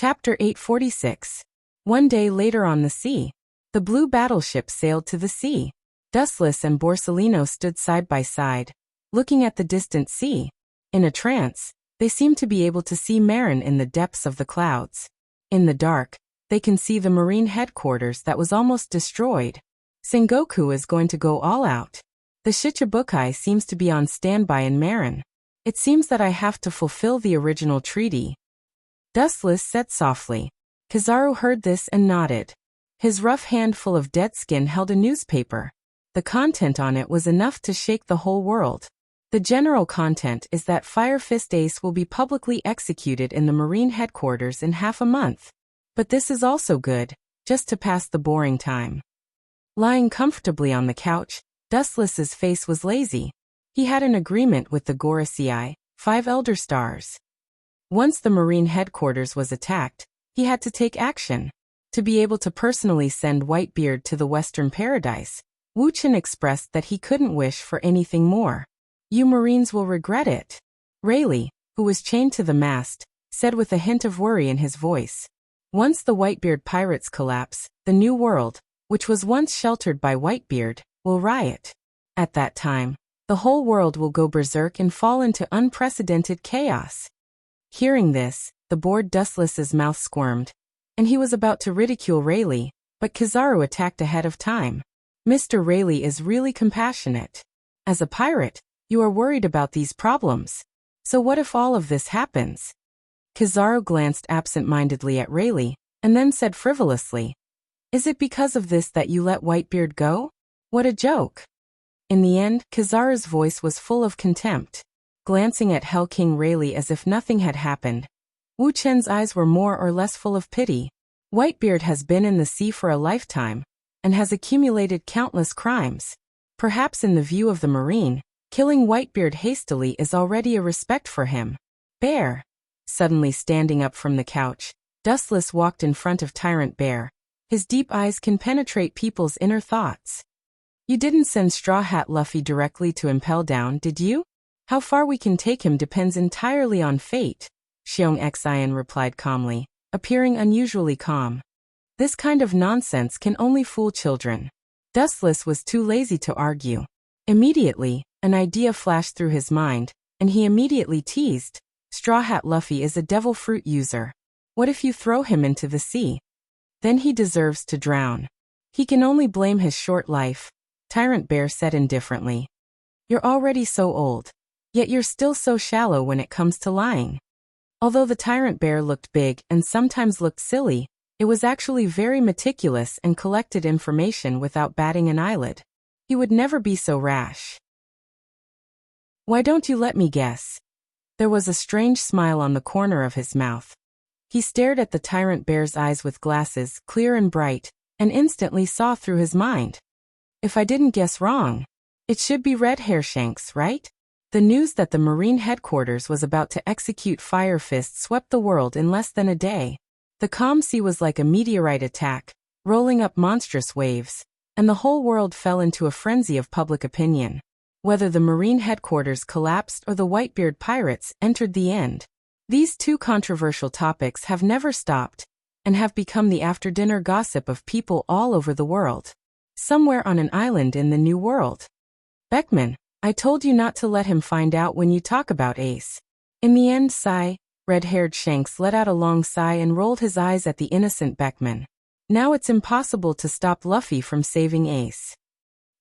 Chapter 846. One day later on the sea. The blue battleship sailed to the sea. Dustless and Borsellino stood side by side, looking at the distant sea. In a trance, they seemed to be able to see Marin in the depths of the clouds. In the dark, they can see the marine headquarters that was almost destroyed. Sengoku is going to go all out. The Shichibukai seems to be on standby in Marin. It seems that I have to fulfill the original treaty. Dustless said softly. Kizaru heard this and nodded. His rough hand full of dead skin held a newspaper. The content on it was enough to shake the whole world. The general content is that Fire Fist Ace will be publicly executed in the Marine headquarters in half a month. But this is also good, just to pass the boring time. Lying comfortably on the couch, Dustless's face was lazy. He had an agreement with the Gorosei, 5 Elder Stars. Once the Marine headquarters was attacked, he had to take action. To be able to personally send Whitebeard to the Western Paradise, Wuchen expressed that he couldn't wish for anything more. You Marines will regret it. Rayleigh, who was chained to the mast, said with a hint of worry in his voice. Once the Whitebeard pirates collapse, the New World, which was once sheltered by Whitebeard, will riot. At that time, the whole world will go berserk and fall into unprecedented chaos. Hearing this, the bored Dustless's mouth squirmed, and he was about to ridicule Rayleigh, but Kizaru attacked ahead of time. Mr. Rayleigh is really compassionate. As a pirate, you are worried about these problems. So what if all of this happens? Kizaru glanced absent-mindedly at Rayleigh, and then said frivolously, Is it because of this that you let Whitebeard go? What a joke. In the end, Kizaru's voice was full of contempt. Glancing at Hell King Rayleigh as if nothing had happened, Wu Chen's eyes were more or less full of pity. Whitebeard has been in the sea for a lifetime, and has accumulated countless crimes. Perhaps in the view of the Marine, killing Whitebeard hastily is already a respect for him. Bear. Suddenly standing up from the couch, Dustless walked in front of Tyrant Bear. His deep eyes can penetrate people's inner thoughts. You didn't send Straw Hat Luffy directly to Impel Down, did you? How far we can take him depends entirely on fate, Xiong Xian replied calmly, appearing unusually calm. This kind of nonsense can only fool children. Dustless was too lazy to argue. Immediately, an idea flashed through his mind, and he immediately teased, Straw Hat Luffy is a devil fruit user. What if you throw him into the sea? Then he deserves to drown. He can only blame his short life, Tyrant Bear said indifferently. You're already so old. Yet you're still so shallow when it comes to lying. Although the Tyrant Bear looked big and sometimes looked silly, it was actually very meticulous and collected information without batting an eyelid. He would never be so rash. Why don't you let me guess? There was a strange smile on the corner of his mouth. He stared at the Tyrant Bear's eyes with glasses, clear and bright, and instantly saw through his mind. If I didn't guess wrong, it should be Red Hair Shanks, right? The news that the Marine headquarters was about to execute Fire Fist swept the world in less than a day. The calm sea was like a meteorite attack, rolling up monstrous waves, and the whole world fell into a frenzy of public opinion. Whether the Marine headquarters collapsed or the Whitebeard pirates entered the end, these two controversial topics have never stopped, and have become the after-dinner gossip of people all over the world. Somewhere on an island in the New World. Beckman, I told you not to let him find out when you talk about Ace. In the end, sigh. Red-haired Shanks let out a long sigh and rolled his eyes at the innocent Beckman. Now it's impossible to stop Luffy from saving Ace.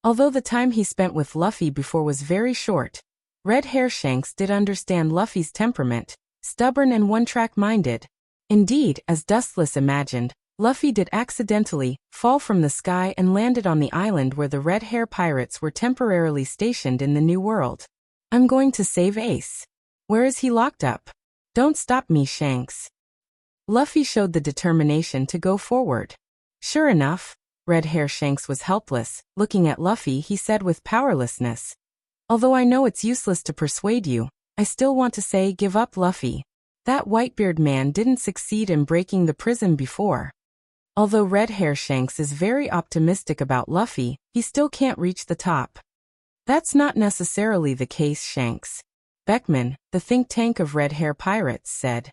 Although the time he spent with Luffy before was very short, Red-Hair Shanks did understand Luffy's temperament, stubborn and one-track minded. Indeed, as Dustless imagined, Luffy did accidentally fall from the sky and landed on the island where the Red Hair Pirates were temporarily stationed in the New World. I'm going to save Ace. Where is he locked up? Don't stop me, Shanks. Luffy showed the determination to go forward. Sure enough, Red Hair Shanks was helpless. Looking at Luffy, he said with powerlessness, Although I know it's useless to persuade you, I still want to say give up, Luffy. That Whitebeard man didn't succeed in breaking the prison before. Although Red Hair Shanks is very optimistic about Luffy, he still can't reach the top. That's not necessarily the case, Shanks. Beckman, the think tank of Red Hair Pirates, said.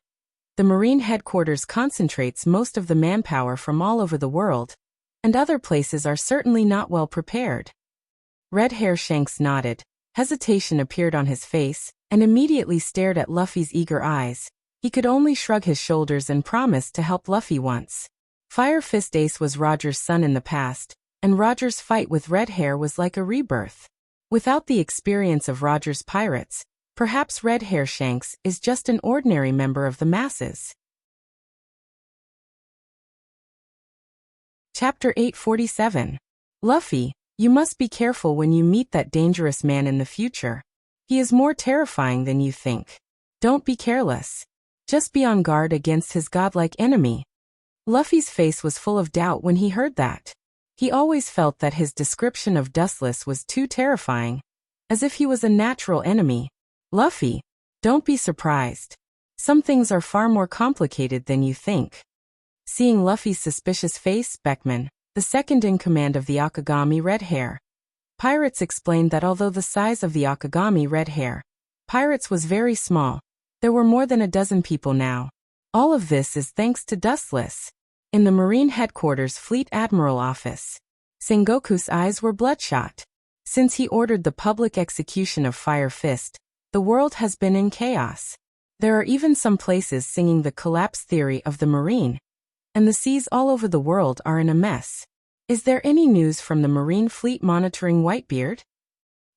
The Marine headquarters concentrates most of the manpower from all over the world, and other places are certainly not well prepared. Red Hair Shanks nodded. Hesitation appeared on his face, and immediately stared at Luffy's eager eyes. He could only shrug his shoulders and promise to help Luffy once. Fire Fist Ace was Roger's son in the past, and Roger's fight with Red Hair was like a rebirth. Without the experience of Roger's pirates, perhaps Red Hair Shanks is just an ordinary member of the masses. Chapter 847. Luffy, you must be careful when you meet that dangerous man in the future. He is more terrifying than you think. Don't be careless. Just be on guard against his godlike enemy. Luffy's face was full of doubt when he heard that. He always felt that his description of Dustless was too terrifying, as if he was a natural enemy. Luffy, don't be surprised. Some things are far more complicated than you think. Seeing Luffy's suspicious face, Beckman, the second in command of the Akagami Red Hair Pirates, explained that although the size of the Akagami Red Hair Pirates was very small, there were more than a dozen people now. All of this is thanks to Dustless. In the Marine Headquarters Fleet Admiral office, Sengoku's eyes were bloodshot. Since he ordered the public execution of Fire Fist, the world has been in chaos. There are even some places singing the collapse theory of the Marine, and the seas all over the world are in a mess. Is there any news from the Marine Fleet monitoring Whitebeard?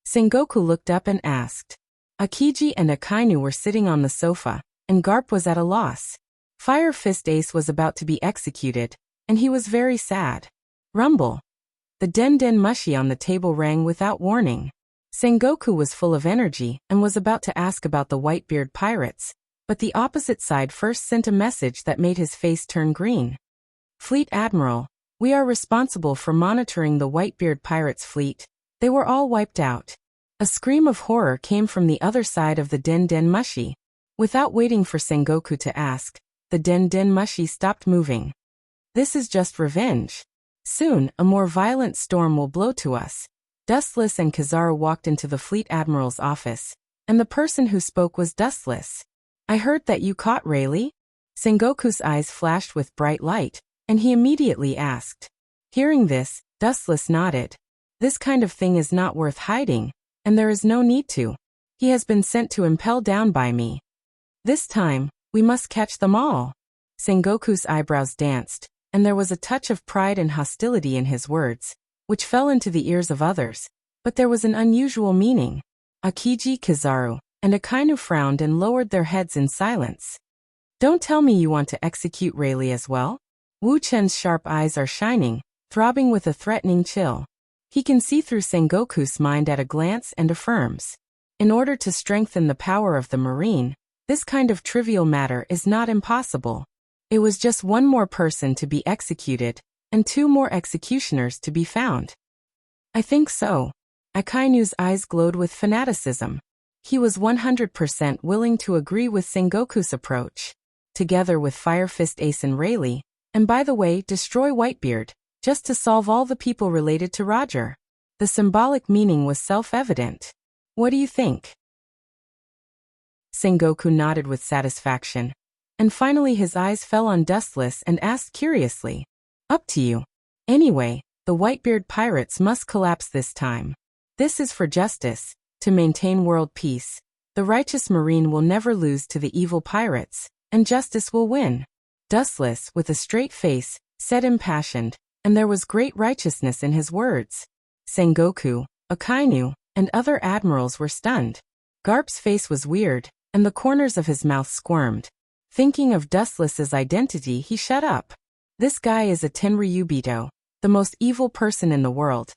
Sengoku looked up and asked. Akiji and Akainu were sitting on the sofa, and Garp was at a loss. Fire Fist Ace was about to be executed, and he was very sad. Rumble. The Den Den Mushi on the table rang without warning. Sengoku was full of energy and was about to ask about the Whitebeard pirates, but the opposite side first sent a message that made his face turn green. Fleet Admiral, we are responsible for monitoring the Whitebeard pirates' fleet. They were all wiped out. A scream of horror came from the other side of the Den Den Mushi. Without waiting for Sengoku to ask, the Den Den Mushi stopped moving. This is just revenge. Soon, a more violent storm will blow to us. Dustless and Kizaru walked into the Fleet Admiral's office, and the person who spoke was Dustless. I heard that you caught Rayleigh? Sengoku's eyes flashed with bright light, and he immediately asked. Hearing this, Dustless nodded. This kind of thing is not worth hiding, and there is no need to. He has been sent to impel down by me. This time, we must catch them all. Sengoku's eyebrows danced, and there was a touch of pride and hostility in his words, which fell into the ears of others, but there was an unusual meaning. Akiji, Kizaru, and Akainu frowned and lowered their heads in silence. Don't tell me you want to execute Rayleigh as well? Wu Chen's sharp eyes are shining, throbbing with a threatening chill. He can see through Sengoku's mind at a glance and affirms. In order to strengthen the power of the Marine, this kind of trivial matter is not impossible. It was just one more person to be executed, and two more executioners to be found. I think so. Akainu's eyes glowed with fanaticism. He was 100% willing to agree with Sengoku's approach. Together with Fire Fist Ace and Rayleigh, and by the way, destroy Whitebeard, just to solve all the people related to Roger. The symbolic meaning was self-evident. What do you think? Sengoku nodded with satisfaction, and finally his eyes fell on Dustless and asked curiously. Up to you. Anyway, the Whitebeard pirates must collapse this time. This is for justice, to maintain world peace. The righteous Marine will never lose to the evil pirates, and justice will win. Dustless, with a straight face, said impassioned, and there was great righteousness in his words. Sengoku, Akainu, and other admirals were stunned. Garp's face was weird, and the corners of his mouth squirmed. Thinking of Dustless's identity, he shut up. This guy is a Tenryubito, the most evil person in the world.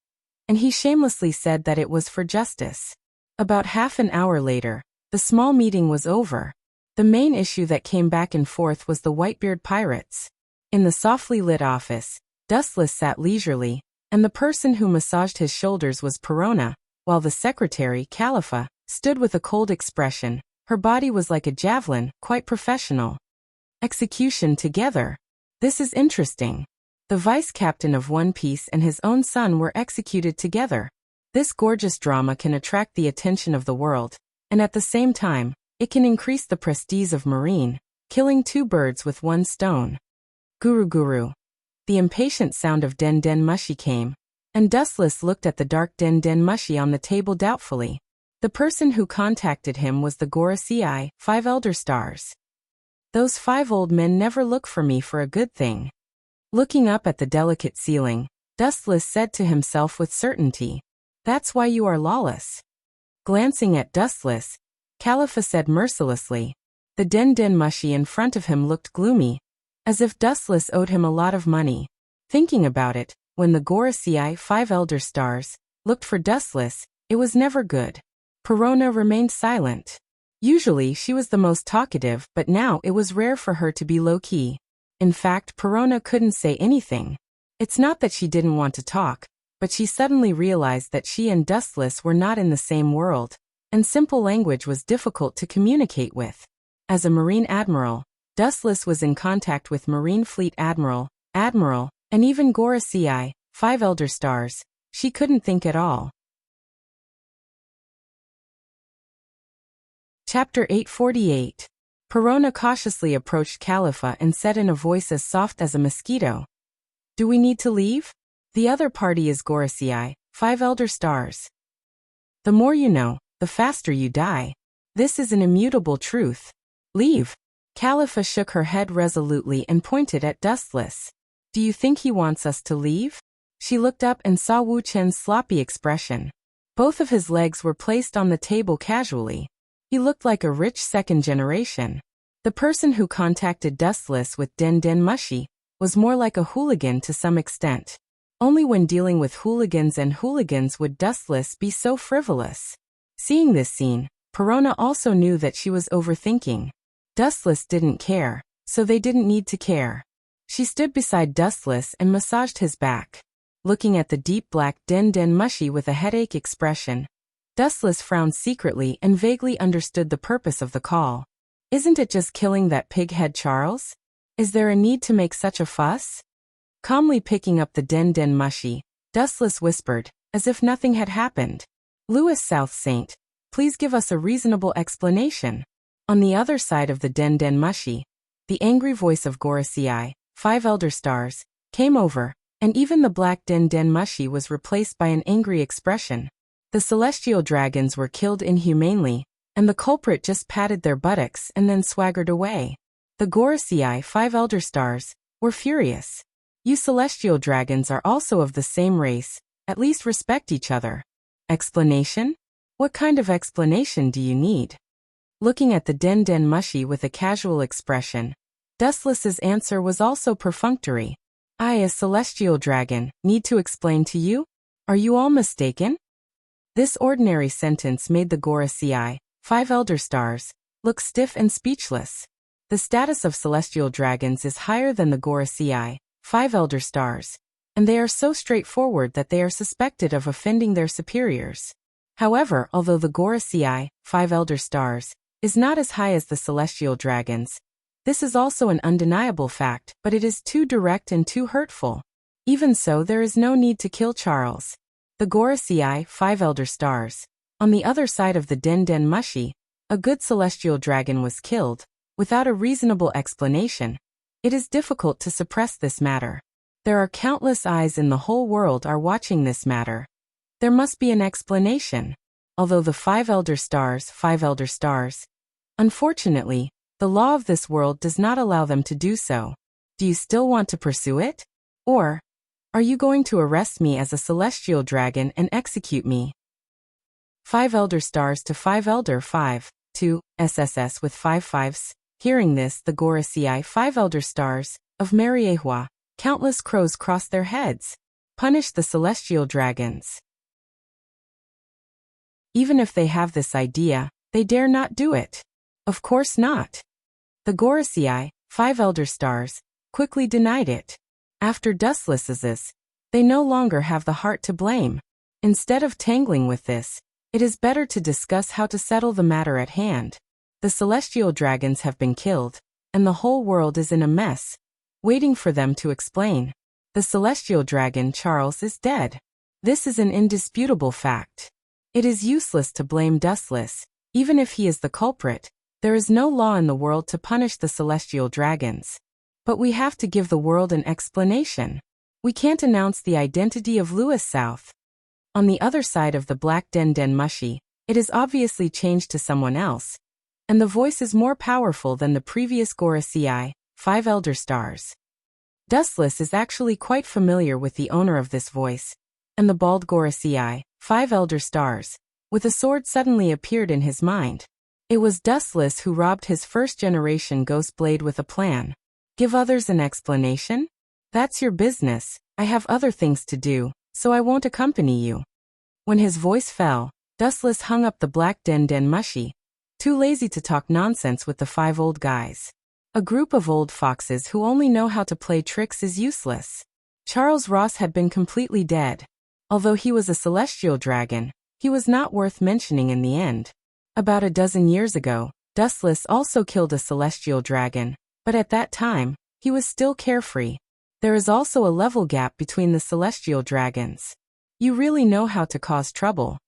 And he shamelessly said that it was for justice. About half an hour later, the small meeting was over. The main issue that came back and forth was the Whitebeard pirates. In the softly lit office, Dustless sat leisurely, and the person who massaged his shoulders was Perona, while the secretary, Califa, stood with a cold expression. Her body was like a javelin, quite professional. Execution together. This is interesting. The vice captain of One Piece and his own son were executed together. This gorgeous drama can attract the attention of the world, and at the same time, it can increase the prestige of Marine. killing two birds with one stone. Guru guru. The impatient sound of den den mushi came, and Dustless looked at the dark den den mushi on the table doubtfully. The person who contacted him was the Gorasei, 5 elder stars. Those 5 old men never look for me for a good thing. Looking up at the delicate ceiling, Dustless said to himself with certainty, "That's why you are lawless." Glancing at Dustless, Khalifa said mercilessly. The den den mushi in front of him looked gloomy, as if Dustless owed him a lot of money. Thinking about it, when the Gorasei, 5 elder stars, looked for Dustless, it was never good. Perona remained silent. Usually she was the most talkative, but now it was rare for her to be low-key. In fact, Perona couldn't say anything. It's not that she didn't want to talk, but she suddenly realized that she and Dustless were not in the same world, and simple language was difficult to communicate with. As a Marine Admiral, Dustless was in contact with Marine Fleet Admiral, and even Gorasei, 5 elder stars. She couldn't think at all. Chapter 848. Perona cautiously approached Khalifa and said in a voice as soft as a mosquito, "Do we need to leave? The other party is Gorasei, 5 elder stars. The more you know, the faster you die. This is an immutable truth. Leave." Khalifa shook her head resolutely and pointed at Dustless. "Do you think he wants us to leave?" She looked up and saw Wu Chen's sloppy expression. Both of his legs were placed on the table casually. He looked like a rich second generation. The person who contacted Dustless with den den mushi was more like a hooligan to some extent. Only when dealing with hooligans would Dustless be so frivolous. Seeing this scene, Perona also knew that she was overthinking. Dustless didn't care, so they didn't need to care. She stood beside Dustless and massaged his back. Looking at the deep black den den mushi with a headache expression, Dustless frowned secretly and vaguely understood the purpose of the call. Isn't it just killing that pighead Charles? Is there a need to make such a fuss? Calmly picking up the den den mushi, Dustless whispered, as if nothing had happened. "Louis South Saint, please give us a reasonable explanation." On the other side of the den den mushi, the angry voice of Gorasei, 5 elder stars, came over, and even the black den den mushi was replaced by an angry expression. The celestial dragons were killed inhumanely, and the culprit just patted their buttocks and then swaggered away. The Gorasei, 5 elder stars, were furious. "You celestial dragons are also of the same race, at least respect each other." Explanation? What kind of explanation do you need? Looking at the den den mushi with a casual expression, Dustless's answer was also perfunctory. "I, a celestial dragon, need to explain to you? Are you all mistaken?" This ordinary sentence made the Gorasei, 5 elder stars, look stiff and speechless. The status of celestial dragons is higher than the Gorasei, 5 elder stars, and they are so straightforward that they are suspected of offending their superiors. However, although the Gorasei, 5 elder stars, is not as high as the celestial dragons, this is also an undeniable fact, but it is too direct and too hurtful. Even so, there is no need to kill Charles. The Gorasei, 5 elder stars. On the other side of the den den mushi, a good celestial dragon was killed, without a reasonable explanation. It is difficult to suppress this matter. There are countless eyes in the whole world are watching this matter. There must be an explanation. Although the 5 elder stars, unfortunately, the law of this world does not allow them to do so. Do you still want to pursue it? Or are you going to arrest me as a celestial dragon and execute me? 5 elder stars to 5 elder 5, 2, SSS with 5 fives. Hearing this, the Gorasei, 5 elder stars, of Mariehua, countless crows crossed their heads. Punish the celestial dragons. Even if they have this idea, they dare not do it. Of course not. The Gorasei, 5 elder stars, quickly denied it. After Dustless's, they no longer have the heart to blame. Instead of tangling with this, it is better to discuss how to settle the matter at hand. The celestial dragons have been killed, and the whole world is in a mess, waiting for them to explain. The celestial dragon Charles is dead. This is an indisputable fact. It is useless to blame Dustless, even if he is the culprit. There is no law in the world to punish the celestial dragons. But we have to give the world an explanation. We can't announce the identity of Lewis South. On the other side of the black den mushy, it is obviously changed to someone else. And the voice is more powerful than the previous Gorasii, 5 Elder Stars. Dustless is actually quite familiar with the owner of this voice, and the bald Gorasii, 5 Elder Stars, with a sword suddenly appeared in his mind. It was Dustless who robbed his first-generation ghost blade with a plan. Give others an explanation? That's your business. I have other things to do, so I won't accompany you. When his voice fell, Dustless hung up the black den mushy, too lazy to talk nonsense with the 5 old guys. A group of old foxes who only know how to play tricks is useless. Charles Ross had been completely dead. Although he was a celestial dragon, he was not worth mentioning in the end. About a dozen years ago, Dustless also killed a celestial dragon, but at that time, he was still carefree. There is also a level gap between the celestial dragons. You really know how to cause trouble.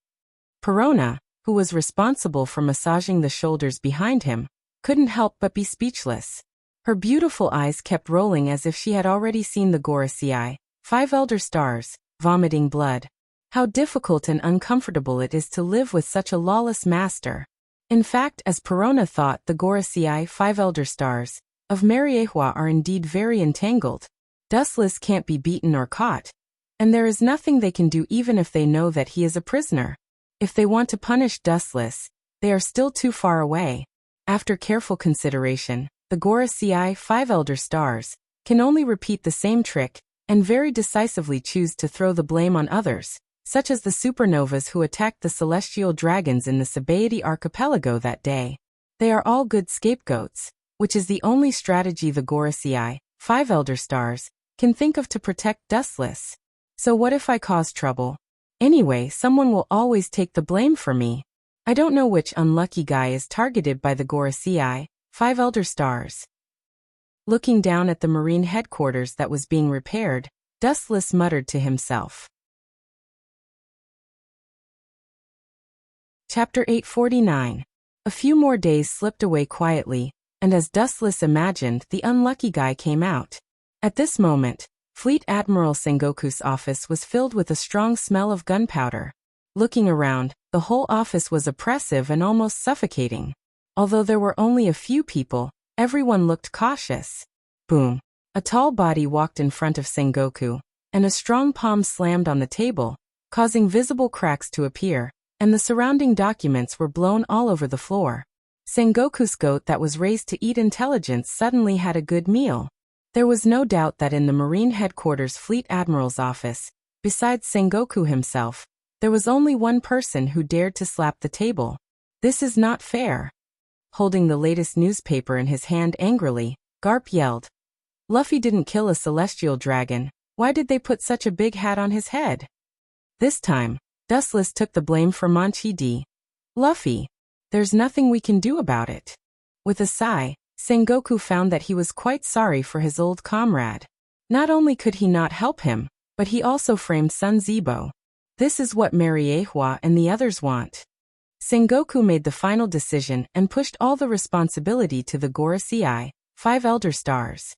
Perona, who was responsible for massaging the shoulders behind him, couldn't help but be speechless. Her beautiful eyes kept rolling as if she had already seen the Gorasii, 5 Elder Stars, vomiting blood. How difficult and uncomfortable it is to live with such a lawless master. In fact, as Perona thought, the Gorasii, 5 Elder Stars, of Mariehua are indeed very entangled. Dustless can't be beaten or caught, and there is nothing they can do even if they know that he is a prisoner. If they want to punish Dustless, they are still too far away. After careful consideration, the Gorasii, 5 Elder Stars, can only repeat the same trick, and very decisively choose to throw the blame on others, such as the supernovas who attacked the celestial dragons in the Sabaody archipelago that day. They are all good scapegoats, which is the only strategy the Gorasii, 5 Elder Stars, can think of to protect Dustless. So what if I cause trouble? Anyway, someone will always take the blame for me. I don't know which unlucky guy is targeted by the Gorasii, 5 Elder Stars. Looking down at the marine headquarters that was being repaired, Dustless muttered to himself. Chapter 849. A few more days slipped away quietly, and as Dustless imagined, the unlucky guy came out. At this moment, Fleet Admiral Sengoku's office was filled with a strong smell of gunpowder. Looking around, the whole office was oppressive and almost suffocating. Although there were only a few people, everyone looked cautious. Boom. A tall body walked in front of Sengoku, and a strong palm slammed on the table, causing visible cracks to appear, and the surrounding documents were blown all over the floor. Sengoku's goat that was raised to eat intelligence suddenly had a good meal. There was no doubt that in the Marine Headquarters Fleet Admiral's office, besides Sengoku himself, there was only one person who dared to slap the table. This is not fair. Holding the latest newspaper in his hand angrily, Garp yelled. Luffy didn't kill a celestial dragon. Why did they put such a big hat on his head? This time, Dustless took the blame for Manchi D. Luffy, there's nothing we can do about it. With a sigh, Sengoku found that he was quite sorry for his old comrade. Not only could he not help him, but he also framed Sun Zebo. This is what Mariehua and the others want. Sengoku made the final decision and pushed all the responsibility to the Gorasii, 5 Elder Stars.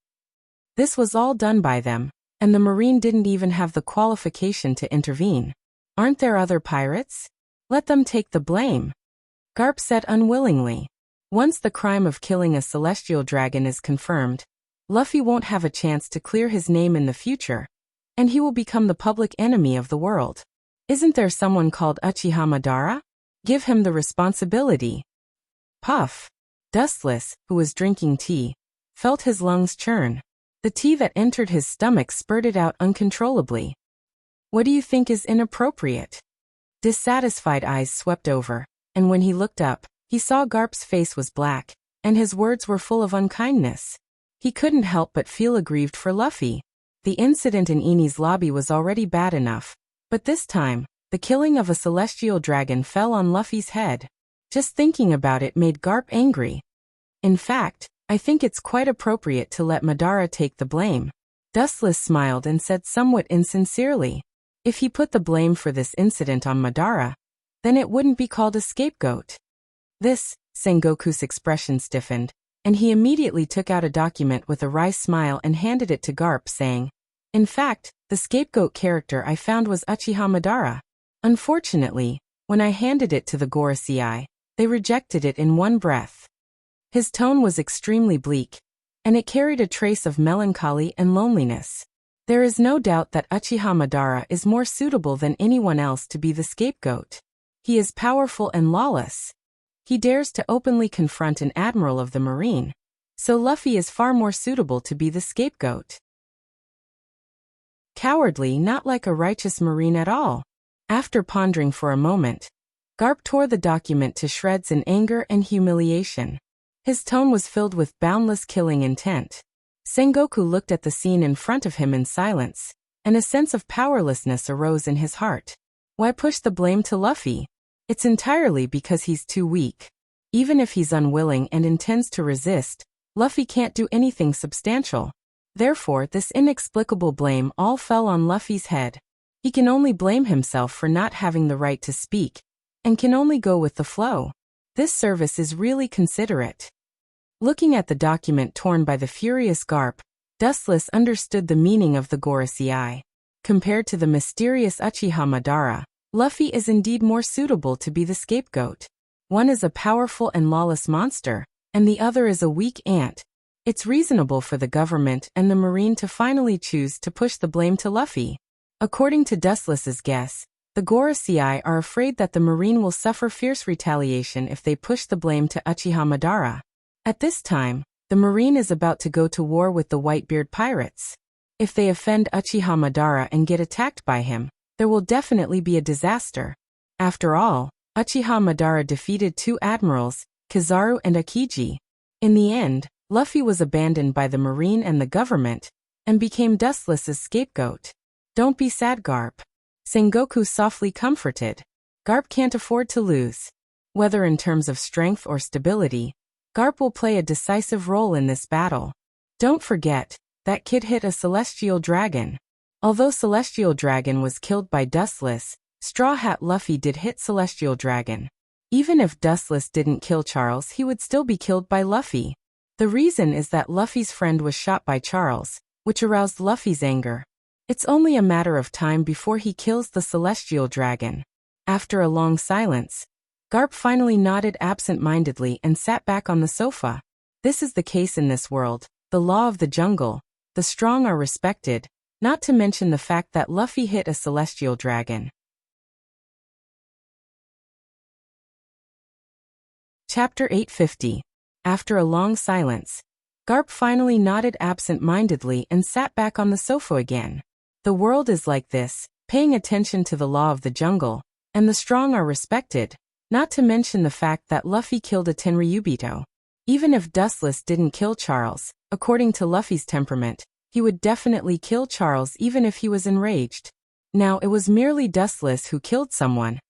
This was all done by them, and the Marine didn't even have the qualification to intervene. Aren't there other pirates? Let them take the blame. Garp said unwillingly. Once the crime of killing a celestial dragon is confirmed, Luffy won't have a chance to clear his name in the future, and he will become the public enemy of the world. Isn't there someone called Uchiha Madara? Give him the responsibility. Puff. Dustless, who was drinking tea, felt his lungs churn. The tea that entered his stomach spurted out uncontrollably. What do you think is inappropriate? Dissatisfied eyes swept over, and when he looked up, he saw Garp's face was black, and his words were full of unkindness. He couldn't help but feel aggrieved for Luffy. The incident in Eni's lobby was already bad enough, but this time, the killing of a celestial dragon fell on Luffy's head. Just thinking about it made Garp angry. In fact, I think it's quite appropriate to let Madara take the blame. Dustless smiled and said somewhat insincerely. If he put the blame for this incident on Madara, then it wouldn't be called a scapegoat. This, Sengoku's expression stiffened, and he immediately took out a document with a wry smile and handed it to Garp, saying, "In fact, the scapegoat character I found was Uchiha Madara. Unfortunately, when I handed it to the Gorosei, they rejected it in one breath." His tone was extremely bleak, and it carried a trace of melancholy and loneliness. There is no doubt that Uchiha Madara is more suitable than anyone else to be the scapegoat. He is powerful and lawless. He dares to openly confront an admiral of the Marine, so Luffy is far more suitable to be the scapegoat. Cowardly, not like a righteous Marine at all. After pondering for a moment, Garp tore the document to shreds in anger and humiliation. His tone was filled with boundless killing intent. Sengoku looked at the scene in front of him in silence, and a sense of powerlessness arose in his heart. Why push the blame to Luffy? It's entirely because he's too weak. Even if he's unwilling and intends to resist, Luffy can't do anything substantial. Therefore, this inexplicable blame all fell on Luffy's head. He can only blame himself for not having the right to speak, and can only go with the flow. This service is really considerate. Looking at the document torn by the furious Garp, Dustless understood the meaning of the Gorosei. Compared to the mysterious Uchiha Madara, Luffy is indeed more suitable to be the scapegoat. One is a powerful and lawless monster, and the other is a weak ant. It's reasonable for the government and the Marine to finally choose to push the blame to Luffy. According to Dustless's guess, the Gorosei are afraid that the Marine will suffer fierce retaliation if they push the blame to Uchiha Madara. At this time, the Marine is about to go to war with the Whitebeard pirates. If they offend Uchiha Madara and get attacked by him, there will definitely be a disaster. After all, Uchiha Madara defeated two admirals, Kizaru and Akiji. In the end, Luffy was abandoned by the Marine and the government, and became Dustless's scapegoat. Don't be sad, Garp. Sengoku softly comforted. Garp can't afford to lose. Whether in terms of strength or stability, Garp will play a decisive role in this battle. Don't forget, that kid hit a Celestial Dragon. Although Celestial Dragon was killed by Dustless, Straw Hat Luffy did hit Celestial Dragon. Even if Dustless didn't kill Charles, he would still be killed by Luffy. The reason is that Luffy's friend was shot by Charles, which aroused Luffy's anger. It's only a matter of time before he kills the Celestial Dragon. After a long silence, Garp finally nodded absent-mindedly and sat back on the sofa. This is the case in this world, the law of the jungle. The strong are respected, not to mention the fact that Luffy hit a Celestial Dragon. Chapter 850. After a long silence, Garp finally nodded absent-mindedly and sat back on the sofa again. The world is like this, paying attention to the law of the jungle, and the strong are respected, not to mention the fact that Luffy killed a Tenryubito. Even if Dustless didn't kill Charles, according to Luffy's temperament, he would definitely kill Charles even if he was enraged. Now it was merely Dustless who killed someone,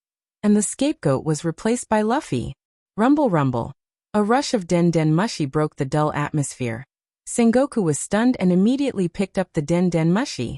and the scapegoat was replaced by Luffy. Rumble rumble. A rush of Den Den Mushi broke the dull atmosphere. Sengoku was stunned and immediately picked up the Den Den Mushi.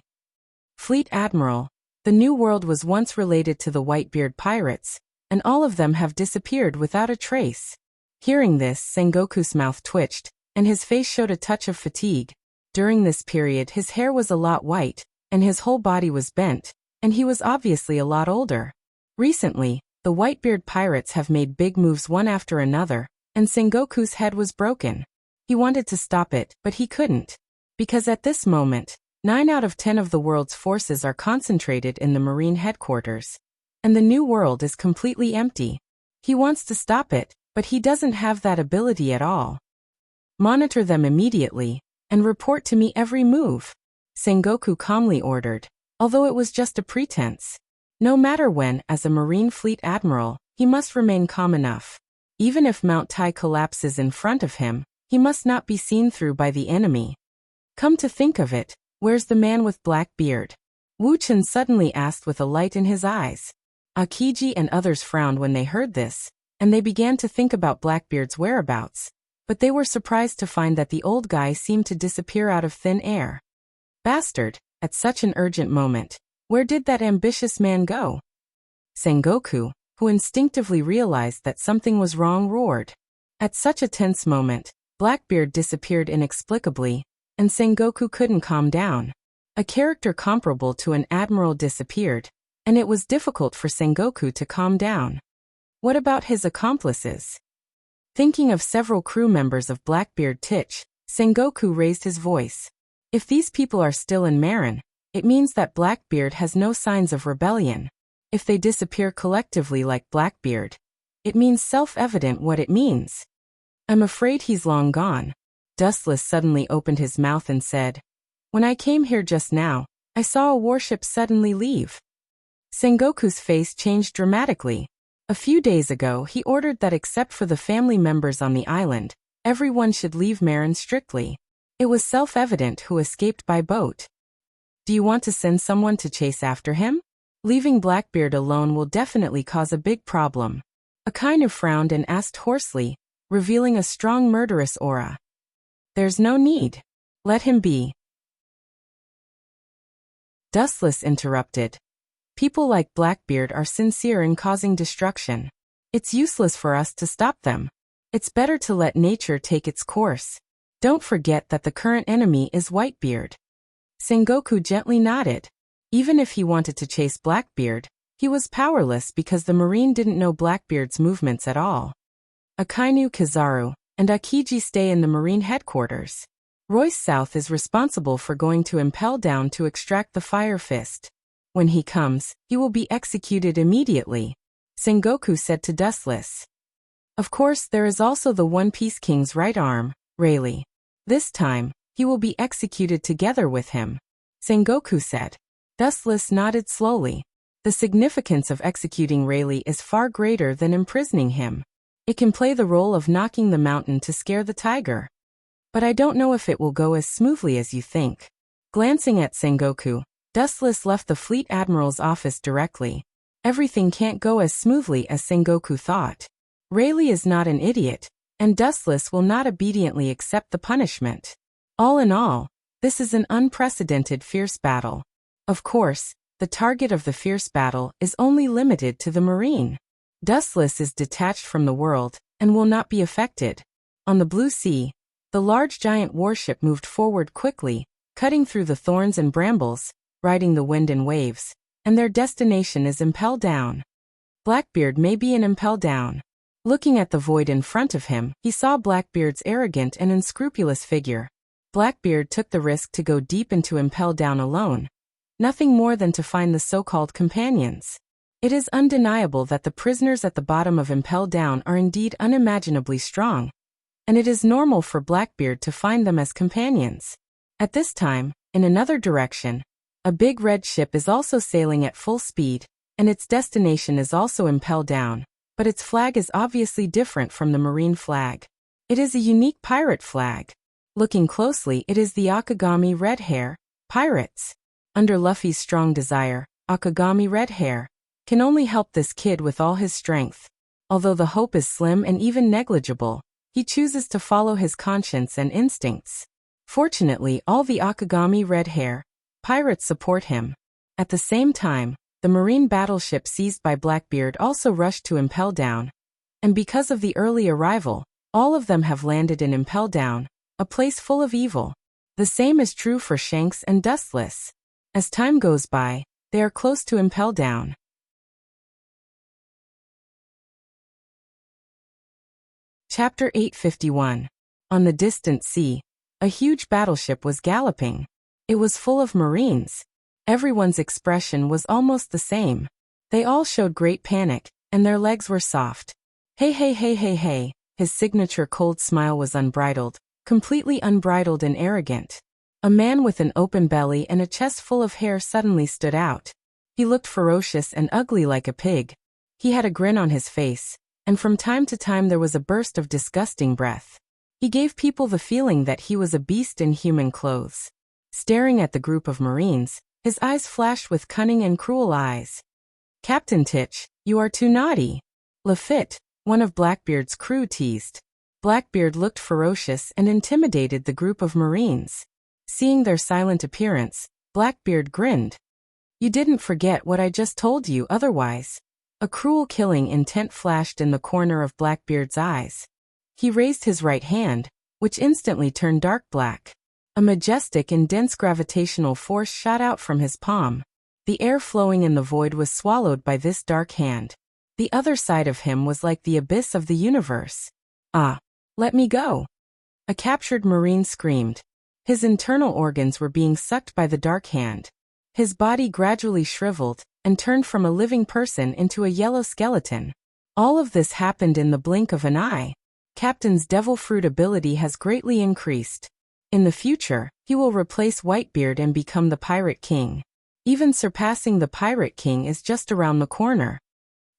Fleet Admiral, the New World was once related to the Whitebeard pirates, and all of them have disappeared without a trace. Hearing this, Sengoku's mouth twitched, and his face showed a touch of fatigue. During this period his hair was a lot white, and his whole body was bent, and he was obviously a lot older. Recently, the Whitebeard pirates have made big moves one after another, and Sengoku's head was broken. He wanted to stop it, but he couldn't. Because at this moment, 9 out of 10 of the world's forces are concentrated in the Marine headquarters. And the New World is completely empty. He wants to stop it, but he doesn't have that ability at all. Monitor them immediately, and report to me every move, Sengoku calmly ordered, although it was just a pretense. No matter when, as a Marine Fleet Admiral, he must remain calm enough. Even if Mount Tai collapses in front of him, he must not be seen through by the enemy. Come to think of it, where's the man with black beard? Wu Chen suddenly asked with a light in his eyes. Akiji and others frowned when they heard this, and they began to think about Blackbeard's whereabouts, but they were surprised to find that the old guy seemed to disappear out of thin air. Bastard, at such an urgent moment, where did that ambitious man go? Sengoku, who instinctively realized that something was wrong, roared. At such a tense moment, Blackbeard disappeared inexplicably, and Sengoku couldn't calm down. A character comparable to an admiral disappeared, and it was difficult for Sengoku to calm down. What about his accomplices? Thinking of several crew members of Blackbeard Titch, Sengoku raised his voice. If these people are still in Marin, it means that Blackbeard has no signs of rebellion. If they disappear collectively like Blackbeard, it means self-evident what it means. I'm afraid he's long gone. Dustless suddenly opened his mouth and said, "When I came here just now, I saw a warship suddenly leave." Sengoku's face changed dramatically. A few days ago, he ordered that except for the family members on the island, everyone should leave Marin strictly. It was self-evident who escaped by boat. Do you want to send someone to chase after him? Leaving Blackbeard alone will definitely cause a big problem. Akainu frowned and asked hoarsely, revealing a strong murderous aura. There's no need. Let him be. Dustless interrupted. People like Blackbeard are sincere in causing destruction. It's useless for us to stop them. It's better to let nature take its course. Don't forget that the current enemy is Whitebeard. Sengoku gently nodded. Even if he wanted to chase Blackbeard, he was powerless because the Marine didn't know Blackbeard's movements at all. Akainu, Kizaru, and Akiji stay in the Marine headquarters. Royce South is responsible for going to Impel Down to extract the Fire Fist. When he comes, he will be executed immediately, Sengoku said to Dustless. Of course, there is also the One Piece King's right arm, Rayleigh. This time, he will be executed together with him, Sengoku said. Dustless nodded slowly. The significance of executing Rayleigh is far greater than imprisoning him. It can play the role of knocking the mountain to scare the tiger. But I don't know if it will go as smoothly as you think. Glancing at Sengoku, Dustless left the Fleet Admiral's office directly. Everything can't go as smoothly as Sengoku thought. Rayleigh is not an idiot, and Dustless will not obediently accept the punishment. All in all, this is an unprecedented fierce battle. Of course, the target of the fierce battle is only limited to the Marine. Dustless is detached from the world, and will not be affected. On the Blue Sea, the large giant warship moved forward quickly, cutting through the thorns and brambles, riding the wind and waves, and their destination is Impel Down. Blackbeard may be in Impel Down. Looking at the void in front of him, he saw Blackbeard's arrogant and unscrupulous figure. Blackbeard took the risk to go deep into Impel Down alone, nothing more than to find the so-called companions. It is undeniable that the prisoners at the bottom of Impel Down are indeed unimaginably strong, and it is normal for Blackbeard to find them as companions. At this time, in another direction, a big red ship is also sailing at full speed, and its destination is also Impel Down, but its flag is obviously different from the Marine flag. It is a unique pirate flag. Looking closely, it is the Akagami Red Hair, pirates. Under Luffy's strong desire, Akagami Red Hair can only help this kid with all his strength. Although the hope is slim and even negligible, he chooses to follow his conscience and instincts. Fortunately, all the Akagami Red Hair pirates support him. At the same time, the Marine battleship seized by Blackbeard also rushed to Impel Down, and because of the early arrival, all of them have landed in Impel Down, a place full of evil. The same is true for Shanks and Dustless. As time goes by, they are close to Impel Down. Chapter 851. On the distant sea, a huge battleship was galloping. It was full of Marines. Everyone's expression was almost the same. They all showed great panic, and their legs were soft. Hey hey hey hey hey, his signature cold smile was unbridled, completely unbridled and arrogant. A man with an open belly and a chest full of hair suddenly stood out. He looked ferocious and ugly like a pig. He had a grin on his face, and from time to time there was a burst of disgusting breath. He gave people the feeling that he was a beast in human clothes. Staring at the group of Marines, his eyes flashed with cunning and cruel eyes. Captain Titch, you are too naughty. Lafitte, one of Blackbeard's crew, teased. Blackbeard looked ferocious and intimidated the group of Marines. Seeing their silent appearance, Blackbeard grinned. You didn't forget what I just told you otherwise. A cruel killing intent flashed in the corner of Blackbeard's eyes. He raised his right hand, which instantly turned dark black. A majestic and dense gravitational force shot out from his palm. The air flowing in the void was swallowed by this dark hand. The other side of him was like the abyss of the universe. Ah! Let me go! A captured marine screamed. His internal organs were being sucked by the dark hand. His body gradually shriveled and turned from a living person into a yellow skeleton. All of this happened in the blink of an eye. Captain's devil fruit ability has greatly increased. In the future, he will replace Whitebeard and become the Pirate King. Even surpassing the Pirate King is just around the corner.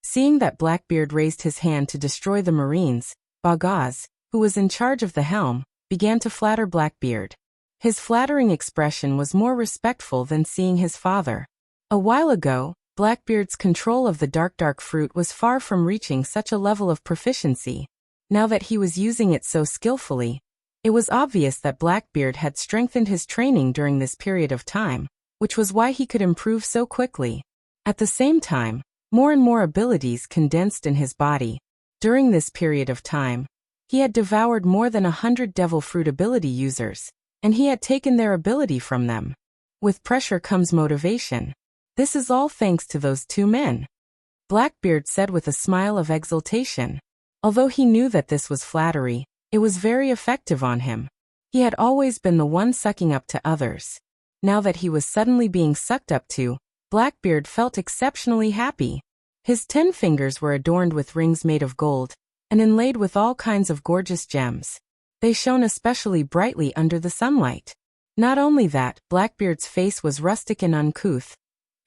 Seeing that Blackbeard raised his hand to destroy the Marines, Bagaz, who was in charge of the helm, began to flatter Blackbeard. His flattering expression was more respectful than seeing his father. A while ago, Blackbeard's control of the dark fruit was far from reaching such a level of proficiency. Now that he was using it so skillfully, it was obvious that Blackbeard had strengthened his training during this period of time, which was why he could improve so quickly. At the same time, more and more abilities condensed in his body. During this period of time, he had devoured more than 100 devil fruit ability users, and he had taken their ability from them. With pressure comes motivation. This is all thanks to those two men, Blackbeard said with a smile of exultation. Although he knew that this was flattery, it was very effective on him. He had always been the one sucking up to others. Now that he was suddenly being sucked up to, Blackbeard felt exceptionally happy. His 10 fingers were adorned with rings made of gold, and inlaid with all kinds of gorgeous gems. They shone especially brightly under the sunlight. Not only that, Blackbeard's face was rustic and uncouth,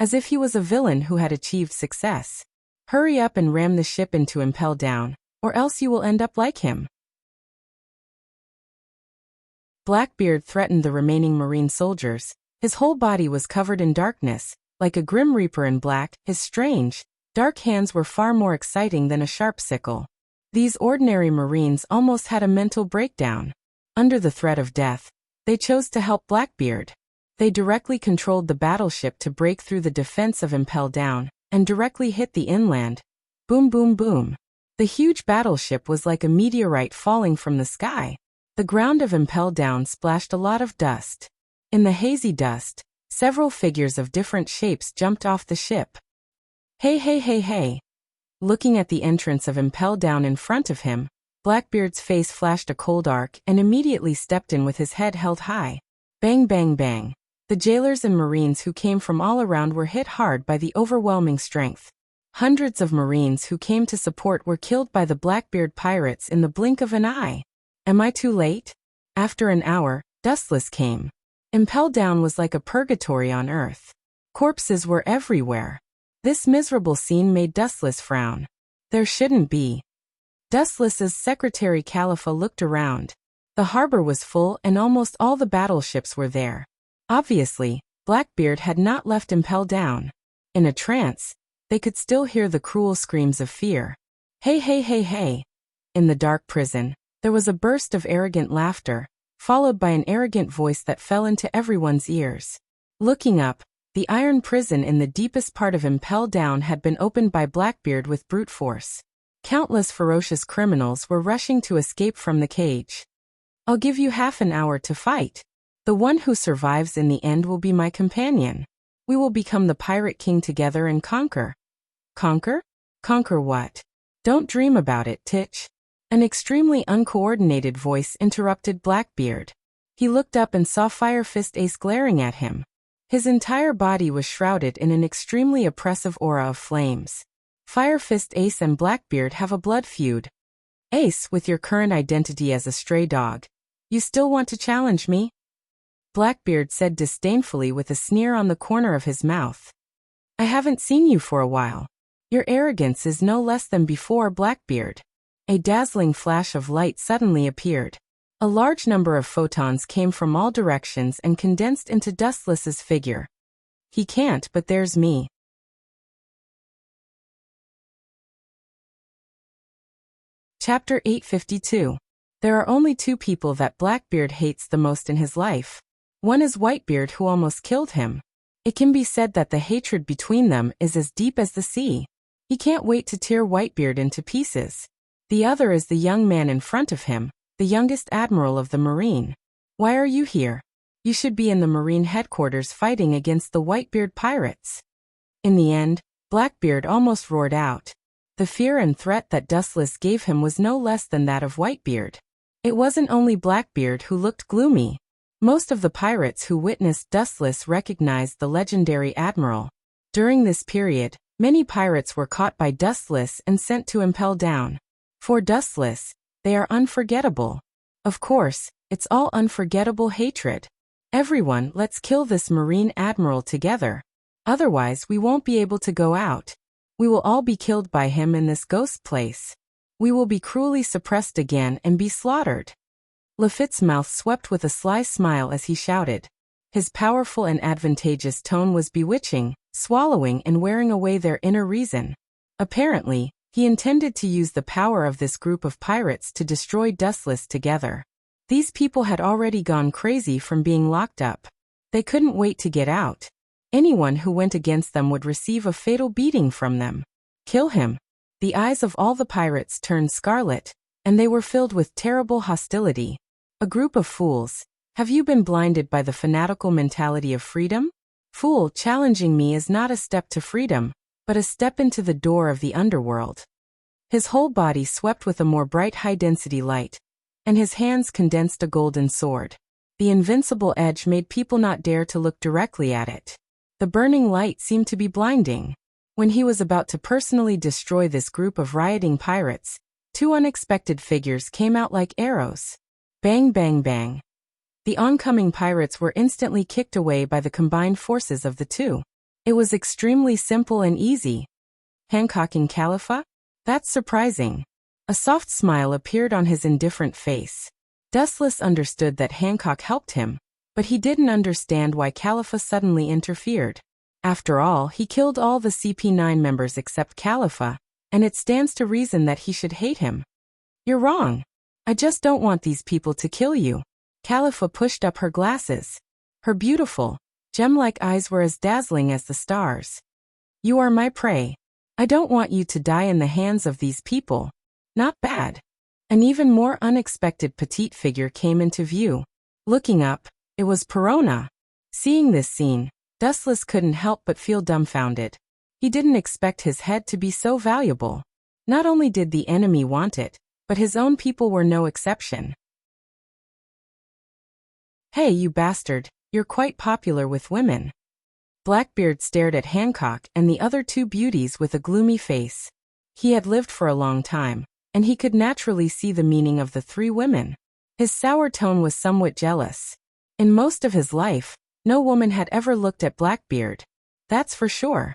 as if he was a villain who had achieved success. Hurry up and ram the ship into Impel Down, or else you will end up like him. Blackbeard threatened the remaining Marine soldiers. His whole body was covered in darkness, like a grim reaper in black. His strange, dark hands were far more exciting than a sharp sickle. These ordinary Marines almost had a mental breakdown. Under the threat of death, they chose to help Blackbeard. They directly controlled the battleship to break through the defense of Impel Down, and directly hit the inland. Boom boom boom. The huge battleship was like a meteorite falling from the sky. The ground of Impel Down splashed a lot of dust. In the hazy dust, several figures of different shapes jumped off the ship. Hey hey hey hey. Looking at the entrance of Impel Down in front of him, Blackbeard's face flashed a cold arc and immediately stepped in with his head held high. Bang bang bang. The jailers and Marines who came from all around were hit hard by the overwhelming strength. Hundreds of Marines who came to support were killed by the Blackbeard pirates in the blink of an eye. Am I too late? After an hour, Dustless came. Impel Down was like a purgatory on Earth. Corpses were everywhere. This miserable scene made Dustless frown. There shouldn't be. Dustless's secretary Khalifa looked around. The harbor was full and almost all the battleships were there. Obviously, Blackbeard had not left Impel Down. In a trance, they could still hear the cruel screams of fear. Hey hey hey hey. In the dark prison, there was a burst of arrogant laughter, followed by an arrogant voice that fell into everyone's ears. Looking up, the iron prison in the deepest part of Impel Down had been opened by Blackbeard with brute force. Countless ferocious criminals were rushing to escape from the cage. I'll give you half an hour to fight. The one who survives in the end will be my companion. We will become the Pirate King together and conquer. Conquer? Conquer what? Don't dream about it, Titch. An extremely uncoordinated voice interrupted Blackbeard. He looked up and saw Fire Fist Ace glaring at him. His entire body was shrouded in an extremely oppressive aura of flames. Fire Fist Ace and Blackbeard have a blood feud. Ace, with your current identity as a stray dog, you still want to challenge me? Blackbeard said disdainfully with a sneer on the corner of his mouth. I haven't seen you for a while. Your arrogance is no less than before, Blackbeard. A dazzling flash of light suddenly appeared. A large number of photons came from all directions and condensed into Dustless's figure. He can't, but there's me. Chapter 852. There are only two people that Blackbeard hates the most in his life. One is Whitebeard, who almost killed him. It can be said that the hatred between them is as deep as the sea. He can't wait to tear Whitebeard into pieces. The other is the young man in front of him, the youngest admiral of the Marine. Why are you here? You should be in the Marine headquarters fighting against the Whitebeard pirates. In the end, Blackbeard almost roared out. The fear and threat that Dustless gave him was no less than that of Whitebeard. It wasn't only Blackbeard who looked gloomy. Most of the pirates who witnessed Dustless recognized the legendary admiral. During this period, many pirates were caught by Dustless and sent to impel down. For Dustless, they are unforgettable. Of course, it's all unforgettable hatred. Everyone, let's kill this Marine admiral together. Otherwise, we won't be able to go out. We will all be killed by him in this ghost place. We will be cruelly suppressed again and be slaughtered. Lafitte's mouth swept with a sly smile as he shouted. His powerful and advantageous tone was bewitching, swallowing and wearing away their inner reason. Apparently, he intended to use the power of this group of pirates to destroy Dustless together. These people had already gone crazy from being locked up. They couldn't wait to get out. Anyone who went against them would receive a fatal beating from them. Kill him. The eyes of all the pirates turned scarlet, and they were filled with terrible hostility. A group of fools. Have you been blinded by the fanatical mentality of freedom? Fool, challenging me is not a step to freedom, but a step into the door of the underworld. His whole body swept with a more bright high-density light, and his hands condensed a golden sword. The invincible edge made people not dare to look directly at it. The burning light seemed to be blinding. When he was about to personally destroy this group of rioting pirates, two unexpected figures came out like arrows. Bang, bang, bang. The oncoming pirates were instantly kicked away by the combined forces of the two. It was extremely simple and easy. Hancock and Khalifa? That's surprising. A soft smile appeared on his indifferent face. Dustless understood that Hancock helped him, but he didn't understand why Khalifa suddenly interfered. After all, he killed all the CP9 members except Khalifa, and it stands to reason that he should hate him. You're wrong. I just don't want these people to kill you. Khalifa pushed up her glasses. Her beautiful, gem-like eyes were as dazzling as the stars. You are my prey. I don't want you to die in the hands of these people. Not bad. An even more unexpected petite figure came into view. Looking up, it was Perona. Seeing this scene, Dustless couldn't help but feel dumbfounded. He didn't expect his head to be so valuable. Not only did the enemy want it, but his own people were no exception. Hey, you bastard, you're quite popular with women. Blackbeard stared at Hancock and the other two beauties with a gloomy face. He had lived for a long time, and he could naturally see the meaning of the three women. His sour tone was somewhat jealous. In most of his life, no woman had ever looked at Blackbeard. That's for sure.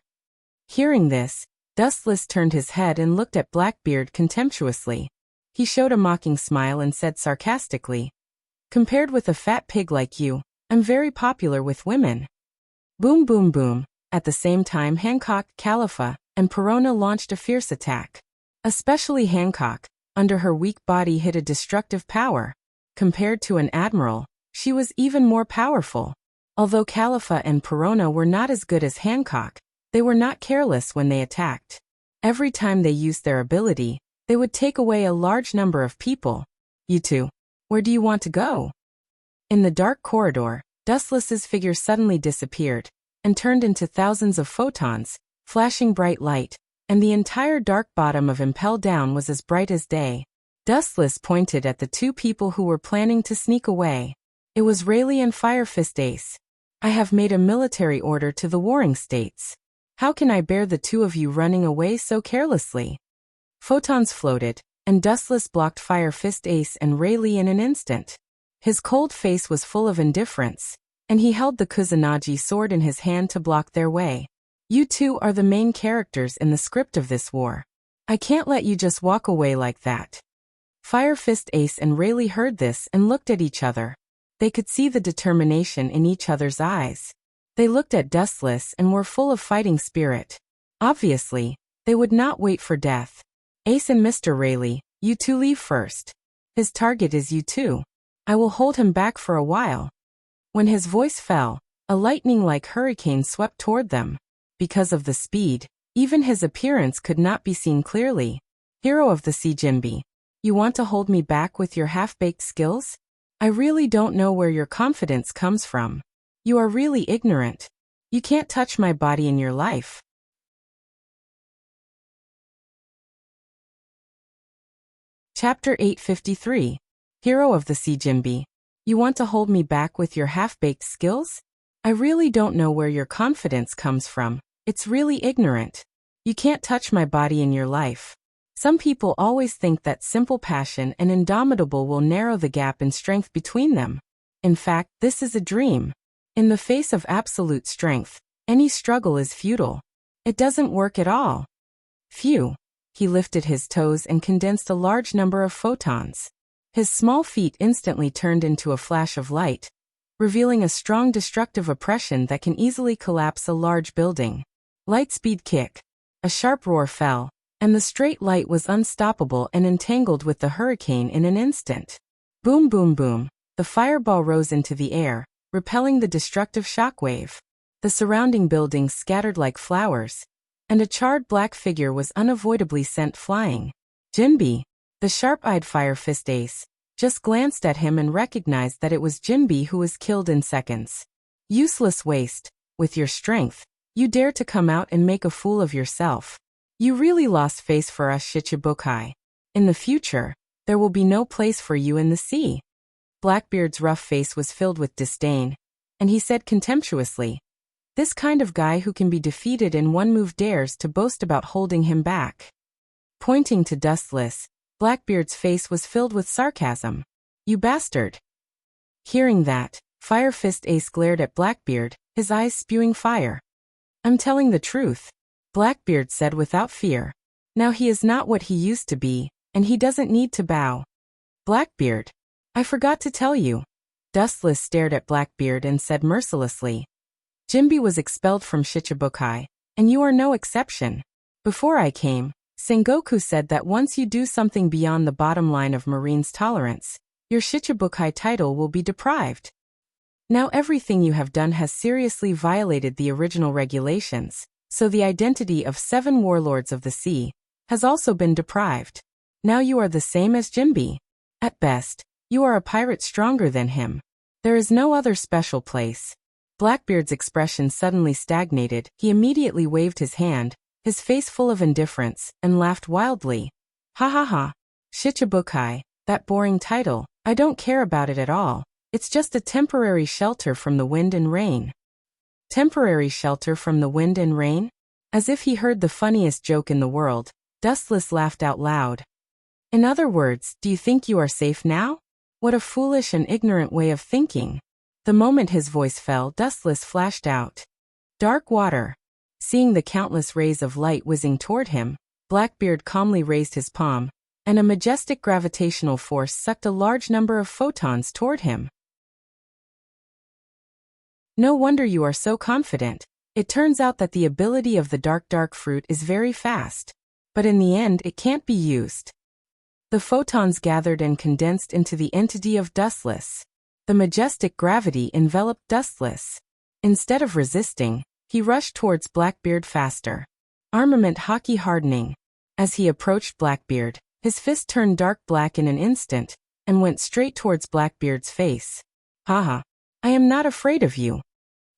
Hearing this, Dustless turned his head and looked at Blackbeard contemptuously. He showed a mocking smile and said sarcastically, "Compared with a fat pig like you, I'm very popular with women." Boom, boom, boom. At the same time, Hancock, Khalifa, and Perona launched a fierce attack. Especially Hancock, under her weak body hid a destructive power. Compared to an admiral, she was even more powerful. Although Khalifa and Perona were not as good as Hancock, they were not careless when they attacked. Every time they used their ability, they would take away a large number of people. You two, where do you want to go? In the dark corridor, Dustless's figure suddenly disappeared and turned into thousands of photons, flashing bright light, and the entire dark bottom of Impel Down was as bright as day. Dustless pointed at the two people who were planning to sneak away. It was Rayleigh and Firefist Ace. I have made a military order to the warring states. How can I bear the two of you running away so carelessly? Photons floated, and Dustless blocked Firefist Ace and Rayleigh in an instant. His cold face was full of indifference, and he held the Kusanagi sword in his hand to block their way. You two are the main characters in the script of this war. I can't let you just walk away like that. Firefist Ace and Rayleigh heard this and looked at each other. They could see the determination in each other's eyes. They looked at Dustless and were full of fighting spirit. Obviously, they would not wait for death. Ace and Mr. Rayleigh, you two leave first. His target is you two. I will hold him back for a while. When his voice fell, a lightning-like hurricane swept toward them. Because of the speed, even his appearance could not be seen clearly. Hero of the Sea Jinbi. You want to hold me back with your half-baked skills? I really don't know where your confidence comes from. You are really ignorant. You can't touch my body in your life. Chapter 853. Hero of the Sea Jinbi. You want to hold me back with your half-baked skills? I really don't know where your confidence comes from. It's really ignorant. You can't touch my body in your life. Some people always think that simple passion and indomitable will narrow the gap in strength between them. In fact, this is a dream. In the face of absolute strength, any struggle is futile. It doesn't work at all. Phew. He lifted his toes and condensed a large number of photons. His small feet instantly turned into a flash of light, revealing a strong destructive oppression that can easily collapse a large building. Lightspeed kick. A sharp roar fell, and the straight light was unstoppable and entangled with the hurricane in an instant. Boom boom boom, the fireball rose into the air, repelling the destructive shockwave. The surrounding buildings scattered like flowers, and a charred black figure was unavoidably sent flying. Jinbi, the sharp-eyed Fire Fist ace, just glanced at him and recognized that it was Jinbi who was killed in seconds. Useless waste, with your strength, you dare to come out and make a fool of yourself. You really lost face for us, Shichibukai. In the future, there will be no place for you in the sea. Blackbeard's rough face was filled with disdain, and he said contemptuously, "This kind of guy who can be defeated in one move dares to boast about holding him back." Pointing to Dustless, Blackbeard's face was filled with sarcasm. "You bastard." Hearing that, Fire Fist Ace glared at Blackbeard, his eyes spewing fire. "I'm telling the truth," Blackbeard said without fear. "Now he is not what he used to be, and he doesn't need to bow." "Blackbeard, I forgot to tell you." Dustless stared at Blackbeard and said mercilessly, "Jinbi was expelled from Shichibukai, and you are no exception. Before I came, Sengoku said that once you do something beyond the bottom line of Marine's tolerance, your Shichibukai title will be deprived. Now everything you have done has seriously violated the original regulations, so the identity of 7 warlords of the sea has also been deprived. Now you are the same as Jinbi. At best, you are a pirate stronger than him. There is no other special place." Blackbeard's expression suddenly stagnated. He immediately waved his hand, his face full of indifference, and laughed wildly. "Ha ha ha. Shichibukai, that boring title, I don't care about it at all. It's just a temporary shelter from the wind and rain." Temporary shelter from the wind and rain? As if he heard the funniest joke in the world, Dustless laughed out loud. "In other words, do you think you are safe now? What a foolish and ignorant way of thinking." The moment his voice fell, Dustless flashed out. "Dark water." Seeing the countless rays of light whizzing toward him, Blackbeard calmly raised his palm, and a majestic gravitational force sucked a large number of photons toward him. "No wonder you are so confident. It turns out that the ability of the dark fruit is very fast. But in the end it can't be used." The photons gathered and condensed into the entity of Dustless. The majestic gravity enveloped Dustless. Instead of resisting, he rushed towards Blackbeard faster. Armament hockey hardening. As he approached Blackbeard, his fist turned dark black in an instant, and went straight towards Blackbeard's face. "Haha. I am not afraid of you."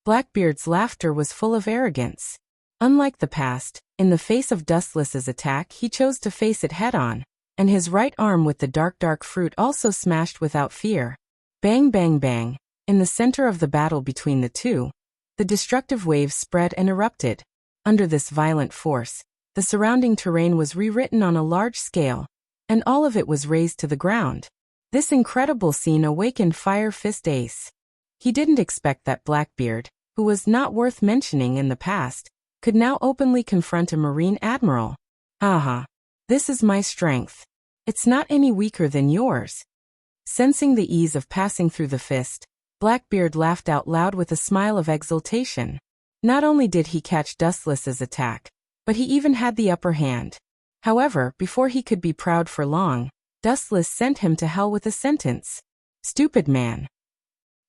Blackbeard's laughter was full of arrogance. Unlike the past, in the face of Dustless's attack he chose to face it head-on, and his right arm with the dark fruit also smashed without fear. Bang bang bang. In the center of the battle between the two, the destructive waves spread and erupted. Under this violent force, the surrounding terrain was rewritten on a large scale, and all of it was razed to the ground. This incredible scene awakened Fire Fist Ace. He didn't expect that Blackbeard, who was not worth mentioning in the past, could now openly confront a Marine admiral. "Aha. This is my strength. It's not any weaker than yours." Sensing the ease of passing through the fist, Blackbeard laughed out loud with a smile of exultation. Not only did he catch Dustless's attack, but he even had the upper hand. However, before he could be proud for long, Dustless sent him to hell with a sentence. "Stupid man."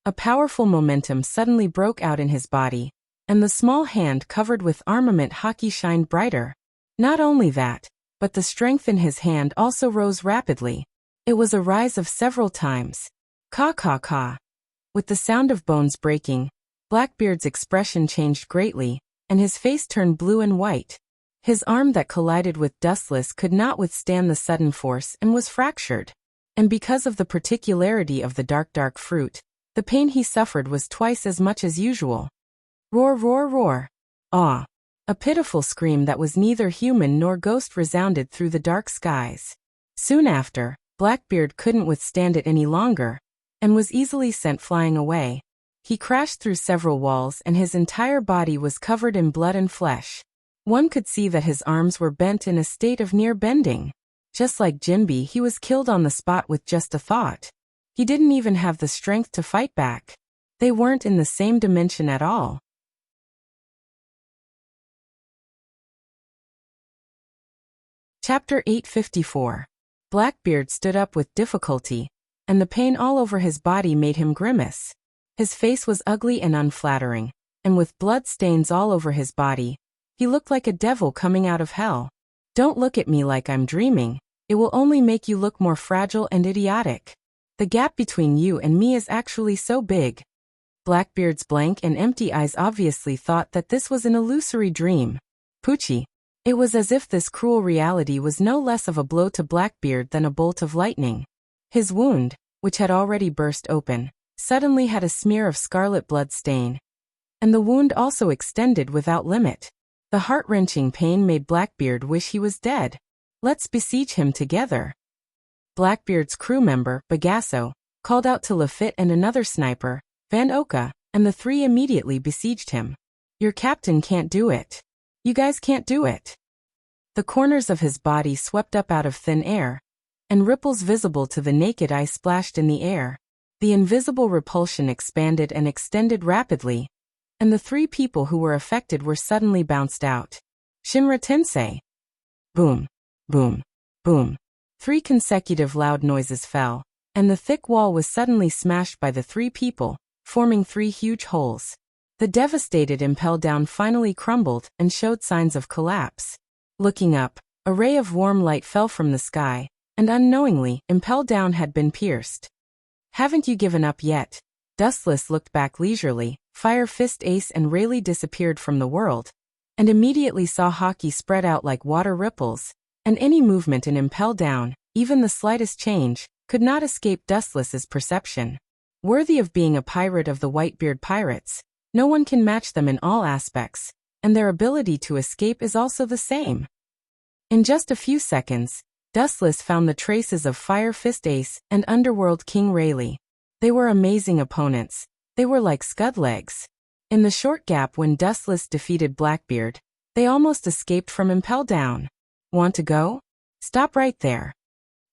A powerful momentum suddenly broke out in his body, and the small hand covered with armament hockey shined brighter. Not only that, but the strength in his hand also rose rapidly. It was a rise of several times. Caw caw caw. With the sound of bones breaking, Blackbeard's expression changed greatly, and his face turned blue and white. His arm that collided with Dustless could not withstand the sudden force and was fractured. And because of the particularity of the dark fruit, the pain he suffered was twice as much as usual. Roar, roar, roar. Ah! A pitiful scream that was neither human nor ghost resounded through the dark skies. Soon after, Blackbeard couldn't withstand it any longer, and was easily sent flying away. He crashed through several walls and his entire body was covered in blood and flesh. One could see that his arms were bent in a state of near bending. Just like Jimby, he was killed on the spot with just a thought. He didn't even have the strength to fight back. They weren't in the same dimension at all. Chapter 854. Blackbeard stood up with difficulty, and the pain all over his body made him grimace. His face was ugly and unflattering, and with blood stains all over his body, he looked like a devil coming out of hell. Don't look at me like I'm dreaming. It will only make you look more fragile and idiotic. The gap between you and me is actually so big. Blackbeard's blank and empty eyes obviously thought that this was an illusory dream. Poochie. It was as if this cruel reality was no less of a blow to Blackbeard than a bolt of lightning. His wound, which had already burst open, suddenly had a smear of scarlet blood stain. And the wound also extended without limit. The heart-wrenching pain made Blackbeard wish he was dead. Let's besiege him together. Blackbeard's crew member, Bagasso, called out to Lafitte and another sniper, Van Oka, and the three immediately besieged him. Your captain can't do it. You guys can't do it. The corners of his body swept up out of thin air, and ripples visible to the naked eye splashed in the air. The invisible repulsion expanded and extended rapidly, and the three people who were affected were suddenly bounced out. Shinra Tensei. Boom, boom, boom. 3 consecutive loud noises fell, and the thick wall was suddenly smashed by the 3 people, forming 3 huge holes. The devastated Impel Down finally crumbled and showed signs of collapse. Looking up, a ray of warm light fell from the sky, and unknowingly, Impel Down had been pierced. Haven't you given up yet? Dustless looked back leisurely. Fire Fist Ace and Rayleigh disappeared from the world, and immediately saw hockey spread out like water ripples, and any movement in Impel Down, even the slightest change, could not escape Dustless's perception. Worthy of being a pirate of the Whitebeard Pirates, no one can match them in all aspects, and their ability to escape is also the same. In just a few seconds, Dustless found the traces of Fire Fist Ace and Underworld King Rayleigh. They were amazing opponents. They were like scud legs. In the short gap when Dustless defeated Blackbeard, they almost escaped from Impel Down. Want to go? Stop right there.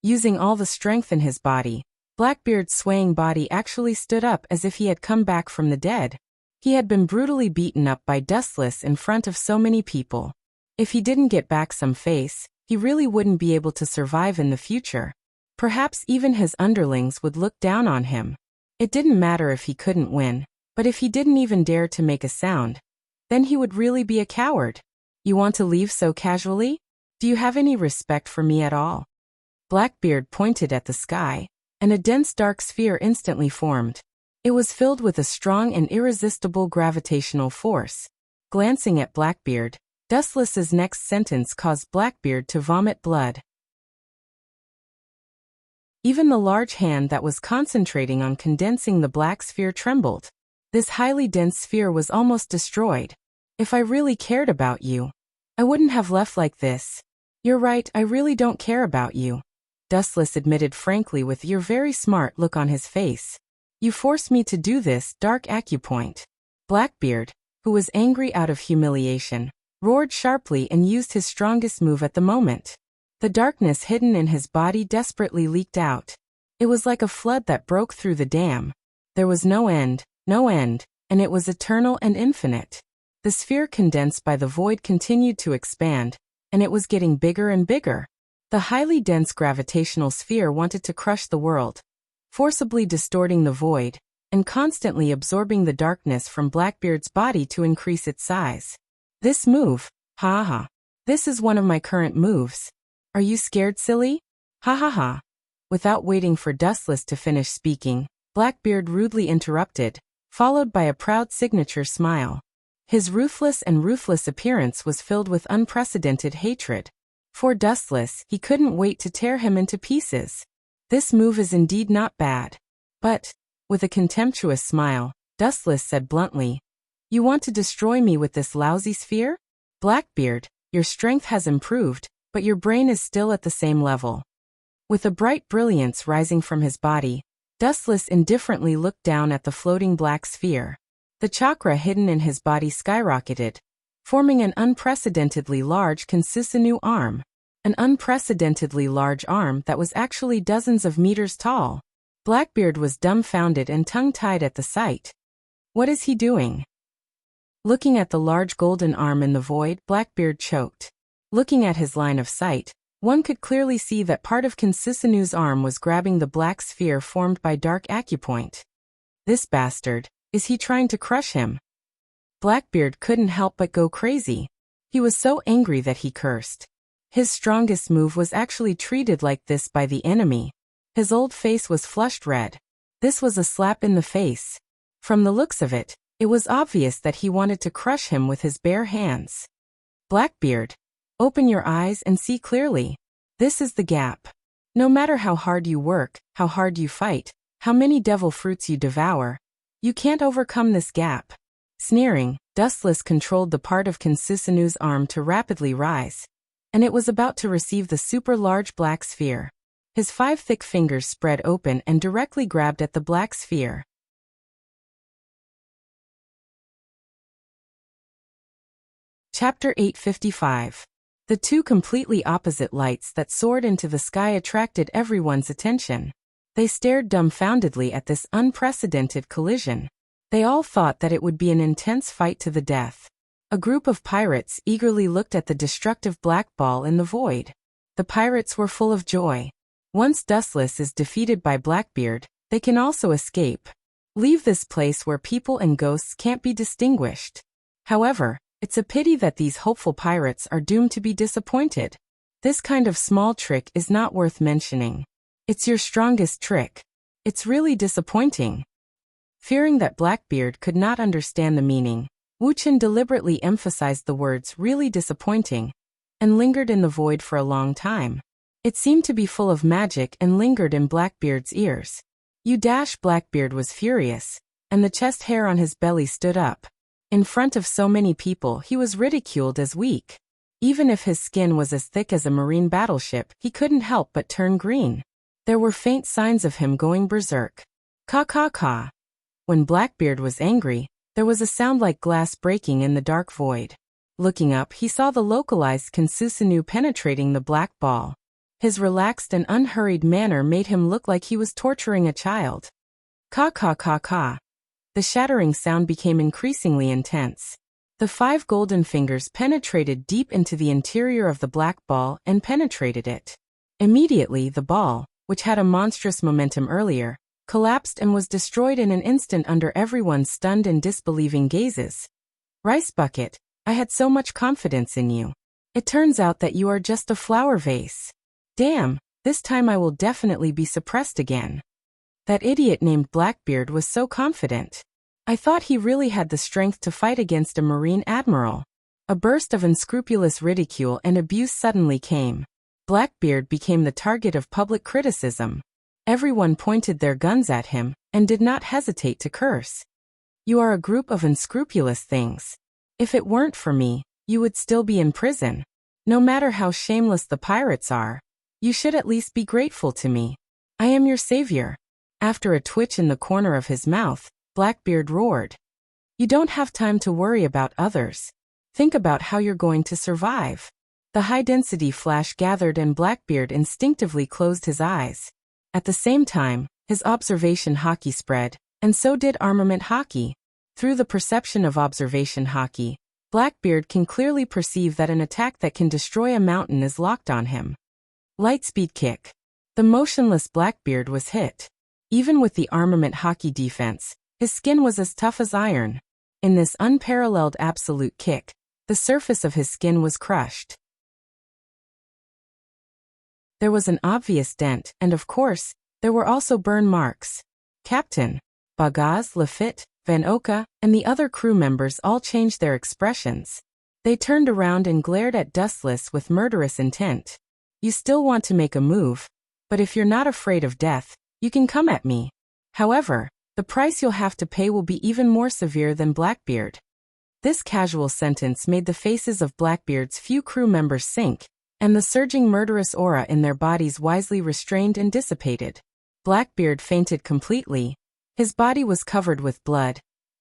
Using all the strength in his body, Blackbeard's swaying body actually stood up as if he had come back from the dead. He had been brutally beaten up by Dustless in front of so many people. If he didn't get back some face, he really wouldn't be able to survive in the future. Perhaps even his underlings would look down on him. It didn't matter if he couldn't win, but if he didn't even dare to make a sound, then he would really be a coward. You want to leave so casually? Do you have any respect for me at all? Blackbeard pointed at the sky, and a dense dark sphere instantly formed. It was filled with a strong and irresistible gravitational force. Glancing at Blackbeard, Dustless's next sentence caused Blackbeard to vomit blood. Even the large hand that was concentrating on condensing the black sphere trembled. This highly dense sphere was almost destroyed. If I really cared about you, I wouldn't have left like this. You're right, I really don't care about you. Dustless admitted frankly with your very smart look on his face. You forced me to do this, dark acupoint. Blackbeard, who was angry out of humiliation, roared sharply and used his strongest move at the moment. The darkness hidden in his body desperately leaked out. It was like a flood that broke through the dam. There was no end, and it was eternal and infinite. The sphere condensed by the void continued to expand, and it was getting bigger and bigger. The highly dense gravitational sphere wanted to crush the world, forcibly distorting the void, and constantly absorbing the darkness from Blackbeard's body to increase its size. This move, this is one of my current moves. Are you scared, silly? Ha ha ha. Without waiting for Dustless to finish speaking, Blackbeard rudely interrupted, followed by a proud signature smile. His ruthless and ruthless appearance was filled with unprecedented hatred. For Dustless, he couldn't wait to tear him into pieces. This move is indeed not bad. But, with a contemptuous smile, Dustless said bluntly, "You want to destroy me with this lousy sphere? Blackbeard, your strength has improved, but your brain is still at the same level." With a bright brilliance rising from his body, Dustless indifferently looked down at the floating black sphere. The chakra hidden in his body skyrocketed, forming an unprecedentedly large Concisanu arm. An unprecedentedly large arm that was actually dozens of meters tall. Blackbeard was dumbfounded and tongue-tied at the sight. What is he doing? Looking at the large golden arm in the void, Blackbeard choked. Looking at his line of sight, one could clearly see that part of Concissanu's arm was grabbing the black sphere formed by dark acupoint. This bastard, is he trying to crush him? Blackbeard couldn't help but go crazy. He was so angry that he cursed. His strongest move was actually treated like this by the enemy. His old face was flushed red. This was a slap in the face. From the looks of it, it was obvious that he wanted to crush him with his bare hands. Blackbeard, open your eyes and see clearly. This is the gap. No matter how hard you work, how hard you fight, how many devil fruits you devour, you can't overcome this gap. Sneering, Dustless controlled the part of Concissanu's arm to rapidly rise, and it was about to receive the super-large black sphere. His 5 thick fingers spread open and directly grabbed at the black sphere. Chapter 855. The two completely opposite lights that soared into the sky attracted everyone's attention. They stared dumbfoundedly at this unprecedented collision. They all thought that it would be an intense fight to the death. A group of pirates eagerly looked at the destructive black ball in the void. The pirates were full of joy. Once Dustless is defeated by Blackbeard, they can also escape. Leave this place where people and ghosts can't be distinguished. However, it's a pity that these hopeful pirates are doomed to be disappointed. This kind of small trick is not worth mentioning. It's your strongest trick. It's really disappointing. Fearing that Blackbeard could not understand the meaning, Wuchen deliberately emphasized the words "really disappointing" and lingered in the void for a long time. It seemed to be full of magic and lingered in Blackbeard's ears. Blackbeard was furious, and the chest hair on his belly stood up. In front of so many people, he was ridiculed as weak. Even if his skin was as thick as a marine battleship, he couldn't help but turn green. There were faint signs of him going berserk. Caw caw caw. When Blackbeard was angry, there was a sound like glass breaking in the dark void. Looking up, he saw the localized Concisanu penetrating the black ball. His relaxed and unhurried manner made him look like he was torturing a child. Caw caw caw caw. The shattering sound became increasingly intense. The 5 golden fingers penetrated deep into the interior of the black ball and penetrated it. Immediately, the ball, which had a monstrous momentum earlier, collapsed and was destroyed in an instant under everyone's stunned and disbelieving gazes. Rice Bucket, I had so much confidence in you. It turns out that you are just a flower vase. Damn, this time I will definitely be suppressed again. That idiot named Blackbeard was so confident. I thought he really had the strength to fight against a marine admiral. A burst of unscrupulous ridicule and abuse suddenly came. Blackbeard became the target of public criticism. Everyone pointed their guns at him, and did not hesitate to curse. You are a group of unscrupulous things. If it weren't for me, you would still be in prison. No matter how shameless the pirates are, you should at least be grateful to me. I am your savior. After a twitch in the corner of his mouth, Blackbeard roared. You don't have time to worry about others. Think about how you're going to survive. The high-density flash gathered and Blackbeard instinctively closed his eyes. At the same time, his observation hockey spread, and so did armament hockey. Through the perception of observation hockey, Blackbeard can clearly perceive that an attack that can destroy a mountain is locked on him. Lightspeed kick. The motionless Blackbeard was hit. Even with the armament hockey defense, his skin was as tough as iron. In this unparalleled absolute kick, the surface of his skin was crushed. There was an obvious dent, and of course, there were also burn marks. Captain Bagaz, Lafitte, Van Oka, and the other crew members all changed their expressions. They turned around and glared at Dustless with murderous intent. You still want to make a move, but if you're not afraid of death, you can come at me. However, the price you'll have to pay will be even more severe than Blackbeard. This casual sentence made the faces of Blackbeard's few crew members sink, and the surging murderous aura in their bodies wisely restrained and dissipated. Blackbeard fainted completely. His body was covered with blood,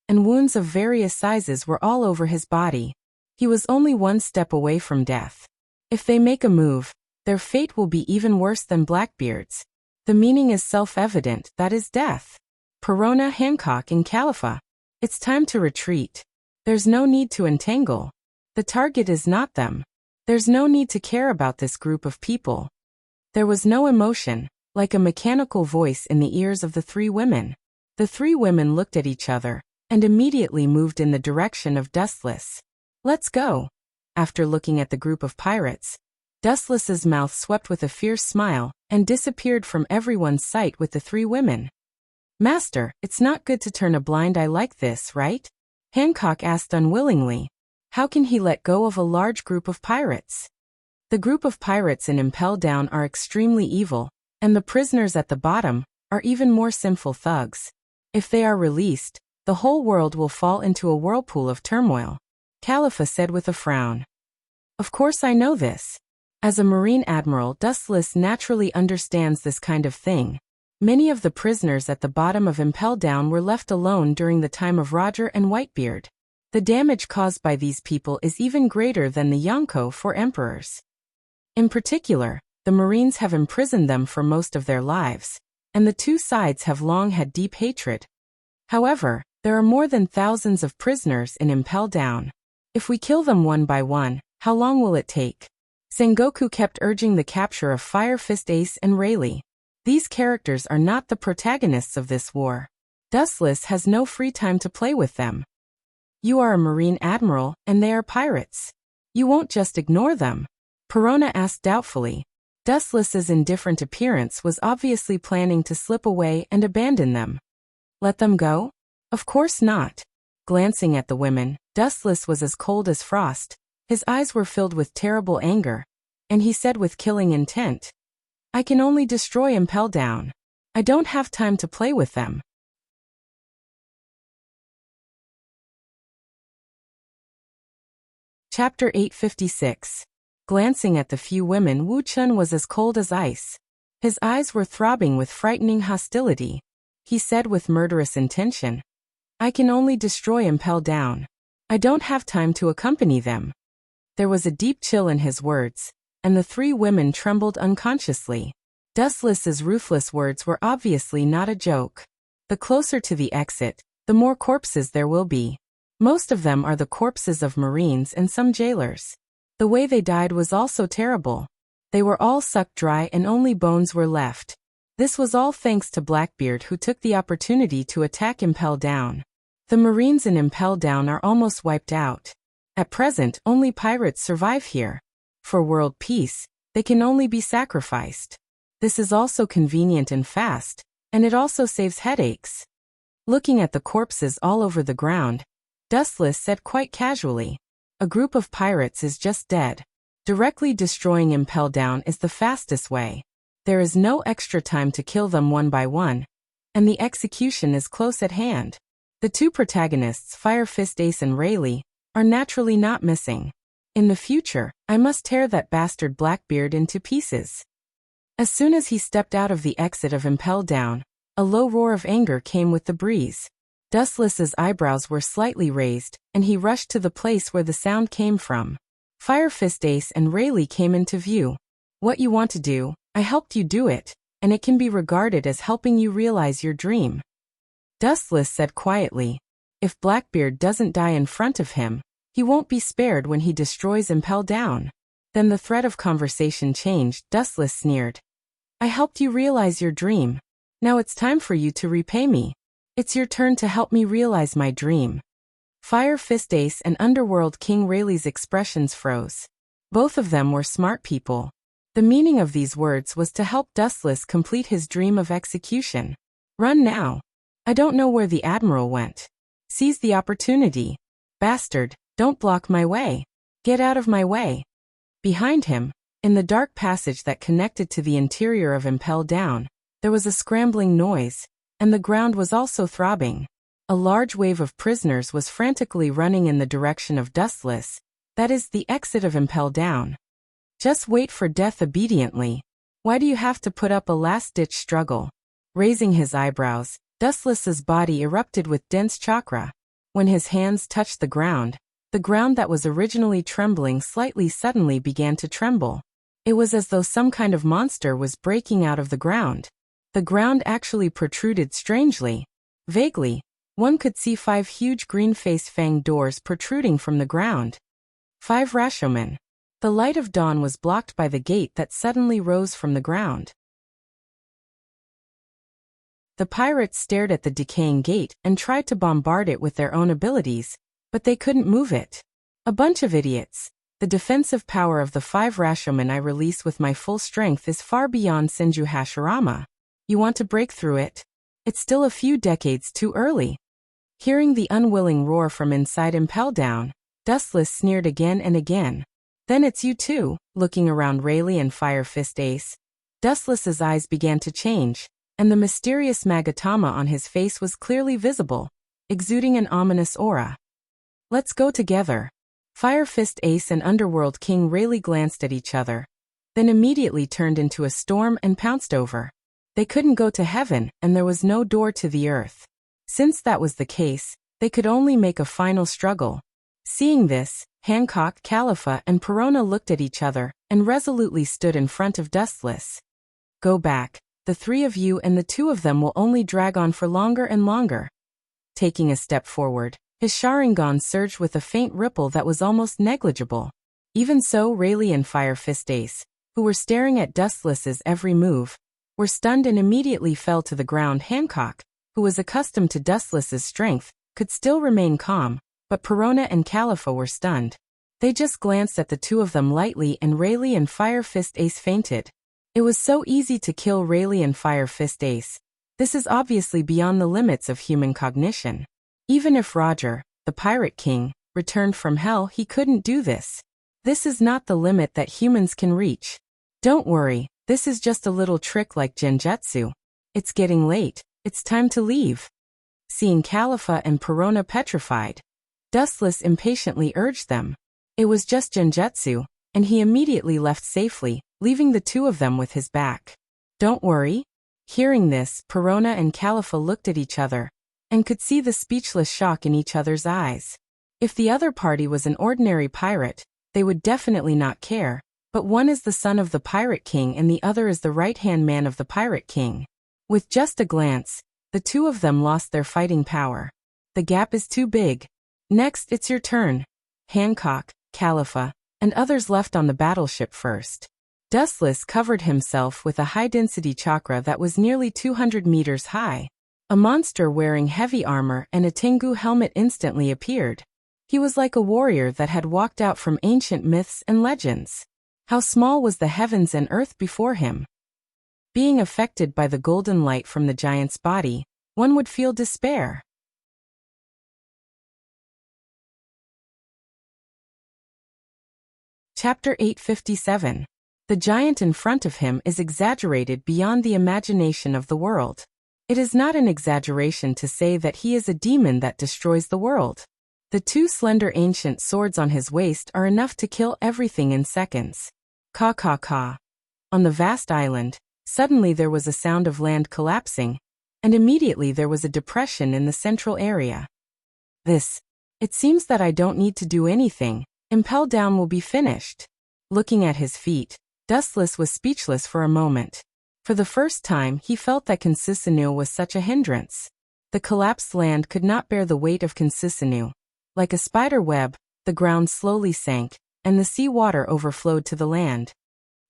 and wounds of various sizes were all over his body. He was only one step away from death. If they make a move, their fate will be even worse than Blackbeard's. The meaning is self-evident, that is death. Perona, Hancock, and Khalifa. It's time to retreat. There's no need to entangle. The target is not them. There's no need to care about this group of people. There was no emotion, like a mechanical voice in the ears of the three women. The three women looked at each other, and immediately moved in the direction of Dustless. Let's go. After looking at the group of pirates, Dustless's mouth swept with a fierce smile, and disappeared from everyone's sight with the three women. Master, it's not good to turn a blind eye like this, right? Hancock asked unwillingly. How can he let go of a large group of pirates? The group of pirates in Impel Down are extremely evil, and the prisoners at the bottom are even more sinful thugs. If they are released, the whole world will fall into a whirlpool of turmoil, Khalifa said with a frown. Of course I know this. As a Marine Admiral, Dustless naturally understands this kind of thing. Many of the prisoners at the bottom of Impel Down were left alone during the time of Roger and Whitebeard. The damage caused by these people is even greater than the Yonko for emperors. In particular, the Marines have imprisoned them for most of their lives, and the two sides have long had deep hatred. However, there are more than thousands of prisoners in Impel Down. If we kill them one by one, how long will it take? Sengoku kept urging the capture of Fire Fist Ace and Rayleigh. These characters are not the protagonists of this war. Dustless has no free time to play with them. You are a Marine Admiral, and they are pirates. You won't just ignore them? Perona asked doubtfully. Dustless's indifferent appearance was obviously planning to slip away and abandon them. Let them go? Of course not. Glancing at the women, Dustless was as cold as frost. His eyes were filled with terrible anger, and he said with killing intent, I can only destroy Impel Down. I don't have time to play with them. Chapter 856. Glancing at the few women, Wu Chun was as cold as ice. His eyes were throbbing with frightening hostility. He said with murderous intention, I can only destroy Impel Down. I don't have time to accompany them. There was a deep chill in his words, and the three women trembled unconsciously. Dustless's ruthless words were obviously not a joke. The closer to the exit, the more corpses there will be. Most of them are the corpses of Marines and some jailers. The way they died was also terrible. They were all sucked dry and only bones were left. This was all thanks to Blackbeard, who took the opportunity to attack Impel Down. The Marines in Impel Down are almost wiped out. At present, only pirates survive here. For world peace, they can only be sacrificed. This is also convenient and fast, and it also saves headaches. Looking at the corpses all over the ground, Dustless said quite casually, a group of pirates is just dead. Directly destroying Impel Down is the fastest way. There is no extra time to kill them one by one, and the execution is close at hand. The two protagonists, Fire Fist Ace and Rayleigh, are naturally not missing. In the future, I must tear that bastard Blackbeard into pieces. As soon as he stepped out of the exit of Impel Down, a low roar of anger came with the breeze. Dustless's eyebrows were slightly raised, and he rushed to the place where the sound came from. Fire Fist Ace and Rayleigh came into view. What you want to do, I helped you do it, and it can be regarded as helping you realize your dream. Dustless said quietly, if Blackbeard doesn't die in front of him, he won't be spared when he destroys Impel Down. Then the thread of conversation changed. Dustless sneered. I helped you realize your dream. Now it's time for you to repay me. It's your turn to help me realize my dream. Fire Fist Ace and Underworld King Rayleigh's expressions froze. Both of them were smart people. The meaning of these words was to help Dustless complete his dream of execution. Run now. I don't know where the Admiral went. Seize the opportunity. Bastard, don't block my way. Get out of my way. Behind him, in the dark passage that connected to the interior of Impel Down, there was a scrambling noise, and the ground was also throbbing. A large wave of prisoners was frantically running in the direction of Dustless, that is, the exit of Impel Down. Just wait for death obediently. Why do you have to put up a last-ditch struggle? Raising his eyebrows, Dustless's body erupted with dense chakra. When his hands touched the ground that was originally trembling suddenly began to tremble. It was as though some kind of monster was breaking out of the ground. The ground actually protruded strangely. Vaguely, one could see 5 huge green-faced fanged doors protruding from the ground. 5 Rashomon. The light of dawn was blocked by the gate that suddenly rose from the ground. The pirates stared at the decaying gate and tried to bombard it with their own abilities, but they couldn't move it. A bunch of idiots. The defensive power of the 5 Rashomon I release with my full strength is far beyond Senju Hashirama. You want to break through it? It's still a few decades too early. Hearing the unwilling roar from inside Impel Down, Dustless sneered again and again. Then it's you too, looking around Rayleigh and Fire Fist Ace. Dustless's eyes began to change, and the mysterious Magatama on his face was clearly visible, exuding an ominous aura. Let's go together. Fire Fist Ace and Underworld King Rayleigh glanced at each other, then immediately turned into a storm and pounced over. They couldn't go to heaven, and there was no door to the earth. Since that was the case, they could only make a final struggle. Seeing this, Hancock, Khalifa, and Perona looked at each other and resolutely stood in front of Dustless. Go back. The 3 of you and the 2 of them will only drag on for longer and longer. Taking a step forward, his Sharingan surged with a faint ripple that was almost negligible. Even so, Rayleigh and Fire Fist Ace, who were staring at Dustless's every move, were stunned and immediately fell to the ground. Hancock, who was accustomed to Dustless's strength, could still remain calm, but Perona and Khalifa were stunned. They just glanced at the 2 of them lightly and Rayleigh and Fire Fist Ace fainted. It was so easy to kill Rayleigh and Fire Fist Ace. This is obviously beyond the limits of human cognition. Even if Roger, the Pirate King, returned from hell, he couldn't do this. This is not the limit that humans can reach. Don't worry, this is just a little trick like Genjutsu. It's getting late, it's time to leave. Seeing Khalifa and Perona petrified, Dustless impatiently urged them. It was just Genjutsu, and he immediately left safely, leaving the 2 of them with his back. Don't worry. Hearing this, Perona and Khalifa looked at each other, and could see the speechless shock in each other's eyes. If the other party was an ordinary pirate, they would definitely not care, but one is the son of the Pirate King and the other is the right-hand man of the Pirate King. With just a glance, the 2 of them lost their fighting power. The gap is too big. Next, it's your turn. Hancock, Khalifa, and others left on the battleship first. Dustless covered himself with a high-density chakra that was nearly 200 meters high. A monster wearing heavy armor and a Tengu helmet instantly appeared. He was like a warrior that had walked out from ancient myths and legends. How small was the heavens and earth before him? Being affected by the golden light from the giant's body, one would feel despair. Chapter 857. The giant in front of him is exaggerated beyond the imagination of the world. It is not an exaggeration to say that he is a demon that destroys the world. The 2 slender ancient swords on his waist are enough to kill everything in seconds. Ka ka ka. On the vast island, suddenly there was a sound of land collapsing, and immediately there was a depression in the central area. It seems that I don't need to do anything. Impel Down will be finished. Looking at his feet, Dustless was speechless for a moment. For the first time, he felt that Consisinu was such a hindrance. The collapsed land could not bear the weight of Consisinu. Like a spider web, the ground slowly sank, and the sea water overflowed to the land.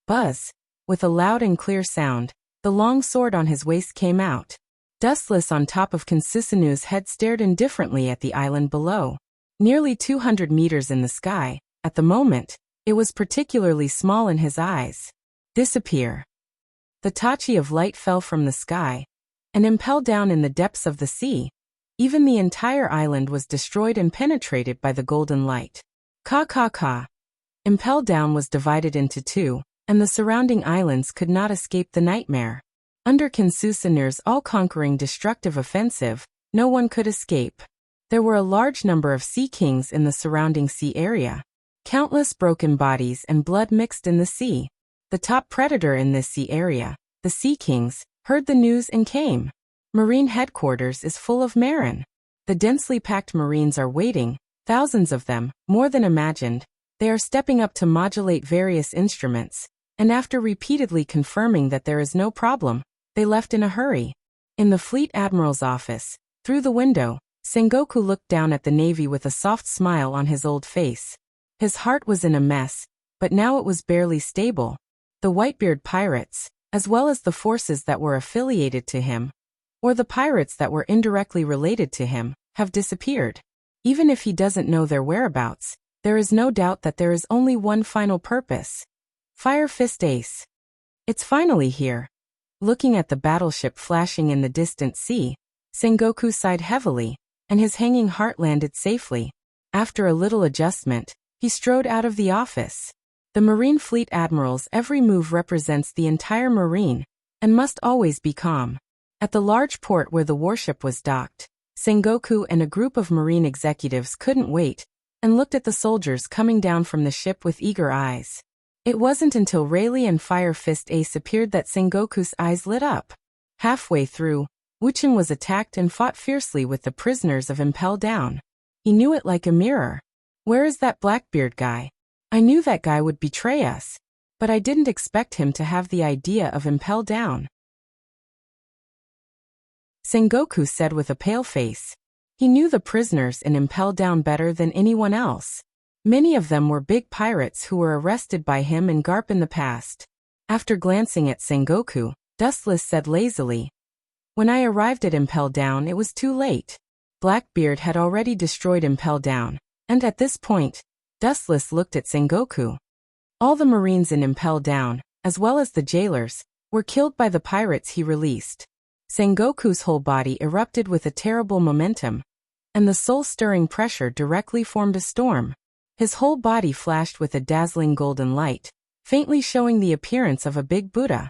Buzz! With a loud and clear sound, the long sword on his waist came out. Dustless on top of Consisinu's head stared indifferently at the island below. Nearly 200 meters in the sky, at the moment, it was particularly small in his eyes. Disappear. The tachi of light fell from the sky and impelled down in the depths of the sea. Even the entire island was destroyed and penetrated by the golden light. Ka ka ka. Impelled down was divided into two, and the surrounding islands could not escape the nightmare. Under Kinsusanir's all-conquering destructive offensive, no one could escape. There were a large number of sea kings in the surrounding sea area. Countless broken bodies and blood mixed in the sea. The top predator in this sea area, the Sea Kings, heard the news and came. Marine headquarters is full of Marin. The densely packed Marines are waiting, thousands of them, more than imagined. They are stepping up to modulate various instruments, and after repeatedly confirming that there is no problem, they left in a hurry. In the Fleet Admiral's office, through the window, Sengoku looked down at the Navy with a soft smile on his old face. His heart was in a mess, but now it was barely stable. The Whitebeard pirates, as well as the forces that were affiliated to him, or the pirates that were indirectly related to him, have disappeared. Even if he doesn't know their whereabouts, there is no doubt that there is only one final purpose. Fire Fist Ace. It's finally here. Looking at the battleship flashing in the distant sea, Sengoku sighed heavily, and his hanging heart landed safely. After a little adjustment, he strode out of the office. The Marine Fleet Admiral's every move represents the entire Marine, and must always be calm. At the large port where the warship was docked, Sengoku and a group of Marine executives couldn't wait, and looked at the soldiers coming down from the ship with eager eyes. It wasn't until Rayleigh and Fire Fist Ace appeared that Sengoku's eyes lit up. Halfway through, Wuchen was attacked and fought fiercely with the prisoners of Impel Down. He knew it like a mirror. Where is that Blackbeard guy? I knew that guy would betray us, but I didn't expect him to have the idea of Impel Down. Sengoku said with a pale face. He knew the prisoners in Impel Down better than anyone else. Many of them were big pirates who were arrested by him and Garp in the past. After glancing at Sengoku, Dustless said lazily, "When I arrived at Impel Down it was too late. Blackbeard had already destroyed Impel Down, and at this point, Dustless looked at Sengoku. All the Marines in Impel Down, as well as the jailers, were killed by the pirates he released. Sengoku's whole body erupted with a terrible momentum, and the soul-stirring pressure directly formed a storm. His whole body flashed with a dazzling golden light, faintly showing the appearance of a big Buddha.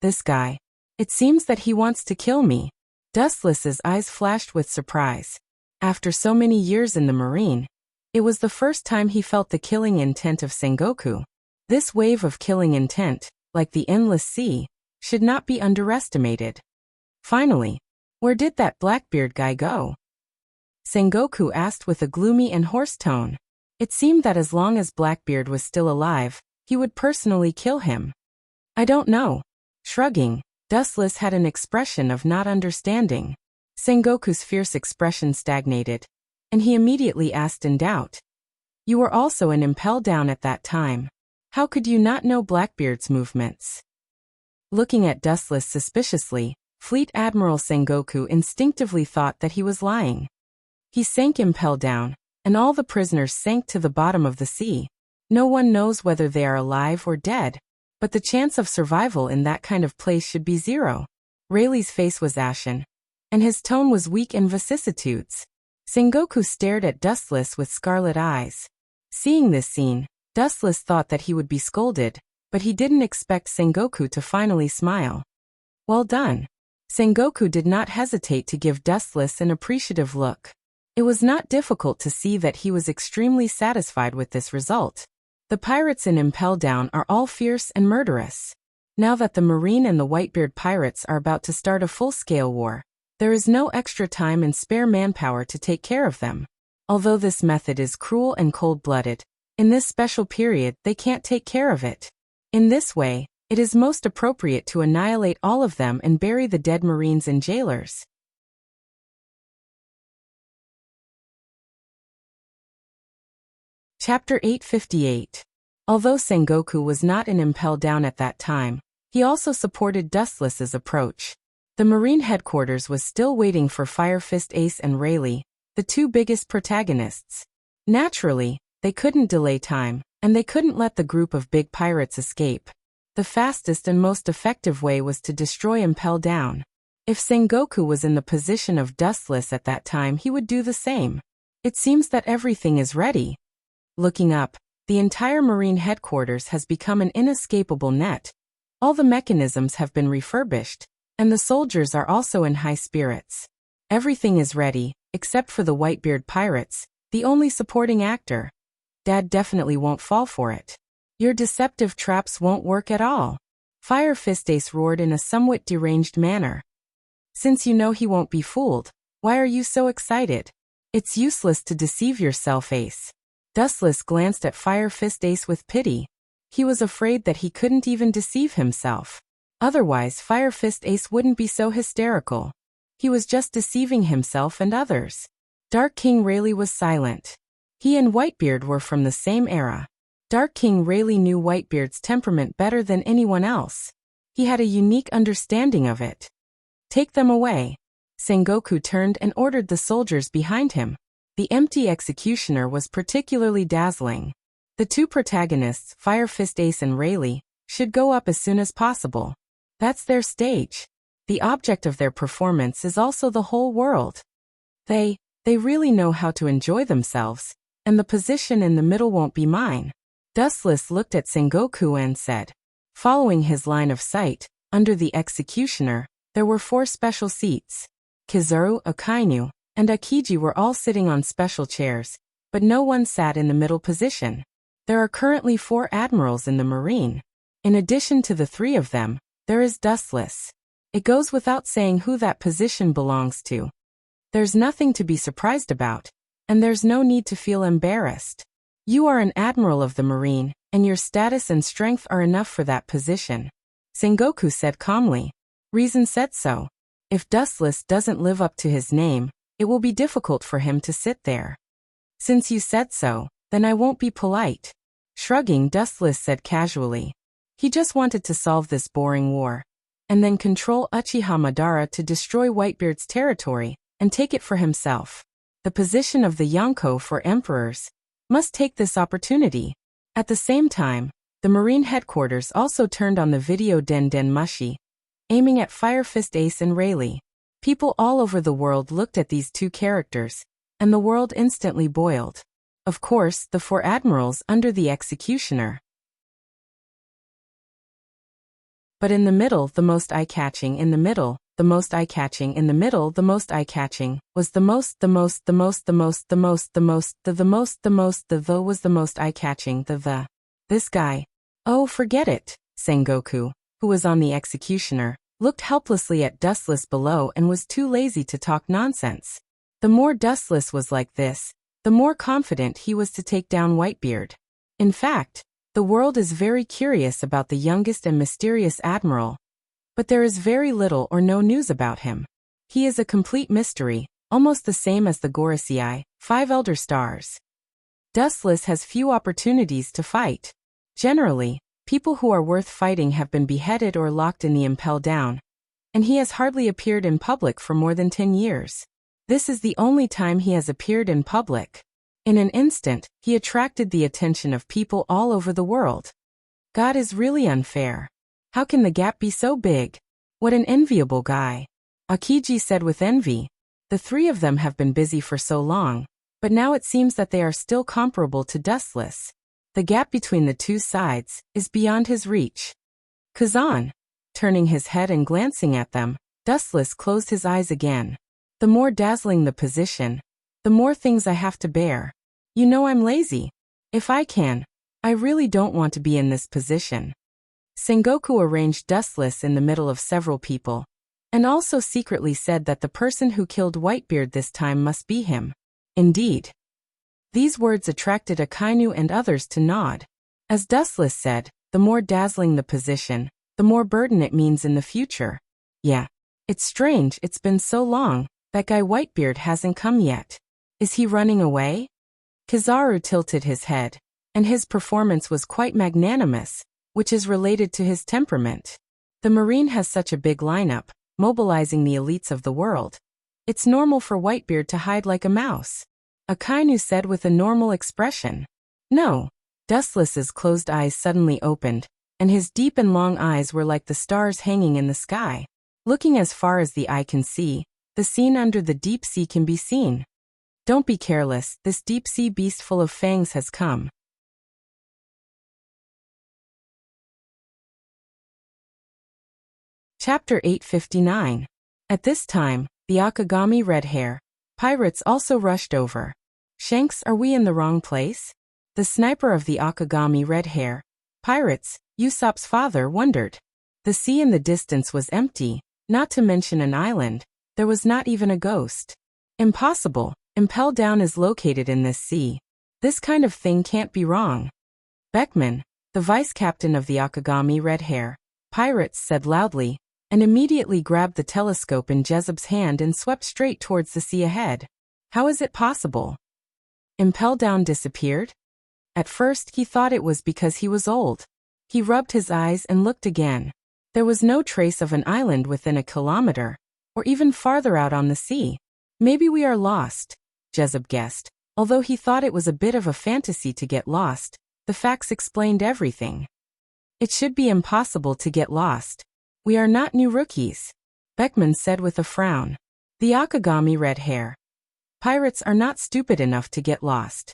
This guy. It seems that he wants to kill me." Dustless's eyes flashed with surprise. After so many years in the Marine, it was the first time he felt the killing intent of Sengoku. This wave of killing intent, like the endless sea, should not be underestimated. Finally, where did that Blackbeard guy go? Sengoku asked with a gloomy and hoarse tone. It seemed that as long as Blackbeard was still alive, he would personally kill him. "I don't know." Shrugging, Dustless had an expression of not understanding. Sengoku's fierce expression stagnated, and he immediately asked in doubt. "You were also in Impel Down at that time. How could you not know Blackbeard's movements?" Looking at Dustless suspiciously, Fleet Admiral Sengoku instinctively thought that he was lying. He sank Impel Down, and all the prisoners sank to the bottom of the sea. No one knows whether they are alive or dead, but the chance of survival in that kind of place should be zero. Rayleigh's face was ashen, and his tone was weak in vicissitudes. Sengoku stared at Dustless with scarlet eyes. Seeing this scene, Dustless thought that he would be scolded, but he didn't expect Sengoku to finally smile. "Well done." Sengoku did not hesitate to give Dustless an appreciative look. It was not difficult to see that he was extremely satisfied with this result. The pirates in Impel Down are all fierce and murderous. Now that the Marine and the Whitebeard pirates are about to start a full-scale war, there is no extra time and spare manpower to take care of them. Although this method is cruel and cold-blooded, in this special period they can't take care of it. In this way, it is most appropriate to annihilate all of them and bury the dead Marines and jailers. Chapter 858. Although Sengoku was not in Impel Down at that time, he also supported Dustless's approach. The Marine headquarters was still waiting for Fire Fist Ace and Rayleigh, the two biggest protagonists. Naturally, they couldn't delay time, and they couldn't let the group of big pirates escape. The fastest and most effective way was to destroy Impel Down. If Sengoku was in the position of Dustless at that time, he would do the same. It seems that everything is ready. Looking up, the entire Marine headquarters has become an inescapable net. All the mechanisms have been refurbished, and the soldiers are also in high spirits. Everything is ready, except for the Whitebeard pirates, the only supporting actor. Dad definitely won't fall for it. Your deceptive traps won't work at all. Fire Fist Ace roared in a somewhat deranged manner. Since you know he won't be fooled, why are you so excited? It's useless to deceive yourself, Ace. Dustless glanced at Fire Fist Ace with pity. He was afraid that he couldn't even deceive himself. Otherwise, Fire Fist Ace wouldn't be so hysterical. He was just deceiving himself and others. Dark King Rayleigh was silent. He and Whitebeard were from the same era. Dark King Rayleigh knew Whitebeard's temperament better than anyone else. He had a unique understanding of it. Take them away. Sengoku turned and ordered the soldiers behind him. The empty executioner was particularly dazzling. The two protagonists, Fire Fist Ace and Rayleigh, should go up as soon as possible. That's their stage. The object of their performance is also the whole world. They really know how to enjoy themselves, and the position in the middle won't be mine. Dustless looked at Sengoku and said. Following his line of sight, under the executioner, there were 4 special seats. Kizaru, Akainu, and Akiji were all sitting on special chairs, but no one sat in the middle position. There are currently 4 admirals in the Marine. In addition to the 3 of them, there is Dustless. It goes without saying who that position belongs to. There's nothing to be surprised about, and there's no need to feel embarrassed. You are an admiral of the Marine, and your status and strength are enough for that position. Sengoku said calmly. Reason said so. If Dustless doesn't live up to his name, it will be difficult for him to sit there. Since you said so, then I won't be polite. Shrugging, Dustless said casually. He just wanted to solve this boring war, and then control Uchiha Madara to destroy Whitebeard's territory, and take it for himself. The position of the Yonko for emperors must take this opportunity. At the same time, the Marine headquarters also turned on the video Den Den Mushi, aiming at Fire Fist Ace and Rayleigh. People all over the world looked at these 2 characters, and the world instantly boiled. Of course, the 4 admirals under the executioner. But in the middle, the most eye-catching in the middle, the most eye-catching in the middle, the most eye-catching was the most was the most eye-catching, This guy. Oh, forget it. Sengoku, who was on the executioner, looked helplessly at Dustless below and was too lazy to talk nonsense. The more Dustless was like this, the more confident he was to take down Whitebeard. In fact, the world is very curious about the youngest and mysterious admiral, but there is very little or no news about him. He is a complete mystery, almost the same as the Gorosei, 5 Elder Stars. Dustless has few opportunities to fight. Generally, people who are worth fighting have been beheaded or locked in the Impel Down, and he has hardly appeared in public for more than 10 years. This is the only time he has appeared in public. In an instant, he attracted the attention of people all over the world. God is really unfair. How can the gap be so big? What an enviable guy. Akiji said with envy. The 3 of them have been busy for so long, but now it seems that they are still comparable to Dustless. The gap between the 2 sides is beyond his reach. Kazan. Turning his head and glancing at them, Dustless closed his eyes again. The more dazzling the position, the more things I have to bear. You know I'm lazy. If I can, I really don't want to be in this position. Sengoku arranged Dustless in the middle of several people, and also secretly said that the person who killed Whitebeard this time must be him. Indeed. These words attracted Akainu and others to nod. As Dustless said, the more dazzling the position, the more burden it means in the future. Yeah. It's strange, it's been so long. That guy Whitebeard hasn't come yet. Is he running away? Kizaru tilted his head, and his performance was quite magnanimous, which is related to his temperament. The Marine has such a big lineup, mobilizing the elites of the world. It's normal for Whitebeard to hide like a mouse. Akainu said with a normal expression. No. Dustless's closed eyes suddenly opened, and his deep and long eyes were like the stars hanging in the sky. Looking as far as the eye can see, the scene under the deep sea can be seen. Don't be careless, this deep sea beast full of fangs has come. Chapter 859. At this time, the Akagami red hair pirates also rushed over. Shanks, are we in the wrong place? The sniper of the Akagami red hair pirates, Usopp's father, wondered. The sea in the distance was empty, not to mention an island. There was not even a ghost. Impossible. Impel Down is located in this sea. This kind of thing can't be wrong. Beckman, the vice captain of the Akagami red hair pirates, said loudly, and immediately grabbed the telescope in Jezeb's hand and swept straight towards the sea ahead. How is it possible? Impel Down disappeared? At first he thought it was because he was old. He rubbed his eyes and looked again. There was no trace of an island within a kilometer, or even farther out on the sea. Maybe we are lost, Jezeb guessed. Although he thought it was a bit of a fantasy to get lost, the facts explained everything. It should be impossible to get lost. We are not new rookies, Beckman said with a frown. The Akagami red hair pirates are not stupid enough to get lost.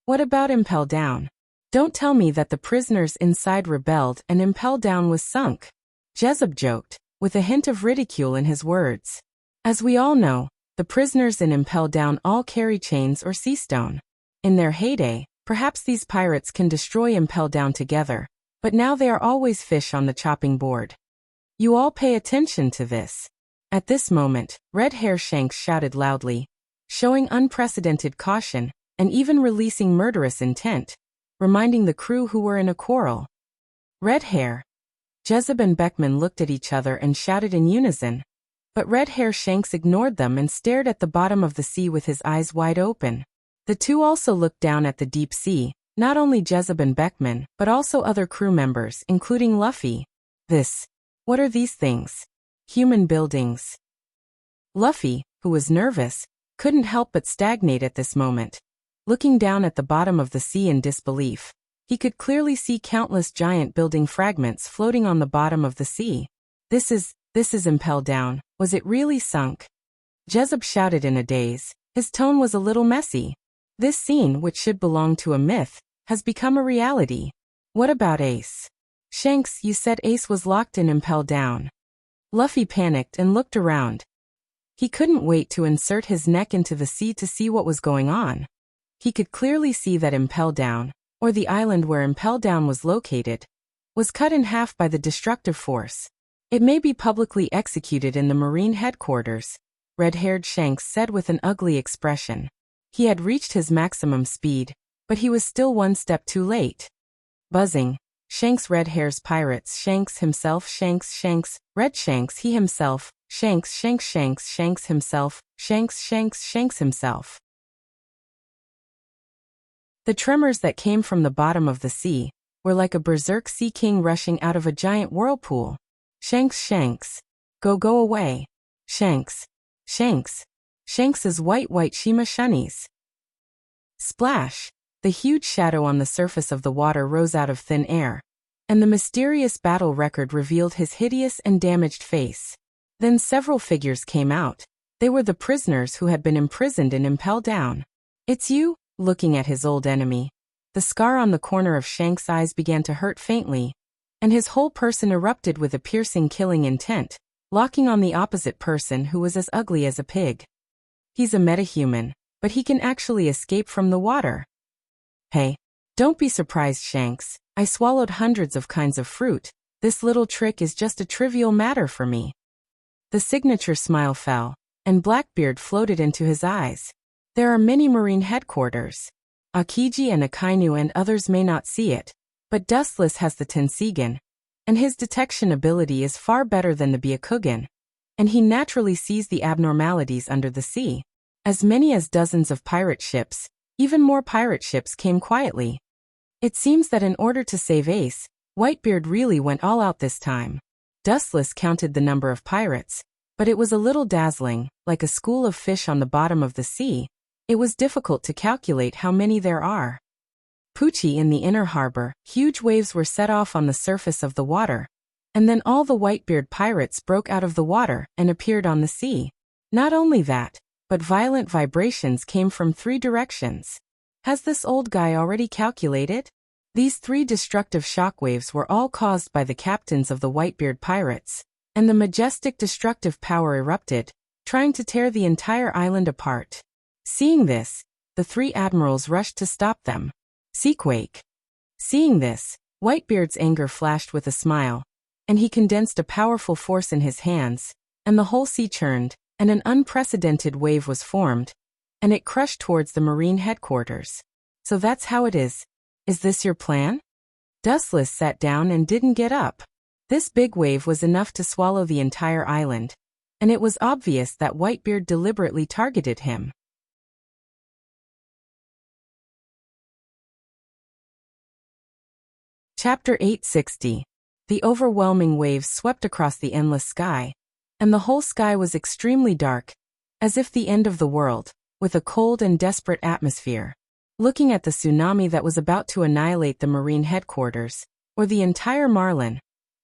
What about Impel Down? Don't tell me that the prisoners inside rebelled and Impel Down was sunk. Jezeb joked, with a hint of ridicule in his words. As we all know, the prisoners in Impel Down all carry chains or sea stone. In their heyday, perhaps these pirates can destroy Impel Down together, but now they are always fish on the chopping board. You all pay attention to this. At this moment, Red Hair Shanks shouted loudly, showing unprecedented caution, and even releasing murderous intent, reminding the crew who were in a quarrel. Red Hair. Jezeb and Beckman looked at each other and shouted in unison, but Red Hair Shanks ignored them and stared at the bottom of the sea with his eyes wide open. The two also looked down at the deep sea, not only Jezeb and Beckman, but also other crew members, including Luffy. What are these things? Human buildings. Luffy, who was nervous, couldn't help but stagnate at this moment. Looking down at the bottom of the sea in disbelief, he could clearly see countless giant building fragments floating on the bottom of the sea. This is Impel Down. Was it really sunk? Jezeb shouted in a daze. His tone was a little messy. This scene, which should belong to a myth, has become a reality. What about Ace? Shanks, you said Ace was locked in Impel Down. Luffy panicked and looked around. He couldn't wait to insert his neck into the sea to see what was going on. He could clearly see that Impel Down, or the island where Impel Down was located, was cut in half by the destructive force. It may be publicly executed in the Marine headquarters, red-haired Shanks said with an ugly expression. He had reached his maximum speed, but he was still one step too late. Buzzing. Shanks Red Hair's pirates, Shanks himself, Shanks, Red Shanks, he himself, Shanks himself, Shanks himself. The tremors that came from the bottom of the sea were like a berserk sea king rushing out of a giant whirlpool. Shanks, go away. Shanks's white Shima shunnies. Splash! The huge shadow on the surface of the water rose out of thin air, and the mysterious battle record revealed his hideous and damaged face. Then several figures came out. They were the prisoners who had been imprisoned in Impel Down. It's you? Looking at his old enemy. The scar on the corner of Shanks' eyes began to hurt faintly, and his whole person erupted with a piercing killing intent, locking on the opposite person who was as ugly as a pig. He's a metahuman, but he can actually escape from the water. Hey, don't be surprised, Shanks. I swallowed hundreds of kinds of fruit. This little trick is just a trivial matter for me. The signature smile fell, and Blackbeard floated into his eyes. There are many Marine headquarters. Akiji and Akainu and others may not see it, but Dustless has the Tensigan, and his detection ability is far better than the Byakugan, and he naturally sees the abnormalities under the sea. As many as dozens of pirate ships, even more pirate ships came quietly. It seems that in order to save Ace, Whitebeard really went all out this time. Dustless counted the number of pirates, but it was a little dazzling, like a school of fish on the bottom of the sea. It was difficult to calculate how many there are. Poochie in the inner harbor, huge waves were set off on the surface of the water, and then all the Whitebeard pirates broke out of the water and appeared on the sea. Not only that, but violent vibrations came from 3 directions. Has this old guy already calculated? These 3 destructive shockwaves were all caused by the captains of the Whitebeard pirates, and the majestic destructive power erupted, trying to tear the entire island apart. Seeing this, the 3 admirals rushed to stop them. Seaquake. Seeing this, Whitebeard's anger flashed with a smile, and he condensed a powerful force in his hands, and the whole sea churned, and an unprecedented wave was formed, and it crushed towards the marine headquarters. So that's how it is. Is this your plan? Dustless sat down and didn't get up. This big wave was enough to swallow the entire island, and it was obvious that Whitebeard deliberately targeted him. Chapter 860. The overwhelming waves swept across the endless sky, and the whole sky was extremely dark, as if the end of the world, with a cold and desperate atmosphere. Looking at the tsunami that was about to annihilate the marine headquarters, or the entire Marlin,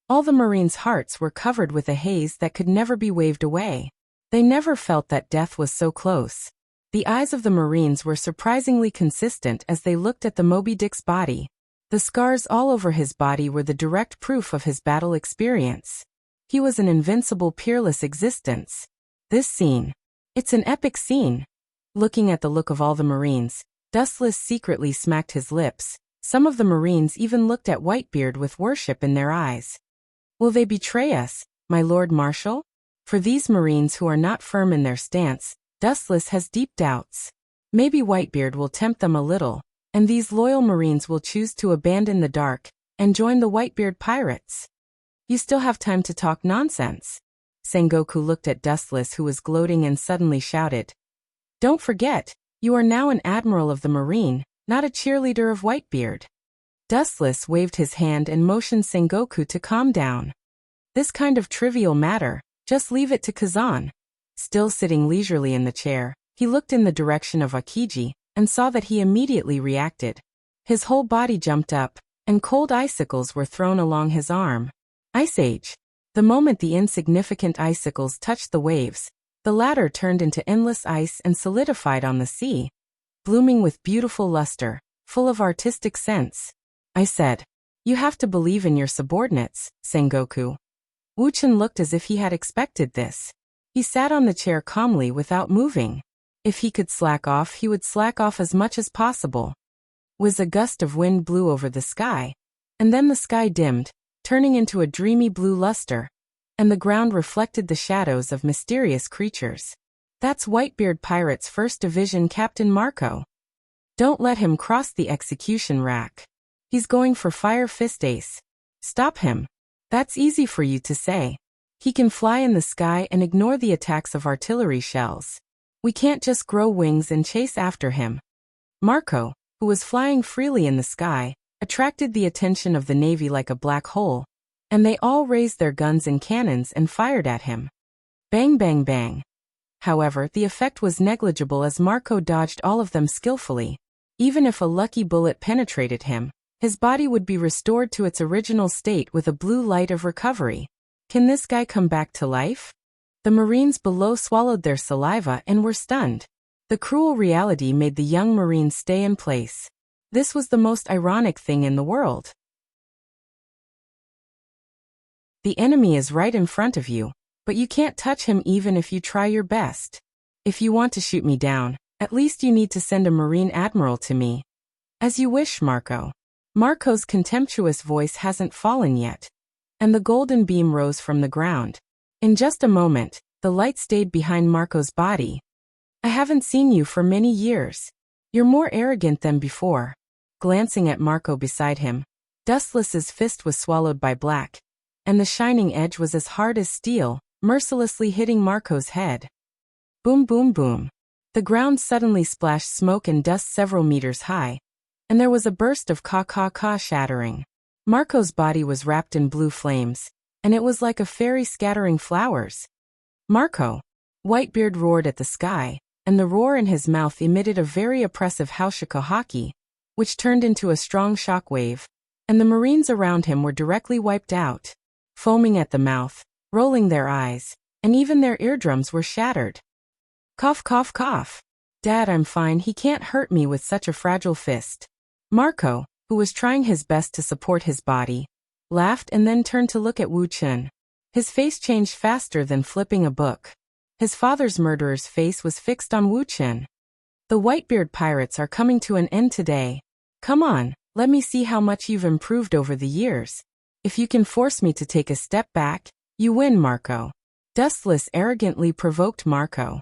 all the Marines' hearts were covered with a haze that could never be waved away. They never felt that death was so close. The eyes of the Marines were surprisingly consistent as they looked at the Moby Dick's body. The scars all over his body were the direct proof of his battle experience. He was an invincible, peerless existence. This scene. It's an epic scene. Looking at the look of all the Marines, Dustless secretly smacked his lips. Some of the Marines even looked at Whitebeard with worship in their eyes. Will they betray us, my Lord Marshal? For these Marines who are not firm in their stance, Dustless has deep doubts. Maybe Whitebeard will tempt them a little, and these loyal Marines will choose to abandon the dark and join the Whitebeard pirates. You still have time to talk nonsense. Sengoku looked at Dustless, who was gloating, and suddenly shouted. Don't forget, you are now an admiral of the Marine, not a cheerleader of Whitebeard. Dustless waved his hand and motioned Sengoku to calm down. This kind of trivial matter, just leave it to Kazan. Still sitting leisurely in the chair, he looked in the direction of Akiji, and saw that he immediately reacted. His whole body jumped up, and cold icicles were thrown along his arm. Ice Age. The moment the insignificant icicles touched the waves, the latter turned into endless ice and solidified on the sea, blooming with beautiful luster, full of artistic sense. I said, you have to believe in your subordinates, Sengoku. Wuchen looked as if he had expected this. He sat on the chair calmly without moving. If he could slack off, he would slack off as much as possible. A gust of wind blew over the sky, and then the sky dimmed, turning into a dreamy blue luster, and the ground reflected the shadows of mysterious creatures. That's Whitebeard Pirates 1st Division Captain Marco. Don't let him cross the execution rack. He's going for Fire Fist Ace. Stop him. That's easy for you to say. He can fly in the sky and ignore the attacks of artillery shells. We can't just grow wings and chase after him. Marco, who was flying freely in the sky, attracted the attention of the Navy like a black hole, and they all raised their guns and cannons and fired at him. Bang bang bang. However, the effect was negligible as Marco dodged all of them skillfully. Even if a lucky bullet penetrated him, his body would be restored to its original state with a blue light of recovery. Can this guy come back to life? The Marines below swallowed their saliva and were stunned. The cruel reality made the young Marines stay in place. This was the most ironic thing in the world. The enemy is right in front of you, but you can't touch him even if you try your best. If you want to shoot me down, at least you need to send a Marine Admiral to me. As you wish, Marco. Marco's contemptuous voice hasn't fallen yet, and the golden beam rose from the ground. In just a moment, the light stayed behind Marco's body. I haven't seen you for many years. You're more arrogant than before. Glancing at Marco beside him, Dustless's fist was swallowed by black, and the shining edge was as hard as steel, mercilessly hitting Marco's head. Boom boom boom. The ground suddenly splashed smoke and dust several meters high, and there was a burst of ka-ka-ka shattering. Marco's body was wrapped in blue flames, and it was like a fairy scattering flowers. Marco! Whitebeard roared at the sky, and the roar in his mouth emitted a very oppressive haushiko haki, which turned into a strong shock wave, and the Marines around him were directly wiped out. Foaming at the mouth, rolling their eyes, and even their eardrums were shattered. Cough, cough, cough. Dad, I'm fine, he can't hurt me with such a fragile fist. Marco, who was trying his best to support his body, laughed and then turned to look at Wu Chen. His face changed faster than flipping a book. His father's murderer's face was fixed on Wu Chen. The Whitebeard pirates are coming to an end today. Come on, let me see how much you've improved over the years. If you can force me to take a step back, you win, Marco. Dustless arrogantly provoked Marco.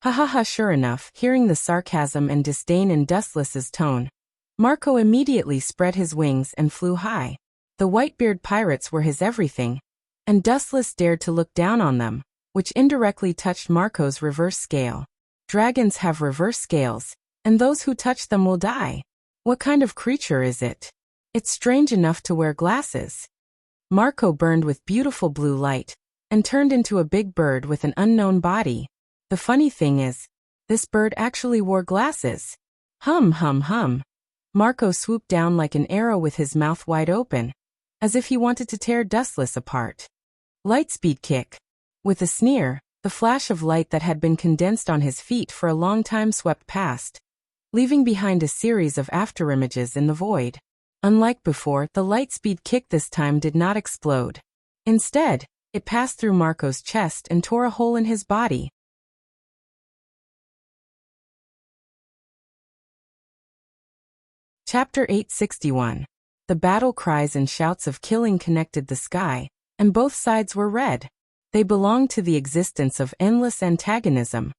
Ha ha ha, sure enough, hearing the sarcasm and disdain in Dustless's tone, Marco immediately spread his wings and flew high. The Whitebeard pirates were his everything, and Dustless dared to look down on them, which indirectly touched Marco's reverse scale. Dragons have reverse scales, and those who touch them will die. What kind of creature is it? It's strange enough to wear glasses. Marco burned with beautiful blue light, and turned into a big bird with an unknown body. The funny thing is, this bird actually wore glasses. Hum hum hum. Marco swooped down like an arrow with his mouth wide open, as if he wanted to tear Dustless apart. Lightspeed kick. With a sneer, the flash of light that had been condensed on his feet for a long time swept past, leaving behind a series of afterimages in the void. Unlike before, the lightspeed kick this time did not explode. Instead, it passed through Marco's chest and tore a hole in his body. Chapter 861. The battle cries and shouts of killing connected the sky, and both sides were red. They belong to the existence of endless antagonism,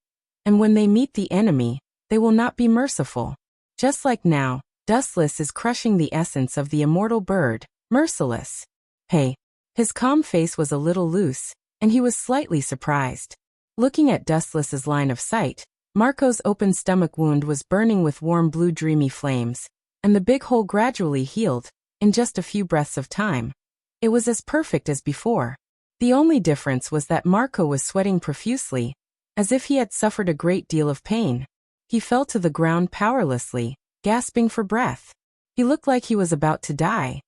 and when they meet the enemy, they will not be merciful. Just like now, Dustless is crushing the essence of the immortal bird, Merciless. Hey. His calm face was a little loose, and he was slightly surprised. Looking at Dustless's line of sight, Marco's open stomach wound was burning with warm blue dreamy flames, and the big hole gradually healed, in just a few breaths of time. It was as perfect as before. The only difference was that Marco was sweating profusely, as if he had suffered a great deal of pain. He fell to the ground powerlessly, gasping for breath. He looked like he was about to die.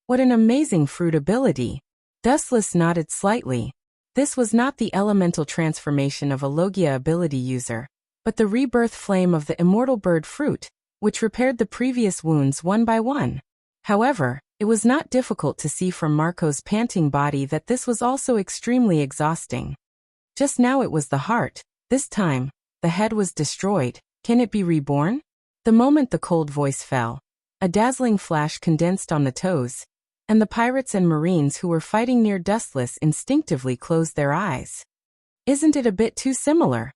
What an amazing fruit ability! Dustless nodded slightly. This was not the elemental transformation of a Logia ability user, but the rebirth flame of the immortal bird fruit, which repaired the previous wounds one by one. However, it was not difficult to see from Marco's panting body that this was also extremely exhausting. Just now it was the heart. This time, the head was destroyed. Can it be reborn? The moment the cold voice fell, a dazzling flash condensed on the toes, and the pirates and Marines who were fighting near Dustless instinctively closed their eyes. Isn't it a bit too similar?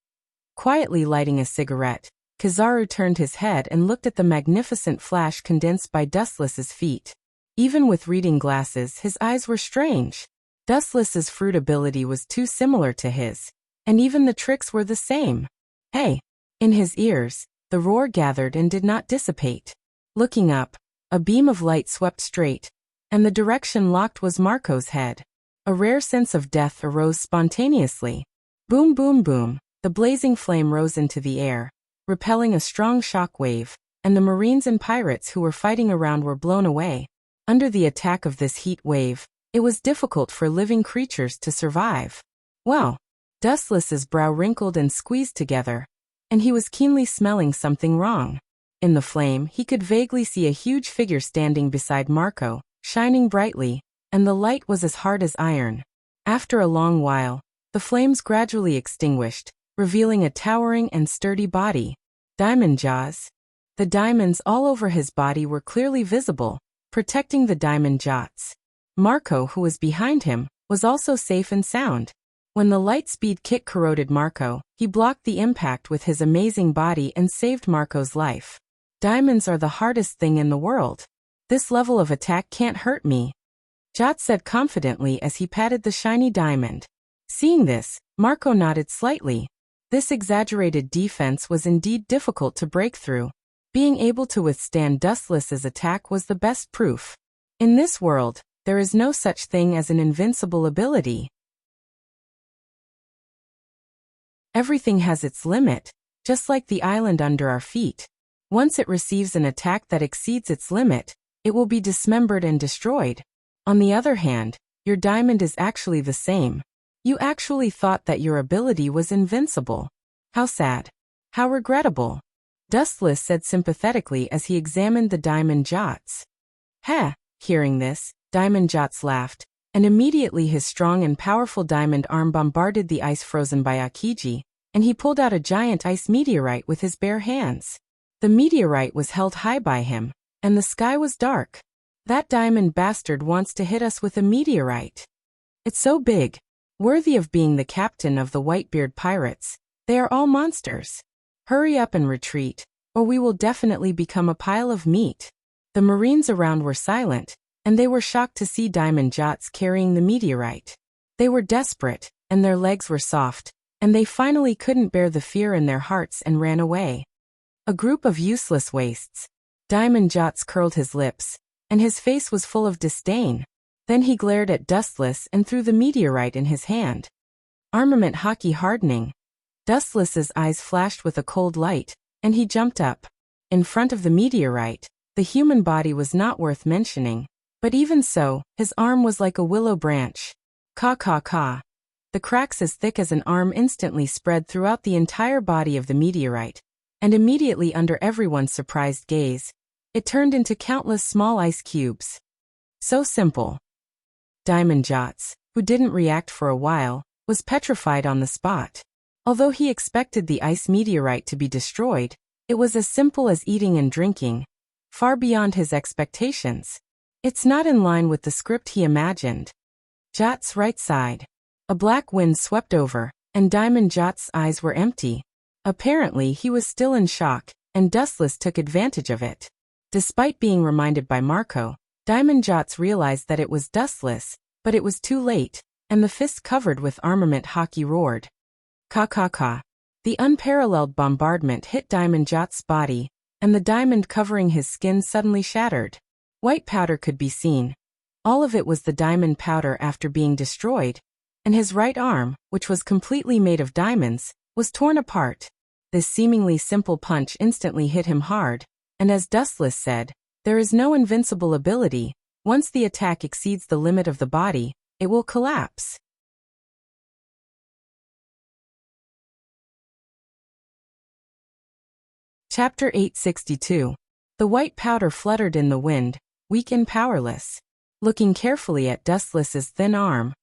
Quietly lighting a cigarette, Kizaru turned his head and looked at the magnificent flash condensed by Dustless's feet. Even with reading glasses, his eyes were strange. Dustless's fruit ability was too similar to his, and even the tricks were the same. Hey! In his ears, the roar gathered and did not dissipate. Looking up, a beam of light swept straight, and the direction locked was Marco's head. A rare sense of death arose spontaneously. Boom boom boom, the blazing flame rose into the air, repelling a strong shock wave, and the Marines and pirates who were fighting around were blown away. Under the attack of this heat wave, it was difficult for living creatures to survive. Well, Dustless's brow wrinkled and squeezed together, and he was keenly smelling something wrong. In the flame, he could vaguely see a huge figure standing beside Marco, shining brightly, and the light was as hard as iron. After a long while, the flames gradually extinguished, revealing a towering and sturdy body. Diamond jaws. The diamonds all over his body were clearly visible, protecting the diamond jots. Marco, who was behind him, was also safe and sound. When the lightspeed kick corroded Marco, he blocked the impact with his amazing body and saved Marco's life. Diamonds are the hardest thing in the world. This level of attack can't hurt me, Jot said confidently as he patted the shiny diamond. Seeing this, Marco nodded slightly. This exaggerated defense was indeed difficult to break through. Being able to withstand Dustless's attack was the best proof. In this world, there is no such thing as an invincible ability. Everything has its limit, just like the island under our feet. Once it receives an attack that exceeds its limit, it will be dismembered and destroyed. On the other hand, your diamond is actually the same. You actually thought that your ability was invincible. How sad. How regrettable. Dustless said sympathetically as he examined the diamond Jots. Heh, hearing this, Diamond Jots laughed, and immediately his strong and powerful diamond arm bombarded the ice frozen by Akiji, and he pulled out a giant ice meteorite with his bare hands. The meteorite was held high by him, and the sky was dark. That diamond bastard wants to hit us with a meteorite. It's so big, worthy of being the captain of the Whitebeard pirates. They are all monsters. Hurry up and retreat, or we will definitely become a pile of meat. The Marines around were silent, and they were shocked to see Diamond Jots carrying the meteorite. They were desperate, and their legs were soft, and they finally couldn't bear the fear in their hearts and ran away. A group of useless wastes. Diamond Jots curled his lips, and his face was full of disdain. Then he glared at Dustless and threw the meteorite in his hand. Armament hockey hardening. Dustless's eyes flashed with a cold light, and he jumped up. In front of the meteorite, the human body was not worth mentioning, but even so, his arm was like a willow branch. Caw caw caw. The cracks as thick as an arm instantly spread throughout the entire body of the meteorite, and immediately under everyone's surprised gaze, it turned into countless small ice cubes. So simple. Diamond Jots, who didn't react for a while, was petrified on the spot. Although he expected the ice meteorite to be destroyed, it was as simple as eating and drinking, far beyond his expectations. It's not in line with the script he imagined. Jot's right side. A black wind swept over, and Diamond Jot's eyes were empty. Apparently he was still in shock, and Dustless took advantage of it. Despite being reminded by Marco, Diamond Jots realized that it was Dustless, but it was too late, and the fist covered with armament hockey roared. Caw caw caw. The unparalleled bombardment hit Diamond Jot's body, and the diamond covering his skin suddenly shattered. White powder could be seen. All of it was the diamond powder after being destroyed, and his right arm, which was completely made of diamonds, was torn apart. This seemingly simple punch instantly hit him hard, and as Dustless said, there is no invincible ability. Once the attack exceeds the limit of the body, it will collapse. Chapter 862. The white powder fluttered in the wind, weak and powerless. Looking carefully at Dustless's thin arm,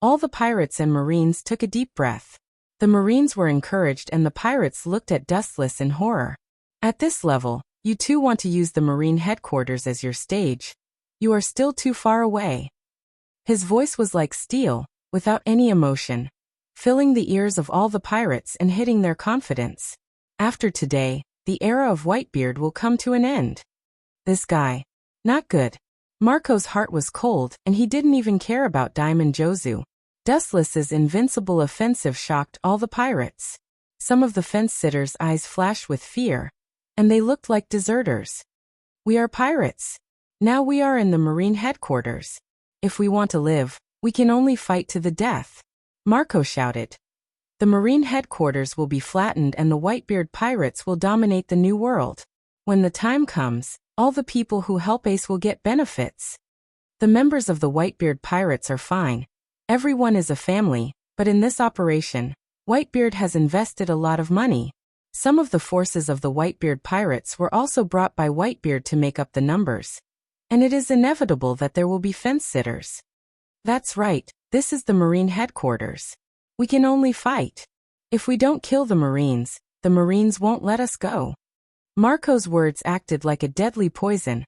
all the pirates and Marines took a deep breath. The Marines were encouraged and the pirates looked at Dustless in horror. At this level, you too want to use the Marine headquarters as your stage. You are still too far away. His voice was like steel, without any emotion, filling the ears of all the pirates and hitting their confidence. After today, the era of Whitebeard will come to an end. This guy. Not good. Marco's heart was cold and he didn't even care about Diamond Jozu. Dustless's invincible offensive shocked all the pirates. Some of the fence-sitters' eyes flashed with fear, and they looked like deserters. We are pirates. Now we are in the Marine headquarters. If we want to live, we can only fight to the death. Marco shouted. The Marine headquarters will be flattened and the Whitebeard pirates will dominate the new world. When the time comes, all the people who help Ace will get benefits. The members of the Whitebeard pirates are fine. Everyone is a family, but in this operation, Whitebeard has invested a lot of money. Some of the forces of the Whitebeard pirates were also brought by Whitebeard to make up the numbers. And it is inevitable that there will be fence-sitters. That's right, this is the Marine headquarters. We can only fight. If we don't kill the Marines won't let us go. Marco's words acted like a deadly poison,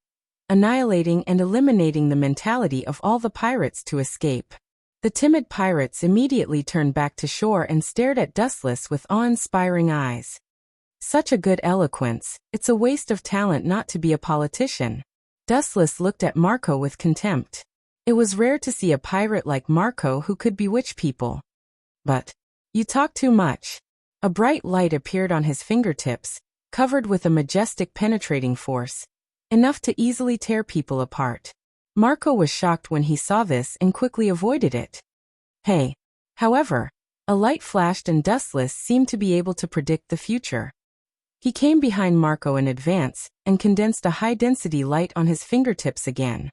annihilating and eliminating the mentality of all the pirates to escape. The timid pirates immediately turned back to shore and stared at Dustless with awe-inspiring eyes. Such a good eloquence, it's a waste of talent not to be a politician. Dustless looked at Marco with contempt. It was rare to see a pirate like Marco who could bewitch people. But, you talk too much. A bright light appeared on his fingertips, covered with a majestic penetrating force, enough to easily tear people apart. Marco was shocked when he saw this and quickly avoided it. Hey. However, a light flashed and Dustless seemed to be able to predict the future. He came behind Marco in advance and condensed a high-density light on his fingertips again.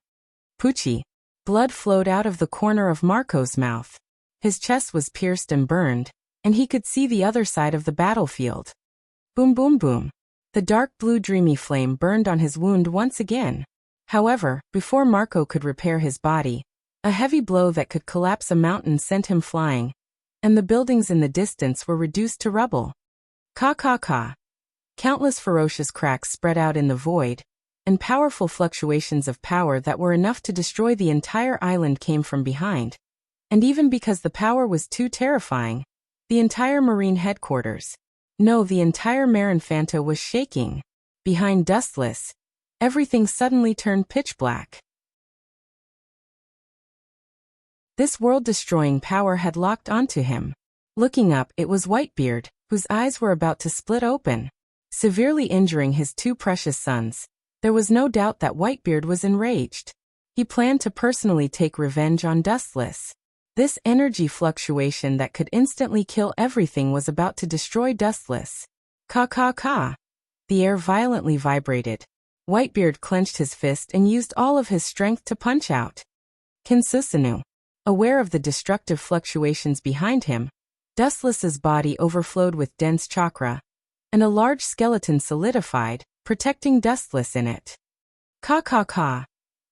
Poochie. Blood flowed out of the corner of Marco's mouth. His chest was pierced and burned, and he could see the other side of the battlefield. Boom boom boom. The dark blue dreamy flame burned on his wound once again. However, before Marco could repair his body, a heavy blow that could collapse a mountain sent him flying, and the buildings in the distance were reduced to rubble. Ka ka ka. Countless ferocious cracks spread out in the void, and powerful fluctuations of power that were enough to destroy the entire island came from behind. And even because the power was too terrifying, the entire Marine headquarters, no, the entire Marinfanta was shaking. Behind Dustless, everything suddenly turned pitch black. This world-destroying power had locked onto him. Looking up, it was Whitebeard, whose eyes were about to split open, severely injuring his two precious sons. There was no doubt that Whitebeard was enraged. He planned to personally take revenge on Dustless. This energy fluctuation that could instantly kill everything was about to destroy Dustless. Ka ka ka. The air violently vibrated. Whitebeard clenched his fist and used all of his strength to punch out. Kinsusanu. Aware of the destructive fluctuations behind him, Dustless's body overflowed with dense chakra, and a large skeleton solidified, protecting Dustless in it. Ka ka ka.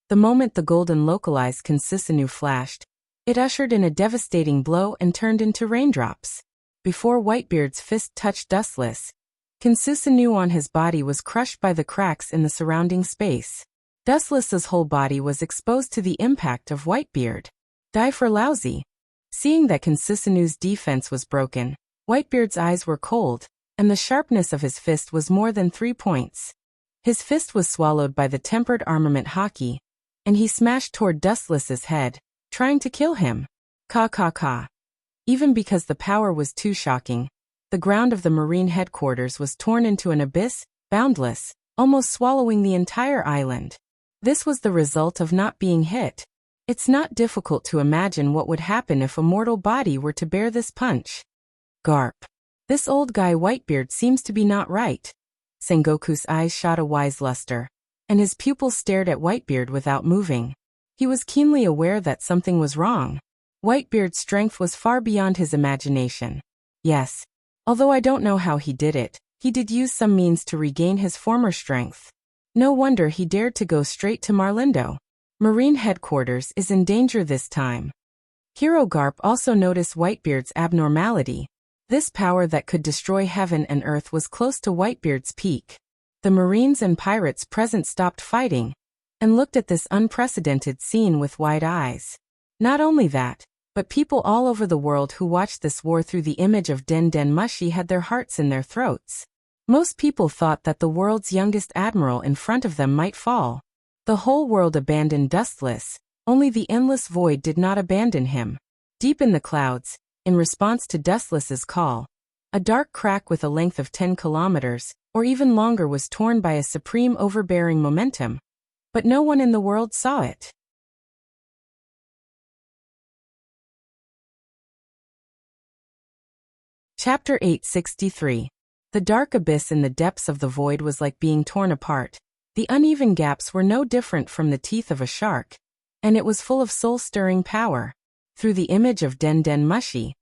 The moment the golden localized Kinsusanu flashed, it ushered in a devastating blow and turned into raindrops. Before Whitebeard's fist touched Dustless, Kinsusanu on his body was crushed by the cracks in the surrounding space. Dustless's whole body was exposed to the impact of Whitebeard. Die for lousy. Seeing that Kinsusanu's defense was broken, Whitebeard's eyes were cold, and the sharpness of his fist was more than 3 points. His fist was swallowed by the tempered armament Haki, and he smashed toward Dustless's head, trying to kill him. Ka ka ka. Even because the power was too shocking, the ground of the Marine headquarters was torn into an abyss, boundless, almost swallowing the entire island. This was the result of not being hit. It's not difficult to imagine what would happen if a mortal body were to bear this punch. Garp. This old guy Whitebeard seems to be not right. Sengoku's eyes shot a wise luster, and his pupils stared at Whitebeard without moving. He was keenly aware that something was wrong. Whitebeard's strength was far beyond his imagination. Yes, although I don't know how he did it, he did use some means to regain his former strength. No wonder he dared to go straight to Marlindo. Marine headquarters is in danger this time. Hero Garp also noticed Whitebeard's abnormality. This power that could destroy heaven and earth was close to Whitebeard's peak. The Marines and pirates present stopped fighting and looked at this unprecedented scene with wide eyes. Not only that, but people all over the world who watched this war through the image of Den Den Mushi had their hearts in their throats. Most people thought that the world's youngest admiral in front of them might fall. The whole world abandoned Dustless, only the endless void did not abandon him. Deep in the clouds, in response to Dustless's call, a dark crack with a length of 10 kilometers, or even longer, was torn by a supreme overbearing momentum. But no one in the world saw it. Chapter 863. The dark abyss in the depths of the void was like being torn apart. The uneven gaps were no different from the teeth of a shark, and it was full of soul-stirring power. Through the image of Den Den Mushi,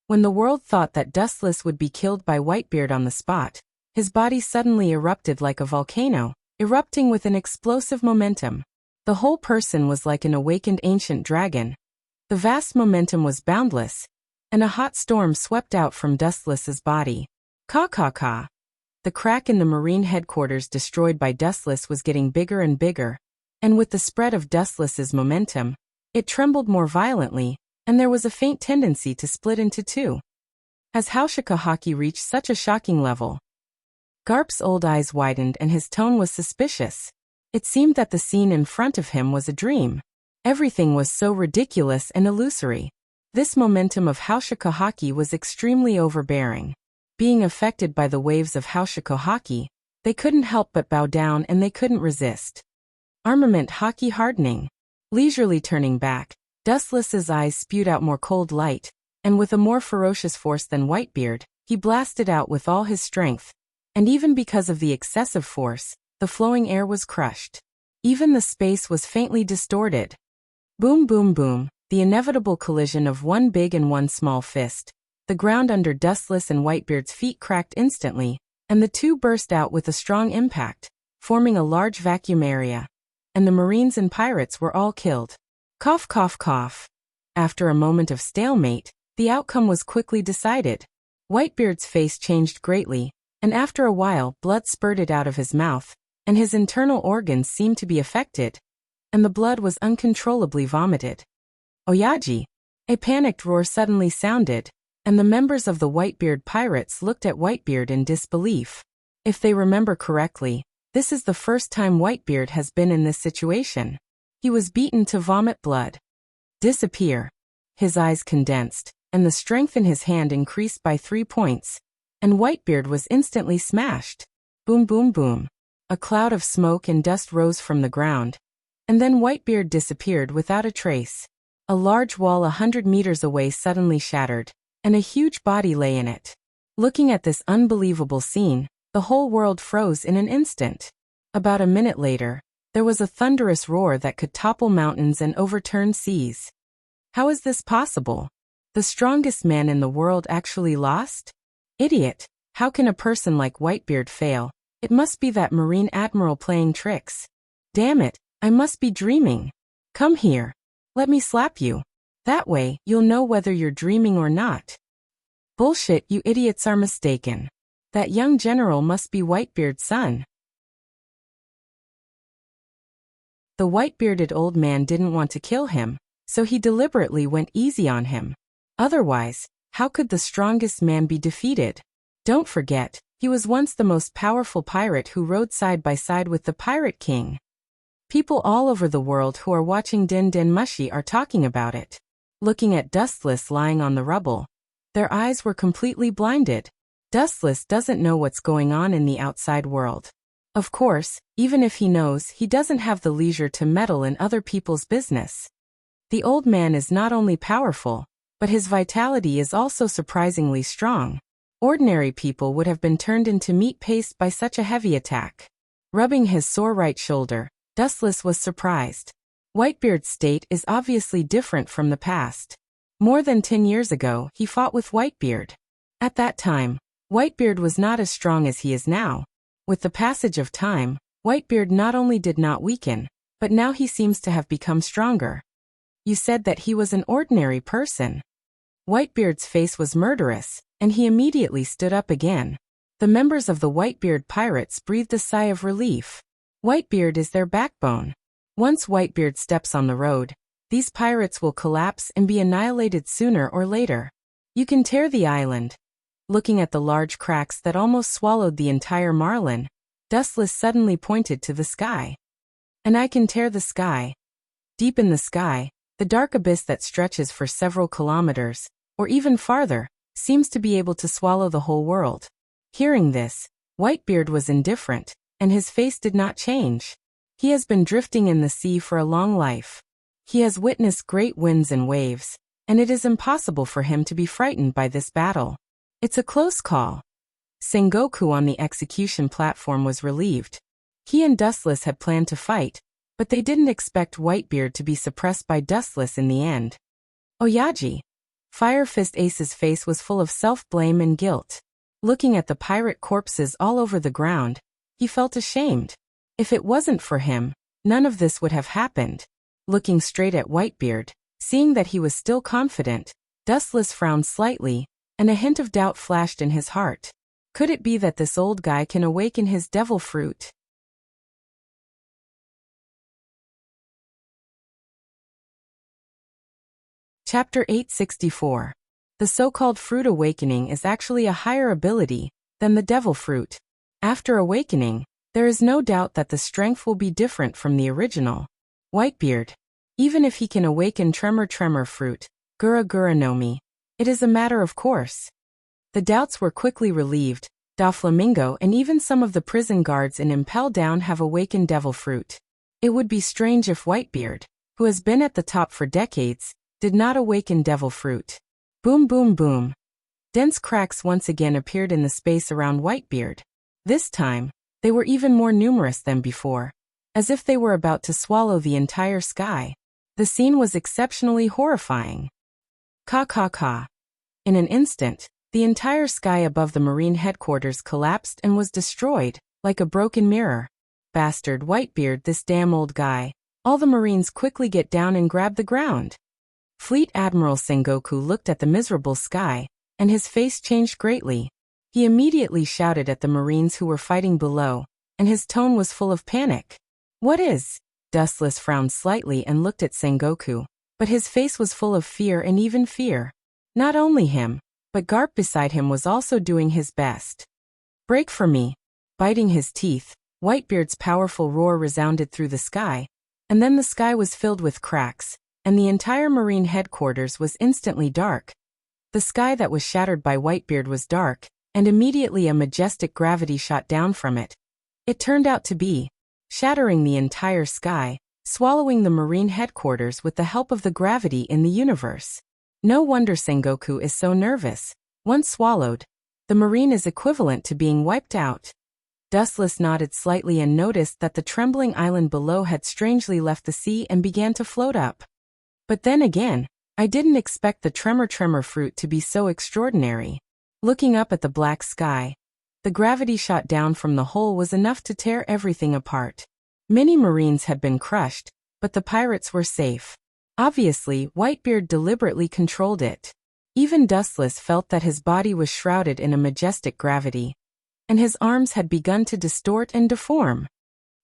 when the world thought that Dustless would be killed by Whitebeard on the spot, his body suddenly erupted like a volcano, erupting with an explosive momentum. The whole person was like an awakened ancient dragon. The vast momentum was boundless, and a hot storm swept out from Dustless's body. Ka ka ka. The crack in the Marine headquarters destroyed by Dustless was getting bigger and bigger, and with the spread of Dustless's momentum, it trembled more violently, and there was a faint tendency to split into two. As Haushika Haki reached such a shocking level, Garp's old eyes widened and his tone was suspicious. It seemed that the scene in front of him was a dream. Everything was so ridiculous and illusory. This momentum of Haushika Haki was extremely overbearing. Being affected by the waves of Haushika Haki, they couldn't help but bow down and they couldn't resist. Armament Haki hardening. Leisurely turning back, Dustless's eyes spewed out more cold light, and with a more ferocious force than Whitebeard, he blasted out with all his strength. And even because of the excessive force, the flowing air was crushed. Even the space was faintly distorted. Boom, boom, boom, the inevitable collision of one big and one small fist. The ground under Dustless and Whitebeard's feet cracked instantly, and the two burst out with a strong impact, forming a large vacuum area. And the Marines and pirates were all killed. Cough, cough, cough. After a moment of stalemate, the outcome was quickly decided. Whitebeard's face changed greatly, and after a while blood spurted out of his mouth, and his internal organs seemed to be affected, and the blood was uncontrollably vomited. Oyaji! A panicked roar suddenly sounded, and the members of the Whitebeard pirates looked at Whitebeard in disbelief. If they remember correctly, this is the first time Whitebeard has been in this situation. He was beaten to vomit blood. Disappear. His eyes condensed, and the strength in his hand increased by 3 points, and Whitebeard was instantly smashed. Boom, boom, boom. A cloud of smoke and dust rose from the ground, and then Whitebeard disappeared without a trace. A large wall 100 meters away suddenly shattered, and a huge body lay in it. Looking at this unbelievable scene, the whole world froze in an instant. About a minute later, there was a thunderous roar that could topple mountains and overturn seas. How is this possible? The strongest man in the world actually lost? Idiot! How can a person like Whitebeard fail? It must be that Marine Admiral playing tricks. Damn it, I must be dreaming. Come here. Let me slap you. That way, you'll know whether you're dreaming or not. Bullshit, you idiots are mistaken. That young general must be Whitebeard's son. The white-bearded old man didn't want to kill him, so he deliberately went easy on him. Otherwise, how could the strongest man be defeated? Don't forget, he was once the most powerful pirate who rode side by side with the Pirate King. People all over the world who are watching Din Din Mushi are talking about it. Looking at Dustless lying on the rubble, their eyes were completely blinded. Dustless doesn't know what's going on in the outside world. Of course, even if he knows, he doesn't have the leisure to meddle in other people's business. The old man is not only powerful, but his vitality is also surprisingly strong. Ordinary people would have been turned into meat paste by such a heavy attack. Rubbing his sore right shoulder, Dustless was surprised. Whitebeard's state is obviously different from the past. More than 10 years ago, he fought with Whitebeard. At that time, Whitebeard was not as strong as he is now. With the passage of time, Whitebeard not only did not weaken, but now he seems to have become stronger. You said that he was an ordinary person. Whitebeard's face was murderous, and he immediately stood up again. The members of the Whitebeard pirates breathed a sigh of relief. Whitebeard is their backbone. Once Whitebeard steps on the road, these pirates will collapse and be annihilated sooner or later. You can tear the island. Looking at the large cracks that almost swallowed the entire marlin, Dustless suddenly pointed to the sky. And I can tear the sky. Deep in the sky, the dark abyss that stretches for several kilometers, or even farther, seems to be able to swallow the whole world. Hearing this, Whitebeard was indifferent, and his face did not change. He has been drifting in the sea for a long life. He has witnessed great winds and waves, and it is impossible for him to be frightened by this battle. It's a close call. Sengoku on the execution platform was relieved. He and Dustless had planned to fight, but they didn't expect Whitebeard to be suppressed by Dustless in the end. Oyaji! Fire Fist Ace's face was full of self-blame and guilt. Looking at the pirate corpses all over the ground, he felt ashamed. If it wasn't for him, none of this would have happened. Looking straight at Whitebeard, seeing that he was still confident, Dustless frowned slightly, and a hint of doubt flashed in his heart. Could it be that this old guy can awaken his devil fruit? Chapter 864. The so-called fruit awakening is actually a higher ability than the devil fruit. After awakening, there is no doubt that the strength will be different from the original. Whitebeard. Even if he can awaken Tremor fruit, Gura Gura no Mi, it is a matter of course. The doubts were quickly relieved. Doflamingo and even some of the prison guards in Impel Down have awakened devil fruit. It would be strange if Whitebeard, who has been at the top for decades, did not awaken devil fruit. Boom boom boom. Dense cracks once again appeared in the space around Whitebeard. This time, they were even more numerous than before, as if they were about to swallow the entire sky. The scene was exceptionally horrifying. Ka ka ka. In an instant, the entire sky above the Marine headquarters collapsed and was destroyed, like a broken mirror. Bastard Whitebeard, this damn old guy. All the Marines quickly get down and grab the ground. Fleet Admiral Sengoku looked at the miserable sky, and his face changed greatly. He immediately shouted at the Marines who were fighting below, and his tone was full of panic. What is? Dustless frowned slightly and looked at Sengoku, but his face was full of fear and even fear. Not only him, but Garp beside him was also doing his best. Break for me. Biting his teeth, Whitebeard's powerful roar resounded through the sky, and then the sky was filled with cracks, and the entire Marine headquarters was instantly dark. The sky that was shattered by Whitebeard was dark, and immediately a majestic gravity shot down from it. It turned out to be, shattering the entire sky, swallowing the Marine headquarters with the help of the gravity in the universe. No wonder Sengoku is so nervous. Once swallowed, the Marine is equivalent to being wiped out. Dustless nodded slightly and noticed that the trembling island below had strangely left the sea and began to float up. But then again, I didn't expect the tremor fruit to be so extraordinary. Looking up at the black sky, the gravity shot down from the hole was enough to tear everything apart. Many Marines had been crushed, but the pirates were safe. Obviously, Whitebeard deliberately controlled it. Even Dustless felt that his body was shrouded in a majestic gravity, and his arms had begun to distort and deform.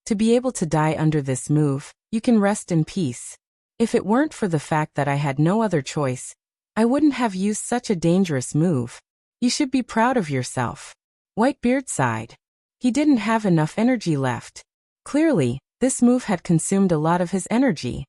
To be able to die under this move, you can rest in peace. If it weren't for the fact that I had no other choice, I wouldn't have used such a dangerous move. You should be proud of yourself. Whitebeard sighed. He didn't have enough energy left. Clearly, this move had consumed a lot of his energy.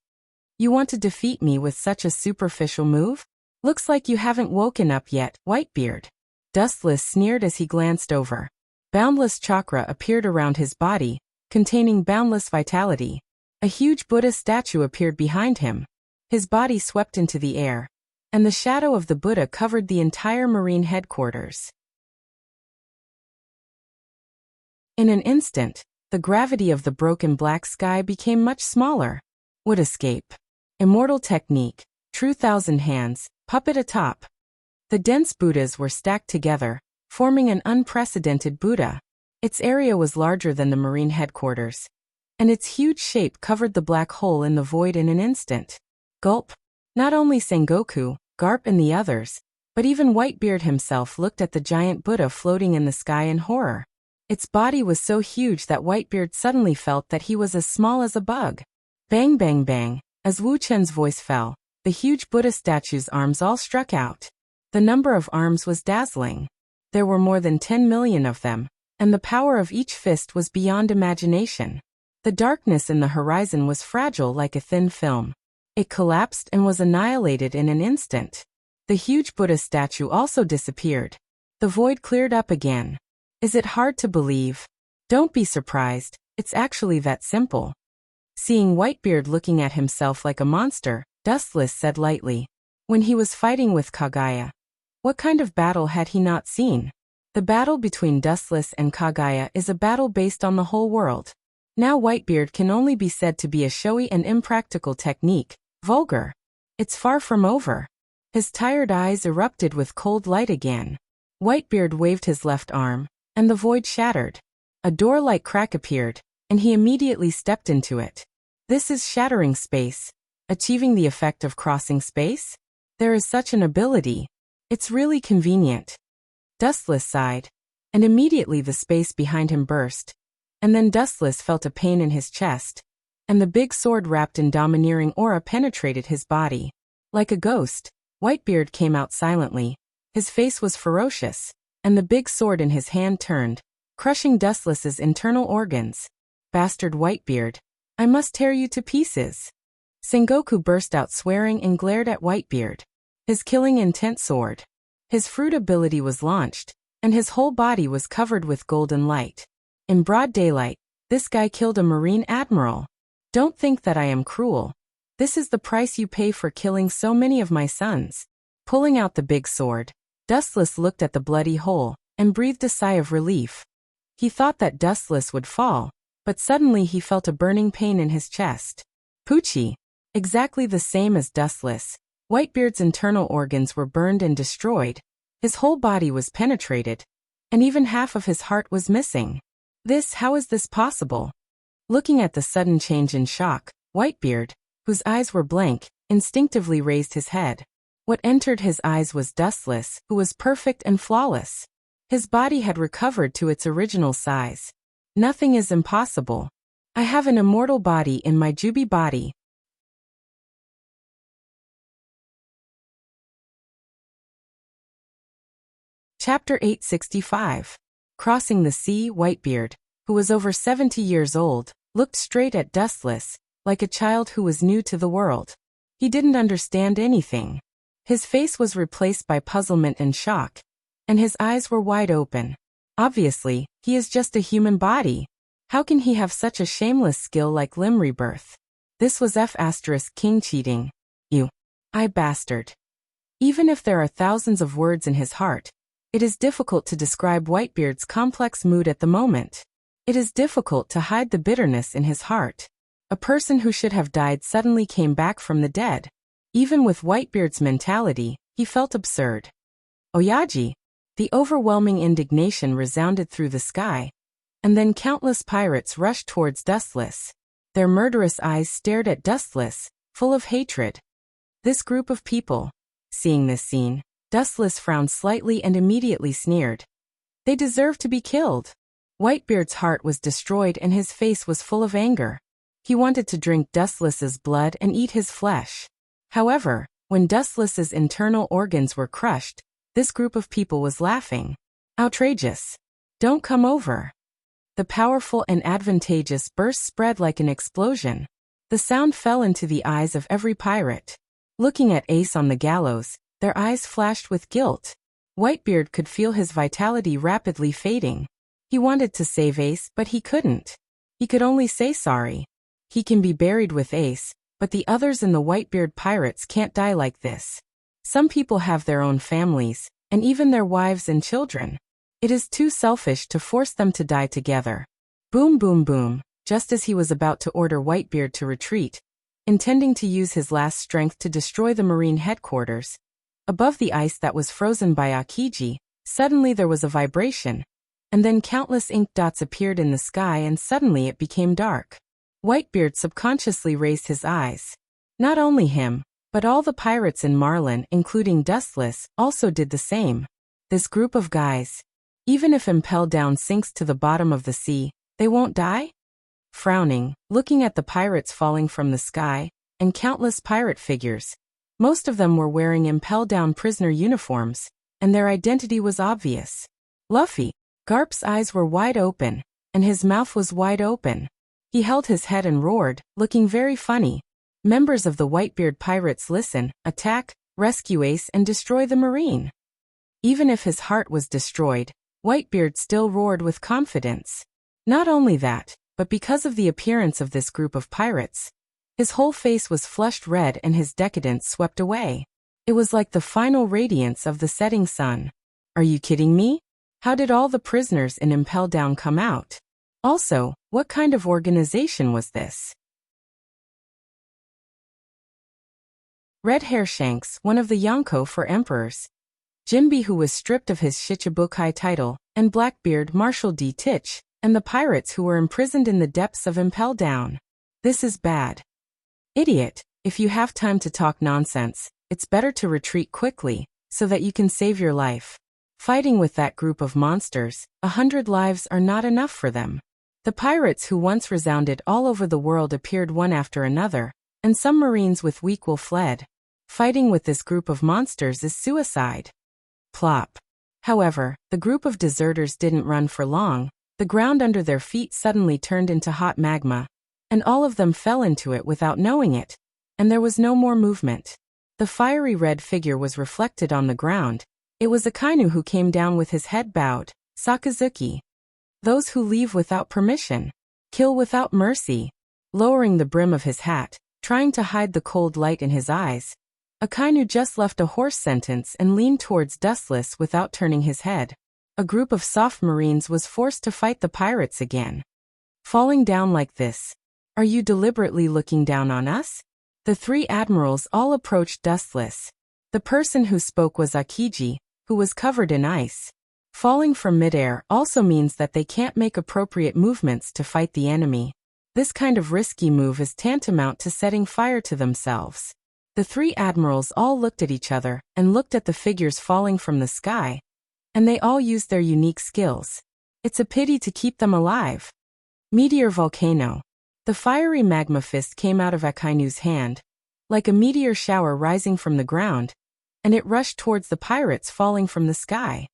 You want to defeat me with such a superficial move? Looks like you haven't woken up yet, Whitebeard. Dustless sneered as he glanced over. Boundless chakra appeared around his body, containing boundless vitality. A huge Buddha statue appeared behind him. His body swept into the air, and the shadow of the Buddha covered the entire Marine headquarters. In an instant, the gravity of the broken black sky became much smaller. Would escape. Immortal technique, true thousand hands, puppet atop. The dense Buddhas were stacked together, forming an unprecedented Buddha. Its area was larger than the Marine headquarters, and its huge shape covered the black hole in the void in an instant. Gulp. Not only Sengoku, Garp and the others, but even Whitebeard himself looked at the giant Buddha floating in the sky in horror. Its body was so huge that Whitebeard suddenly felt that he was as small as a bug. Bang bang bang, as Wu Chen's voice fell, the huge Buddha statue's arms all struck out. The number of arms was dazzling. There were more than 10 million of them, and the power of each fist was beyond imagination. The darkness in the horizon was fragile like a thin film. It collapsed and was annihilated in an instant. The huge Buddha statue also disappeared. The void cleared up again. Is it hard to believe? Don't be surprised, it's actually that simple. Seeing Whitebeard looking at himself like a monster, Dustless said lightly. When he was fighting with Kagaya, what kind of battle had he not seen? The battle between Dustless and Kagaya is a battle based on the whole world. Now Whitebeard can only be said to be a showy and impractical technique, vulgar. It's far from over. His tired eyes erupted with cold light again. Whitebeard waved his left arm, and the void shattered. A door-like crack appeared, and he immediately stepped into it. This is shattering space, achieving the effect of crossing space? There is such an ability. It's really convenient. Dustless sighed, and immediately the space behind him burst. And then Dustless felt a pain in his chest, and the big sword wrapped in domineering aura penetrated his body. Like a ghost, Whitebeard came out silently. His face was ferocious, and the big sword in his hand turned, crushing Dustless's internal organs. Bastard Whitebeard, I must tear you to pieces. Sengoku burst out swearing and glared at Whitebeard. His killing intent soared. His fruit ability was launched, and his whole body was covered with golden light. In broad daylight, this guy killed a Marine admiral. Don't think that I am cruel. This is the price you pay for killing so many of my sons. Pulling out the big sword, Dustless looked at the bloody hole, and breathed a sigh of relief. He thought that Dustless would fall, but suddenly he felt a burning pain in his chest. Poochie. Exactly the same as Dustless, Whitebeard's internal organs were burned and destroyed, his whole body was penetrated, and even half of his heart was missing. How is this possible? Looking at the sudden change in shock, Whitebeard, whose eyes were blank, instinctively raised his head. What entered his eyes was Dustless, who was perfect and flawless. His body had recovered to its original size. Nothing is impossible. I have an immortal body in my Juby body. Chapter 865. Crossing the Sea. Whitebeard, who was over 70 years old, looked straight at Dustless, like a child who was new to the world. He didn't understand anything. His face was replaced by puzzlement and shock, and his eyes were wide open. Obviously, he is just a human body. How can he have such a shameless skill like limb rebirth? This was King cheating. I bastard. Even if there are thousands of words in his heart, it is difficult to describe Whitebeard's complex mood at the moment. It is difficult to hide the bitterness in his heart. A person who should have died suddenly came back from the dead. Even with Whitebeard's mentality, he felt absurd. Oyaji! The overwhelming indignation resounded through the sky, and then countless pirates rushed towards Dustless. Their murderous eyes stared at Dustless, full of hatred. This group of people. Seeing this scene, Dustless frowned slightly and immediately sneered. They deserve to be killed. Whitebeard's heart was destroyed and his face was full of anger. He wanted to drink Dustless's blood and eat his flesh. However, when Dustless's internal organs were crushed, this group of people was laughing. Outrageous. Don't come over. The powerful and advantageous burst spread like an explosion. The sound fell into the eyes of every pirate. Looking at Ace on the gallows, their eyes flashed with guilt. Whitebeard could feel his vitality rapidly fading. He wanted to save Ace, but he couldn't. He could only say sorry. He can be buried with Ace, but the others in the Whitebeard pirates can't die like this. Some people have their own families, and even their wives and children. It is too selfish to force them to die together. Boom boom boom, just as he was about to order Whitebeard to retreat, intending to use his last strength to destroy the marine headquarters. Above the ice that was frozen by Akiji, suddenly there was a vibration, and then countless ink dots appeared in the sky and suddenly it became dark. Whitebeard subconsciously raised his eyes. Not only him, but all the pirates in Marlin, including Dustless, also did the same. This group of guys. Even if Impel Down sinks to the bottom of the sea, they won't die? Frowning, looking at the pirates falling from the sky, and countless pirate figures. Most of them were wearing Impel Down prisoner uniforms, and their identity was obvious. Luffy. Garp's eyes were wide open, and his mouth was wide open. He held his head and roared, looking very funny. Members of the Whitebeard pirates listen, attack, rescue Ace and destroy the marine. Even if his heart was destroyed, Whitebeard still roared with confidence. Not only that, but because of the appearance of this group of pirates, his whole face was flushed red and his decadence swept away. It was like the final radiance of the setting sun. Are you kidding me? How did all the prisoners in Impel Down come out? Also, what kind of organization was this? Red Hairshanks, one of the Yonko for emperors. Jinbe, who was stripped of his Shichibukai title, and Blackbeard, Marshal D. Titch, and the pirates who were imprisoned in the depths of Impel Down. This is bad. Idiot, if you have time to talk nonsense, it's better to retreat quickly, so that you can save your life. Fighting with that group of monsters, 100 lives are not enough for them. The pirates who once resounded all over the world appeared one after another, and some marines with weak will fled. Fighting with this group of monsters is suicide. Plop. However, the group of deserters didn't run for long. The ground under their feet suddenly turned into hot magma, and all of them fell into it without knowing it, and there was no more movement. The fiery red figure was reflected on the ground. It was Akainu who came down with his head bowed. Sakazuki. Those who leave without permission. Kill without mercy. Lowering the brim of his hat, trying to hide the cold light in his eyes, Akainu just left a hoarse sentence and leaned towards Dustless without turning his head. a group of soft marines was forced to fight the pirates again. Falling down like this. Are you deliberately looking down on us? The three admirals all approached Dustless. The person who spoke was Akiji, who was covered in ice. Falling from midair also means that they can't make appropriate movements to fight the enemy. This kind of risky move is tantamount to setting fire to themselves. The three admirals all looked at each other and looked at the figures falling from the sky, and they all used their unique skills. It's a pity to keep them alive. Meteor volcano. The fiery magma fist came out of Akainu's hand, like a meteor shower rising from the ground, and it rushed towards the pirates falling from the sky.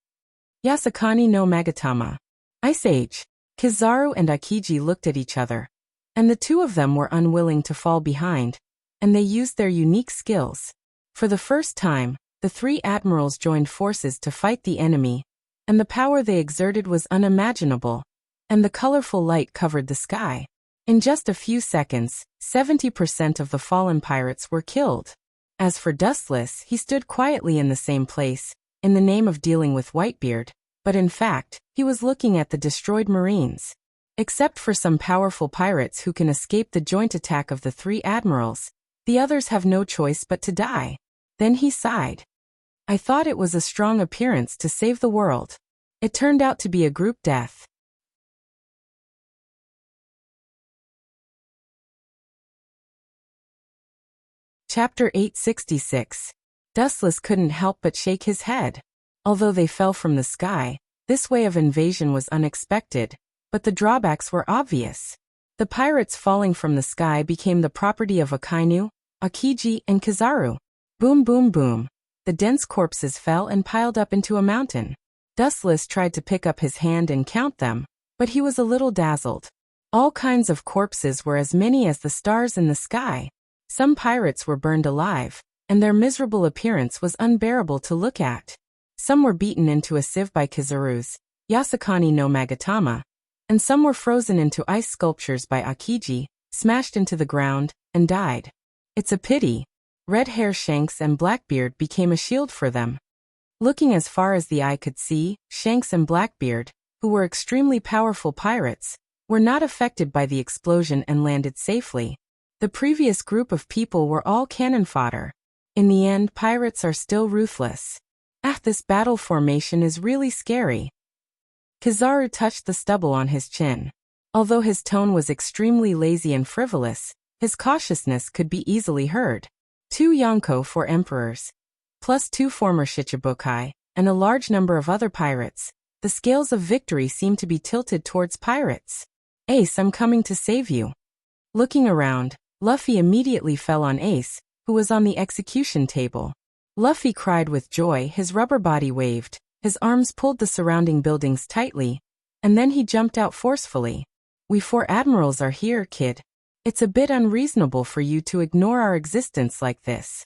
Yasakani no Magatama. Ice Age. Kizaru and Akiji looked at each other, and the two of them were unwilling to fall behind, and they used their unique skills. For the first time, the three admirals joined forces to fight the enemy, and the power they exerted was unimaginable, and the colorful light covered the sky. In just a few seconds, 70% of the fallen pirates were killed. As for Dustless, he stood quietly in the same place, in the name of dealing with Whitebeard, but in fact, he was looking at the destroyed marines. Except for some powerful pirates who can escape the joint attack of the three admirals, the others have no choice but to die. Then he sighed. I thought it was a strong appearance to save the world. It turned out to be a group death. Chapter 866. Dustless couldn't help but shake his head. Although they fell from the sky, this way of invasion was unexpected, but the drawbacks were obvious. The pirates falling from the sky became the property of Akainu, Akiji, and Kizaru. Boom boom boom. The dense corpses fell and piled up into a mountain. Dustless tried to pick up his hand and count them, but he was a little dazzled. All kinds of corpses were as many as the stars in the sky. Some pirates were burned alive, and their miserable appearance was unbearable to look at. Some were beaten into a sieve by Kizaru's Yasakani no Magatama, and some were frozen into ice sculptures by Akiji, smashed into the ground, and died. It's a pity. Red Hair Shanks and Blackbeard became a shield for them. Looking as far as the eye could see, Shanks and Blackbeard, who were extremely powerful pirates, were not affected by the explosion and landed safely. The previous group of people were all cannon fodder. In the end, pirates are still ruthless. This battle formation is really scary. Kizaru touched the stubble on his chin. Although his tone was extremely lazy and frivolous, his cautiousness could be easily heard. 2 Yonko for emperors, plus 2 former Shichibukai, and a large number of other pirates. The scales of victory seem to be tilted towards pirates. Ace, I'm coming to save you. Looking around, Luffy immediately fell on Ace, who was on the execution table. Luffy cried with joy, his rubber body waved, his arms pulled the surrounding buildings tightly, and then he jumped out forcefully. We 4 admirals are here, kid. It's a bit unreasonable for you to ignore our existence like this.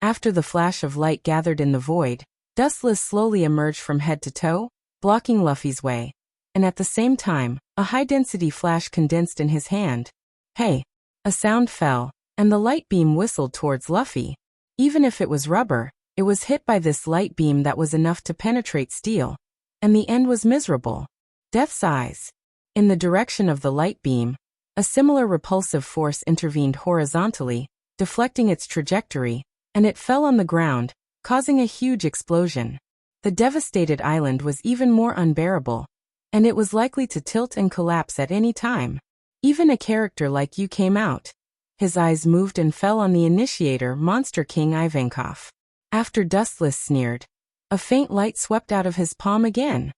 After the flash of light gathered in the void, Dustless slowly emerged from head to toe, blocking Luffy's way, and at the same time, a high-density flash condensed in his hand. Hey! A sound fell, and the light beam whistled towards Luffy. Even if it was rubber, it was hit by this light beam that was enough to penetrate steel, and the end was miserable. Death's eyes. In the direction of the light beam, a similar repulsive force intervened horizontally, deflecting its trajectory, and it fell on the ground, causing a huge explosion. The devastated island was even more unbearable, and it was likely to tilt and collapse at any time. Even a character like you came out. His eyes moved and fell on the initiator, Monster King Ivankov. After Dustless sneered, a faint light swept out of his palm again.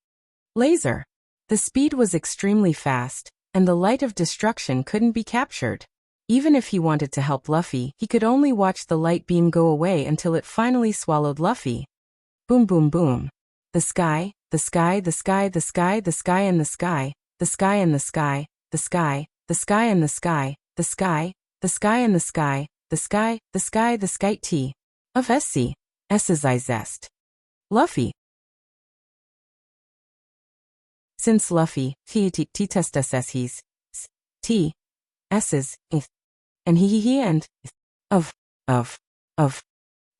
Laser. The speed was extremely fast, and the light of destruction couldn't be captured. Even if he wanted to help Luffy, he could only watch the light beam go away until it finally swallowed Luffy. Boom boom boom. The sky, the sky, the sky, the sky, the sky and the sky, the sky and the sky, the sky, the sky and the sky, the sky, the sky and the sky, the sky, the sky, the sky T. Of SC. S's I zest. Luffy. Since Luffy, T testas S he's, T, S's, and he and, of.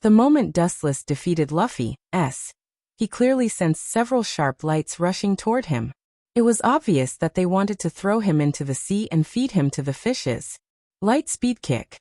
The moment Dustless defeated Luffy, S, he clearly sensed several sharp lights rushing toward him. It was obvious that they wanted to throw him into the sea and feed him to the fishes. Light speed kick.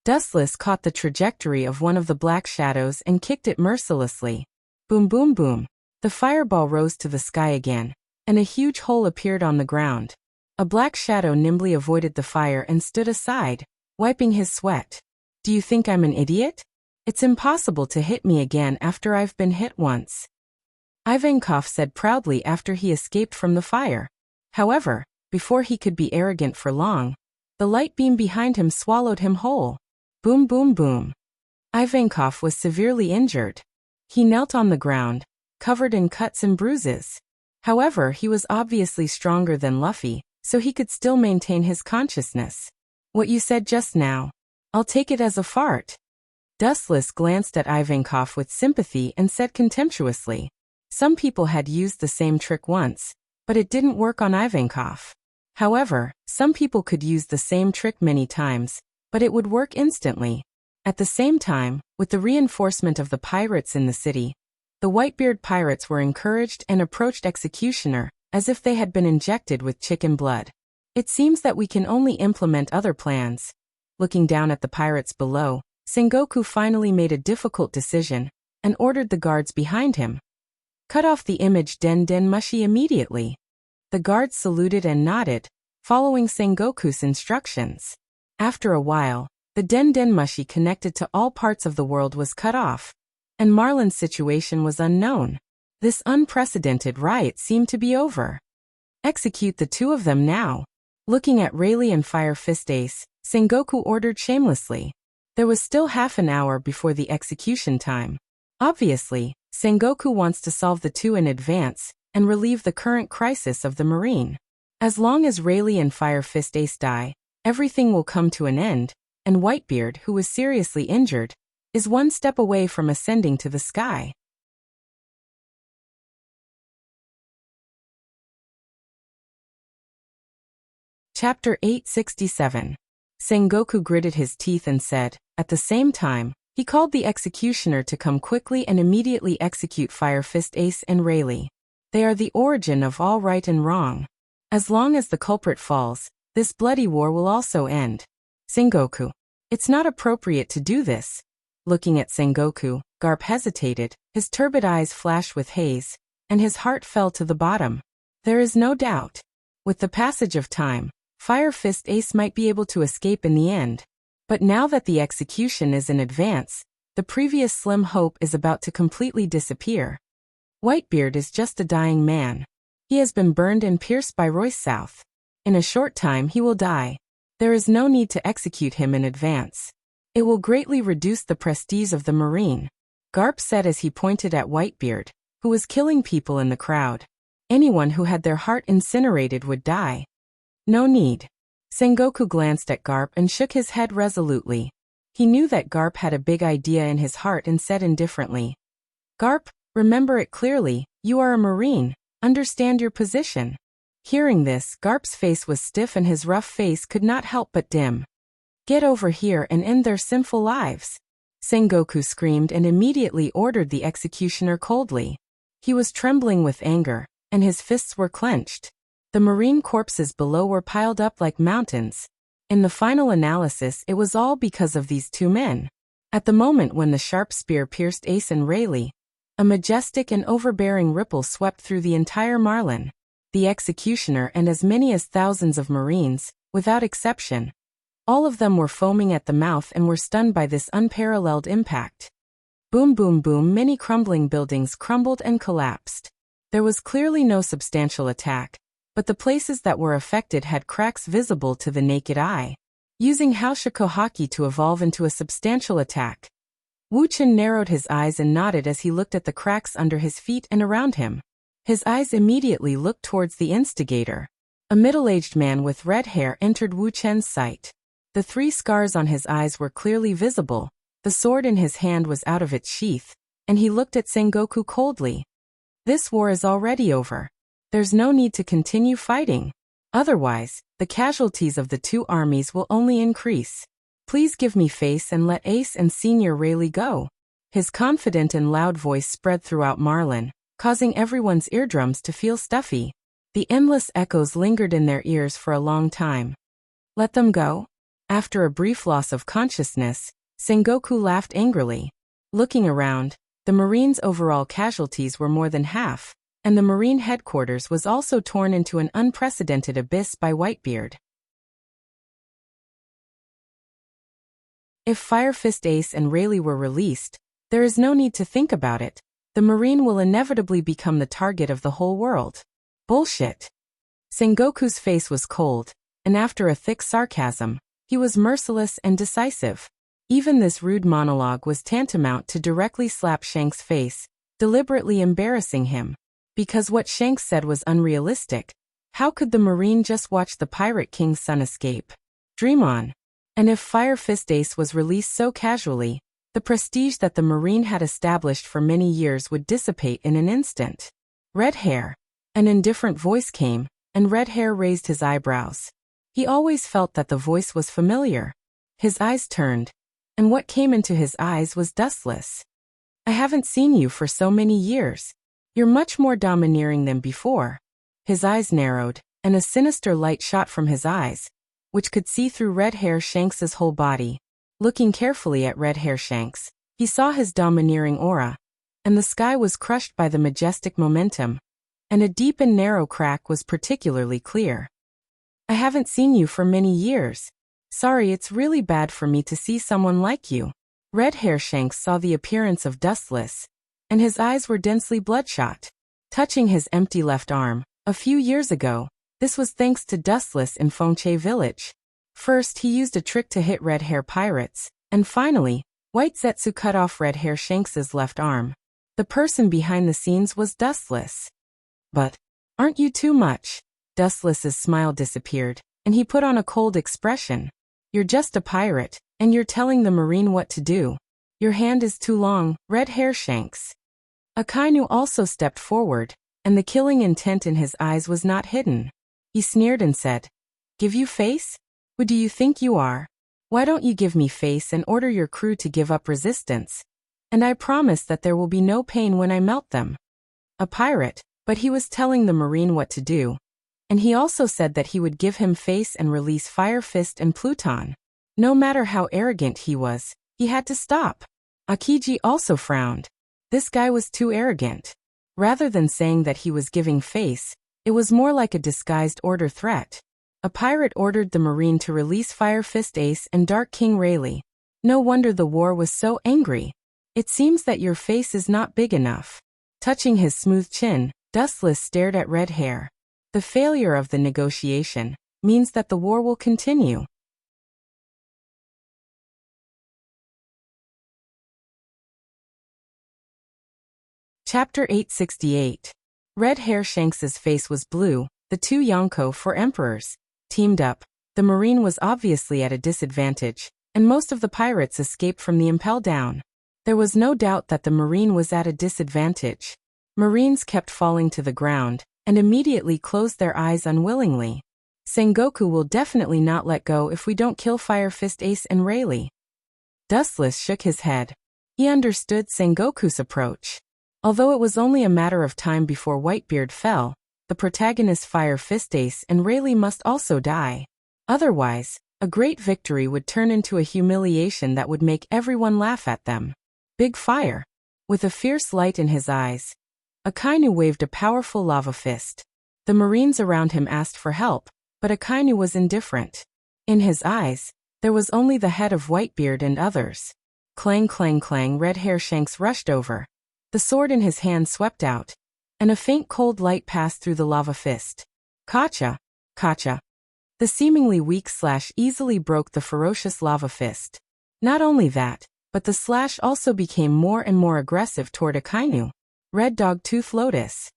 Dustless caught the trajectory of one of the black shadows and kicked it mercilessly. Boom boom boom. The fireball rose to the sky again, and a huge hole appeared on the ground. A black shadow nimbly avoided the fire and stood aside, wiping his sweat. Do you think I'm an idiot? It's impossible to hit me again after I've been hit once, Ivankov said proudly after he escaped from the fire. However, before he could be arrogant for long, the light beam behind him swallowed him whole. Boom boom boom. Ivankov was severely injured. He knelt on the ground, covered in cuts and bruises. However, he was obviously stronger than Luffy, so he could still maintain his consciousness. What you said just now, I'll take it as a fart. Dustless glanced at Ivankov with sympathy and said contemptuously. Some people had used the same trick once, but it didn't work on Ivankov. However, some people could use the same trick many times, but it would work instantly. At the same time, with the reinforcement of the pirates in the city, the Whitebeard pirates were encouraged and approached Executioner, as if they had been injected with chicken blood. It seems that we can only implement other plans. Looking down at the pirates below, Sengoku finally made a difficult decision, and ordered the guards behind him. Cut off the image Den Den Mushi immediately. The guards saluted and nodded, following Sengoku's instructions. After a while, the Den Den Mushi connected to all parts of the world was cut off, and Marlin's situation was unknown. This unprecedented riot seemed to be over. Execute the two of them now. Looking at Rayleigh and Fire Fist Ace, Sengoku ordered shamelessly. There was still half an hour before the execution time. Obviously, Sengoku wants to solve the two in advance and relieve the current crisis of the Marine. As long as Rayleigh and Fire Fist Ace die, everything will come to an end, and Whitebeard, who was seriously injured, is one step away from ascending to the sky. Chapter 867. Sengoku gritted his teeth and said, at the same time, he called the executioner to come quickly and immediately execute Fire Fist Ace and Rayleigh. They are the origin of all right and wrong. As long as the culprit falls, this bloody war will also end. Sengoku. It's not appropriate to do this. Looking at Sengoku, Garp hesitated, his turbid eyes flashed with haze, and his heart fell to the bottom. There is no doubt. With the passage of time, Fire Fist Ace might be able to escape in the end. But now that the execution is in advance, the previous slim hope is about to completely disappear. Whitebeard is just a dying man. He has been burned and pierced by Royce South. In a short time he will die. There is no need to execute him in advance. It will greatly reduce the prestige of the Marine, Garp said as he pointed at Whitebeard, who was killing people in the crowd. Anyone who had their heart incinerated would die. No need. Sengoku glanced at Garp and shook his head resolutely. He knew that Garp had a big idea in his heart and said indifferently, Garp, remember it clearly, you are a Marine, understand your position. Hearing this, Garp's face was stiff and his rough face could not help but dim. Get over here and end their sinful lives. Sengoku screamed and immediately ordered the executioner coldly. He was trembling with anger, and his fists were clenched. The Marine corpses below were piled up like mountains. In the final analysis, it was all because of these two men. At the moment when the sharp spear pierced Ace and Rayleigh, a majestic and overbearing ripple swept through the entire Marlin. The executioner and as many as thousands of Marines, without exception. All of them were foaming at the mouth and were stunned by this unparalleled impact. Boom boom boom, many crumbling buildings crumbled and collapsed. There was clearly no substantial attack, but the places that were affected had cracks visible to the naked eye. Using Haoshiku Haki to evolve into a substantial attack. Wu Chen narrowed his eyes and nodded as he looked at the cracks under his feet and around him. His eyes immediately looked towards the instigator. A middle-aged man with red hair entered Wu Chen's sight. The 3 scars on his eyes were clearly visible, the sword in his hand was out of its sheath, and he looked at Sengoku coldly. This war is already over. There's no need to continue fighting. Otherwise, the casualties of the two armies will only increase. Please give me face and let Ace and Senior Rayleigh go. His confident and loud voice spread throughout Marlin, causing everyone's eardrums to feel stuffy. The endless echoes lingered in their ears for a long time. Let them go? After a brief loss of consciousness, Sengoku laughed angrily. Looking around, the Marines' overall casualties were more than half, and the Marine headquarters was also torn into an unprecedented abyss by Whitebeard. If Fire Fist Ace and Rayleigh were released, there is no need to think about it. The Marine will inevitably become the target of the whole world. Bullshit. Sengoku's face was cold, and after a thick sarcasm, he was merciless and decisive. Even this rude monologue was tantamount to directly slap Shanks' face, deliberately embarrassing him. Because what Shanks said was unrealistic. How could the Marine just watch the Pirate King's son escape? Dream on. And if Fire Fist Ace was released so casually, the prestige that the Marine had established for many years would dissipate in an instant. Red Hair. An indifferent voice came, and Red Hair raised his eyebrows. He always felt that the voice was familiar. His eyes turned, and what came into his eyes was Dustless. I haven't seen you for so many years. You're much more domineering than before. His eyes narrowed, and a sinister light shot from his eyes, which could see through Red Hair Shanks's whole body. Looking carefully at Red Hair Shanks, he saw his domineering aura, and the sky was crushed by the majestic momentum, and a deep and narrow crack was particularly clear. I haven't seen you for many years. Sorry, it's really bad for me to see someone like you. Red Hair Shanks saw the appearance of Dustless, and his eyes were densely bloodshot. Touching his empty left arm, a few years ago, this was thanks to Dustless in Fengche village. First, he used a trick to hit Red Hair pirates, and finally, White Zetsu cut off Red Hair Shanks's left arm. The person behind the scenes was Dustless. But, aren't you too much? Dustless's smile disappeared, and he put on a cold expression. You're just a pirate, and you're telling the Marine what to do. Your hand is too long, Red Hair Shanks. Akainu also stepped forward, and the killing intent in his eyes was not hidden. He sneered and said, Give you face? Who do you think you are? Why don't you give me face and order your crew to give up resistance? And I promise that there will be no pain when I melt them. A pirate, but he was telling the Marine what to do. And he also said that he would give him face and release Fire Fist and Pluton. No matter how arrogant he was, he had to stop. Akiji also frowned. This guy was too arrogant. Rather than saying that he was giving face, it was more like a disguised order threat. A pirate ordered the Marine to release Fire Fist Ace and Dark King Rayleigh. No wonder the war was so angry. It seems that your face is not big enough. Touching his smooth chin, Dustless stared at Red Hair. The failure of the negotiation means that the war will continue. Chapter 868. Red Hair Shanks's face was blue. The two Yonko, for emperors, teamed up. The Marine was obviously at a disadvantage, and most of the pirates escaped from the Impel Down. There was no doubt that the Marine was at a disadvantage. Marines kept falling to the ground, and immediately closed their eyes unwillingly. Sengoku will definitely not let go if we don't kill Fire Fist Ace and Rayleigh. Dustless shook his head. He understood Sengoku's approach. Although it was only a matter of time before Whitebeard fell, the protagonist Fire Fist Ace and Rayleigh must also die. Otherwise, a great victory would turn into a humiliation that would make everyone laugh at them. Big Fire. With a fierce light in his eyes, Akainu waved a powerful lava fist. The Marines around him asked for help, but Akainu was indifferent. In his eyes, there was only the head of Whitebeard and others. Clang clang clang, Red Hair Shanks rushed over. The sword in his hand swept out, and a faint cold light passed through the lava fist. Kacha! Kacha! The seemingly weak slash easily broke the ferocious lava fist. Not only that, but the slash also became more and more aggressive toward Akainu. Red Dog Tooth Lotus.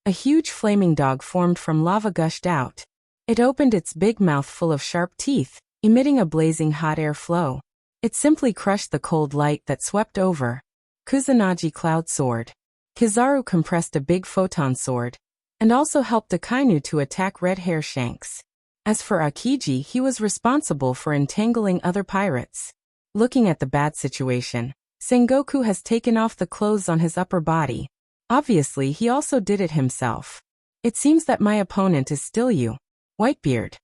A huge flaming dog formed from lava gushed out. It opened its big mouth full of sharp teeth, emitting a blazing hot air flow. It simply crushed the cold light that swept over. Kusanagi Cloud Sword. Kizaru compressed a big photon sword, and also helped Akainu to attack Red Hair Shanks. As for Akiji, he was responsible for entangling other pirates. Looking at the bad situation, Sengoku has taken off the clothes on his upper body. Obviously, he also did it himself. It seems that my opponent is still you, Whitebeard.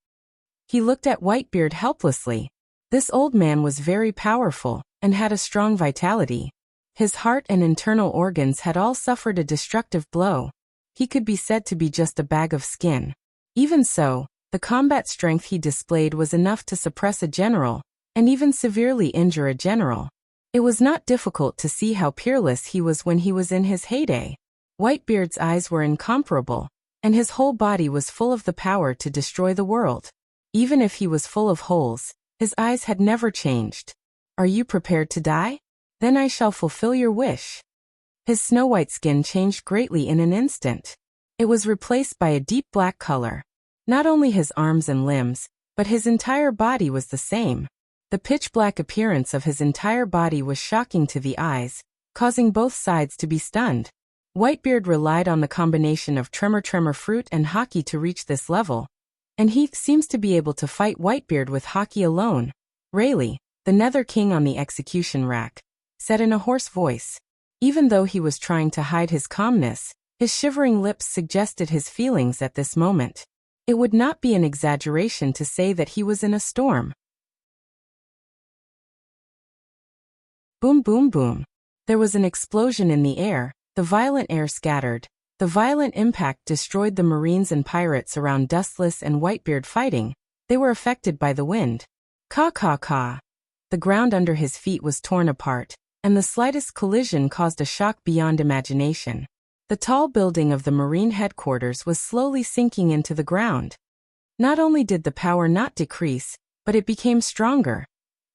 He looked at Whitebeard helplessly. This old man was very powerful and had a strong vitality. His heart and internal organs had all suffered a destructive blow. He could be said to be just a bag of skin. Even so, the combat strength he displayed was enough to suppress a general, and even severely injure a general. It was not difficult to see how peerless he was when he was in his heyday. Whitebeard's eyes were incomparable, and his whole body was full of the power to destroy the world. Even if he was full of holes, his eyes had never changed. Are you prepared to die? Then I shall fulfill your wish. His snow-white skin changed greatly in an instant. It was replaced by a deep black color. Not only his arms and limbs, but his entire body was the same. The pitch-black appearance of his entire body was shocking to the eyes, causing both sides to be stunned. Whitebeard relied on the combination of tremor fruit and hockey to reach this level, and he seems to be able to fight Whitebeard with hockey alone. Rayleigh, the Nether King on the execution rack, said in a hoarse voice. Even though he was trying to hide his calmness, his shivering lips suggested his feelings at this moment. It would not be an exaggeration to say that he was in a storm. Boom, boom, boom. There was an explosion in the air, the violent air scattered. The violent impact destroyed the Marines and pirates around Dustless and Whitebeard fighting. They were affected by the wind. Caw, caw, caw. The ground under his feet was torn apart, and the slightest collision caused a shock beyond imagination. The tall building of the Marine headquarters was slowly sinking into the ground. Not only did the power not decrease, but it became stronger.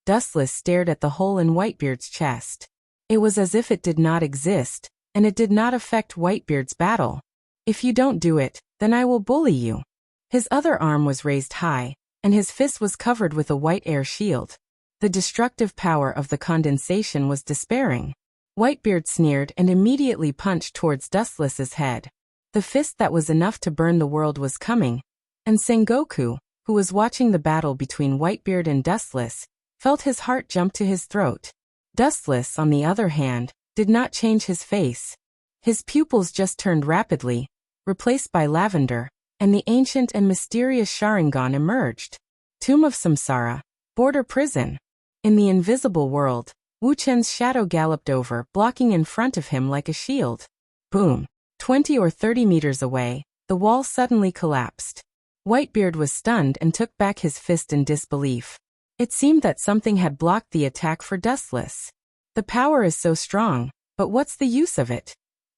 Dustless stared at the hole in Whitebeard's chest. It was as if it did not exist, and it did not affect Whitebeard's battle. If you don't do it, then I will bully you. His other arm was raised high, and his fist was covered with a white air shield. The destructive power of the condensation was despairing. Whitebeard sneered and immediately punched towards Dustless's head. The fist that was enough to burn the world was coming, and Sengoku, who was watching the battle between Whitebeard and Dustless, felt his heart jump to his throat. Dustless, on the other hand, did not change his face. His pupils just turned rapidly, replaced by lavender, and the ancient and mysterious Sharingan emerged. Tomb of Samsara, border prison. In the invisible world, Wu Chen's shadow galloped over, blocking in front of him like a shield. Boom! 20 or 30 meters away, the wall suddenly collapsed. Whitebeard was stunned and took back his fist in disbelief. It seemed that something had blocked the attack for Dustless. The power is so strong, but what's the use of it?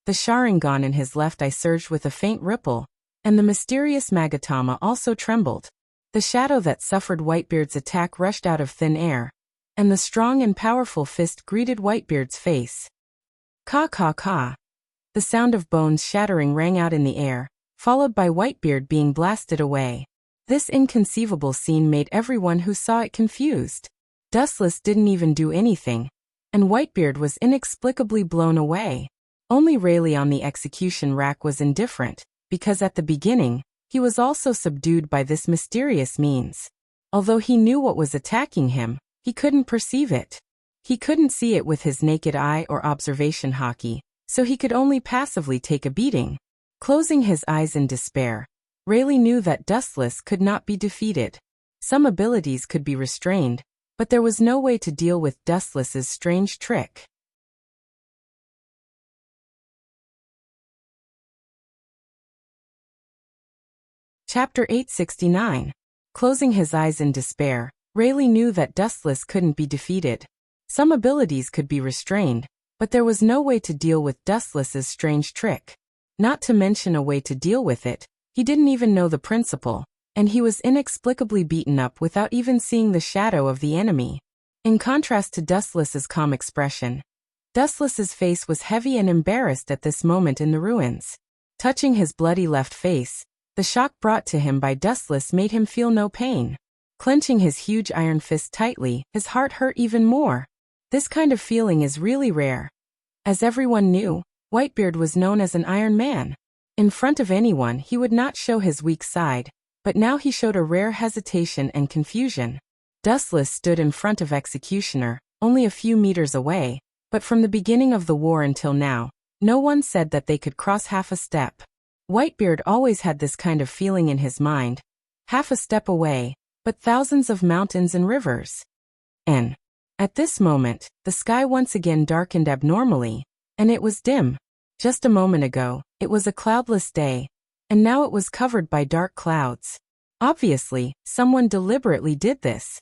The Sharingan in his left eye surged with a faint ripple, and the mysterious Magatama also trembled. The shadow that suffered Whitebeard's attack rushed out of thin air, and the strong and powerful fist greeted Whitebeard's face. Caw, caw, caw. The sound of bones shattering rang out in the air, followed by Whitebeard being blasted away. This inconceivable scene made everyone who saw it confused. Dustless didn't even do anything, and Whitebeard was inexplicably blown away. Only Rayleigh on the execution rack was indifferent, because at the beginning, he was also subdued by this mysterious means. Although he knew what was attacking him, he couldn't perceive it. He couldn't see it with his naked eye or observation hockey, so he could only passively take a beating. Closing his eyes in despair, Rayleigh knew that Dustless could not be defeated. Some abilities could be restrained, but there was no way to deal with Dustless's strange trick. Chapter 869. Closing his eyes in despair, Rayleigh knew that Dustless couldn't be defeated. Some abilities could be restrained, but there was no way to deal with Dustless's strange trick. Not to mention a way to deal with it, he didn't even know the principle, and he was inexplicably beaten up without even seeing the shadow of the enemy. In contrast to Dustless's calm expression, Dustless's face was heavy and embarrassed at this moment in the ruins. Touching his bloody left face, the shock brought to him by Dustless made him feel no pain. Clenching his huge iron fist tightly, his heart hurt even more. This kind of feeling is really rare. As everyone knew, Whitebeard was known as an Iron Man. In front of anyone he would not show his weak side, but now he showed a rare hesitation and confusion. Dustless stood in front of Executioner, only a few meters away, but from the beginning of the war until now, No one said that they could cross half a step. Whitebeard always had this kind of feeling in his mind. Half a step away, but thousands of mountains and rivers. And at this moment, the sky once again darkened abnormally, and it was dim. Just a moment ago, it was a cloudless day, and now it was covered by dark clouds. Obviously, someone deliberately did this.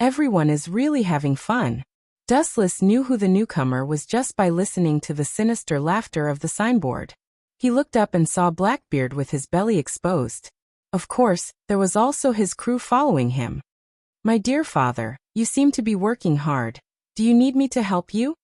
Everyone is really having fun. Dustless knew who the newcomer was just by listening to the sinister laughter of the signboard. He looked up and saw Blackbeard with his belly exposed. Of course, there was also his crew following him. "My dear father, you seem to be working hard. Do you need me to help you?"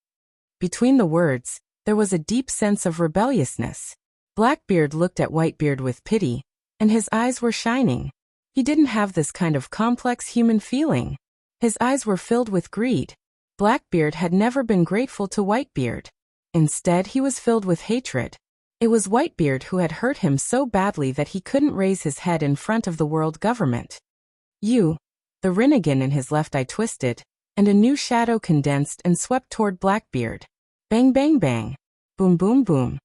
Between the words, there was a deep sense of rebelliousness. Blackbeard looked at Whitebeard with pity, and his eyes were shining. He didn't have this kind of complex human feeling. His eyes were filled with greed. Blackbeard had never been grateful to Whitebeard. Instead, he was filled with hatred. It was Whitebeard who had hurt him so badly that he couldn't raise his head in front of the world government. The Rinnegan in his left eye twisted, and a new shadow condensed and swept toward Blackbeard. Bang bang bang. Boom boom boom.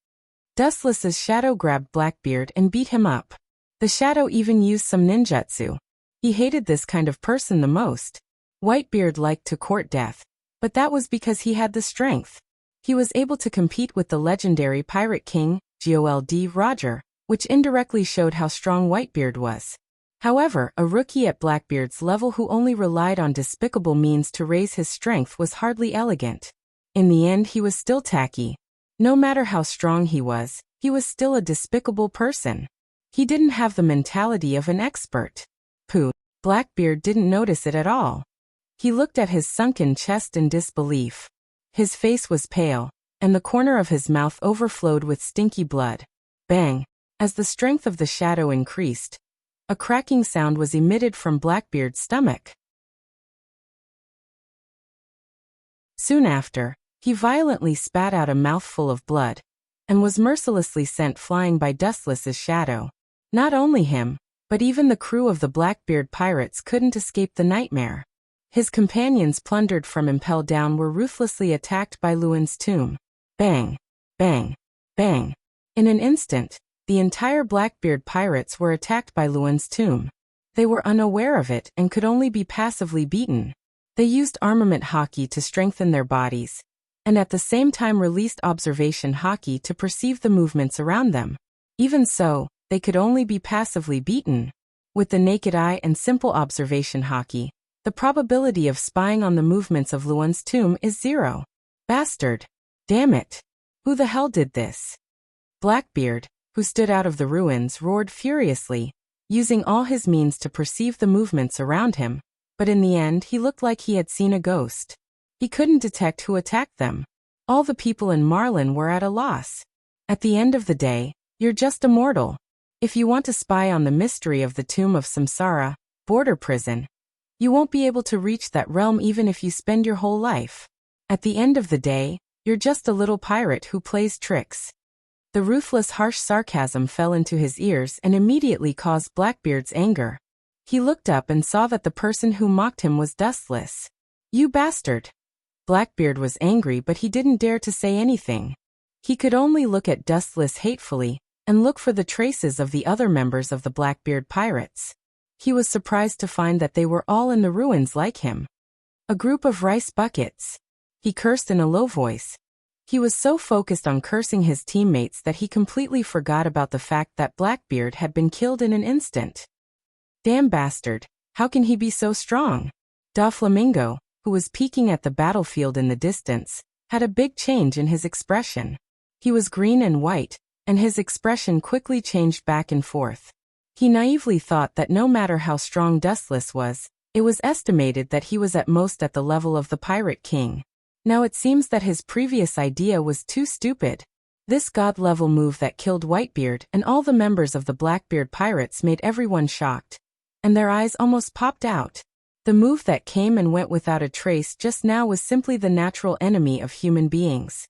Dustless's shadow grabbed Blackbeard and beat him up. The shadow even used some ninjutsu. He hated this kind of person the most. Whitebeard liked to court death, but that was because he had the strength. He was able to compete with the legendary Pirate King, Gold Roger, which indirectly showed how strong Whitebeard was. However, a rookie at Blackbeard's level who only relied on despicable means to raise his strength was hardly elegant. In the end, he was still tacky. No matter how strong he was still a despicable person. He didn't have the mentality of an expert. Blackbeard didn't notice it at all. He looked at his sunken chest in disbelief. His face was pale, and the corner of his mouth overflowed with stinky blood. Bang! As the strength of the shadow increased, a cracking sound was emitted from Blackbeard's stomach. Soon after, he violently spat out a mouthful of blood, and was mercilessly sent flying by Dustless's shadow. Not only him, but even the crew of the Blackbeard pirates couldn't escape the nightmare. His companions plundered from Impel Down were ruthlessly attacked by Luan's tomb. Bang! Bang! Bang! In an instant, the entire Blackbeard pirates were attacked by Luan's tomb. They were unaware of it and could only be passively beaten. They used armament hockey to strengthen their bodies, and at the same time released observation hockey to perceive the movements around them. Even so, they could only be passively beaten. With the naked eye and simple observation hockey, the probability of spying on the movements of Luan's tomb is 0. Bastard! Damn it! Who the hell did this? Blackbeard, who stood out of the ruins, roared furiously, using all his means to perceive the movements around him, but in the end he looked like he had seen a ghost. He couldn't detect who attacked them. All the people in Marlin were at a loss. At the end of the day, you're just a mortal. If you want to spy on the mystery of the Tomb of Samsara, border prison, you won't be able to reach that realm even if you spend your whole life. At the end of the day, you're just a little pirate who plays tricks. The ruthless harsh sarcasm fell into his ears and immediately caused Blackbeard's anger. He looked up and saw that the person who mocked him was Dustless. "You bastard!" Blackbeard was angry, but he didn't dare to say anything. He could only look at Dustless hatefully and look for the traces of the other members of the Blackbeard pirates. He was surprised to find that they were all in the ruins like him. A group of rice buckets. He cursed in a low voice. He was so focused on cursing his teammates that he completely forgot about the fact that Blackbeard had been killed in an instant. Damn bastard, how can he be so strong? Doflamingo, who was peeking at the battlefield in the distance, had a big change in his expression. He was green and white, and his expression quickly changed back and forth. He naively thought that no matter how strong Dustless was, it was estimated that he was at most at the level of the Pirate King. Now it seems that his previous idea was too stupid. This god-level move that killed Whitebeard and all the members of the Blackbeard pirates made everyone shocked, and their eyes almost popped out. The move that came and went without a trace just now was simply the natural enemy of human beings.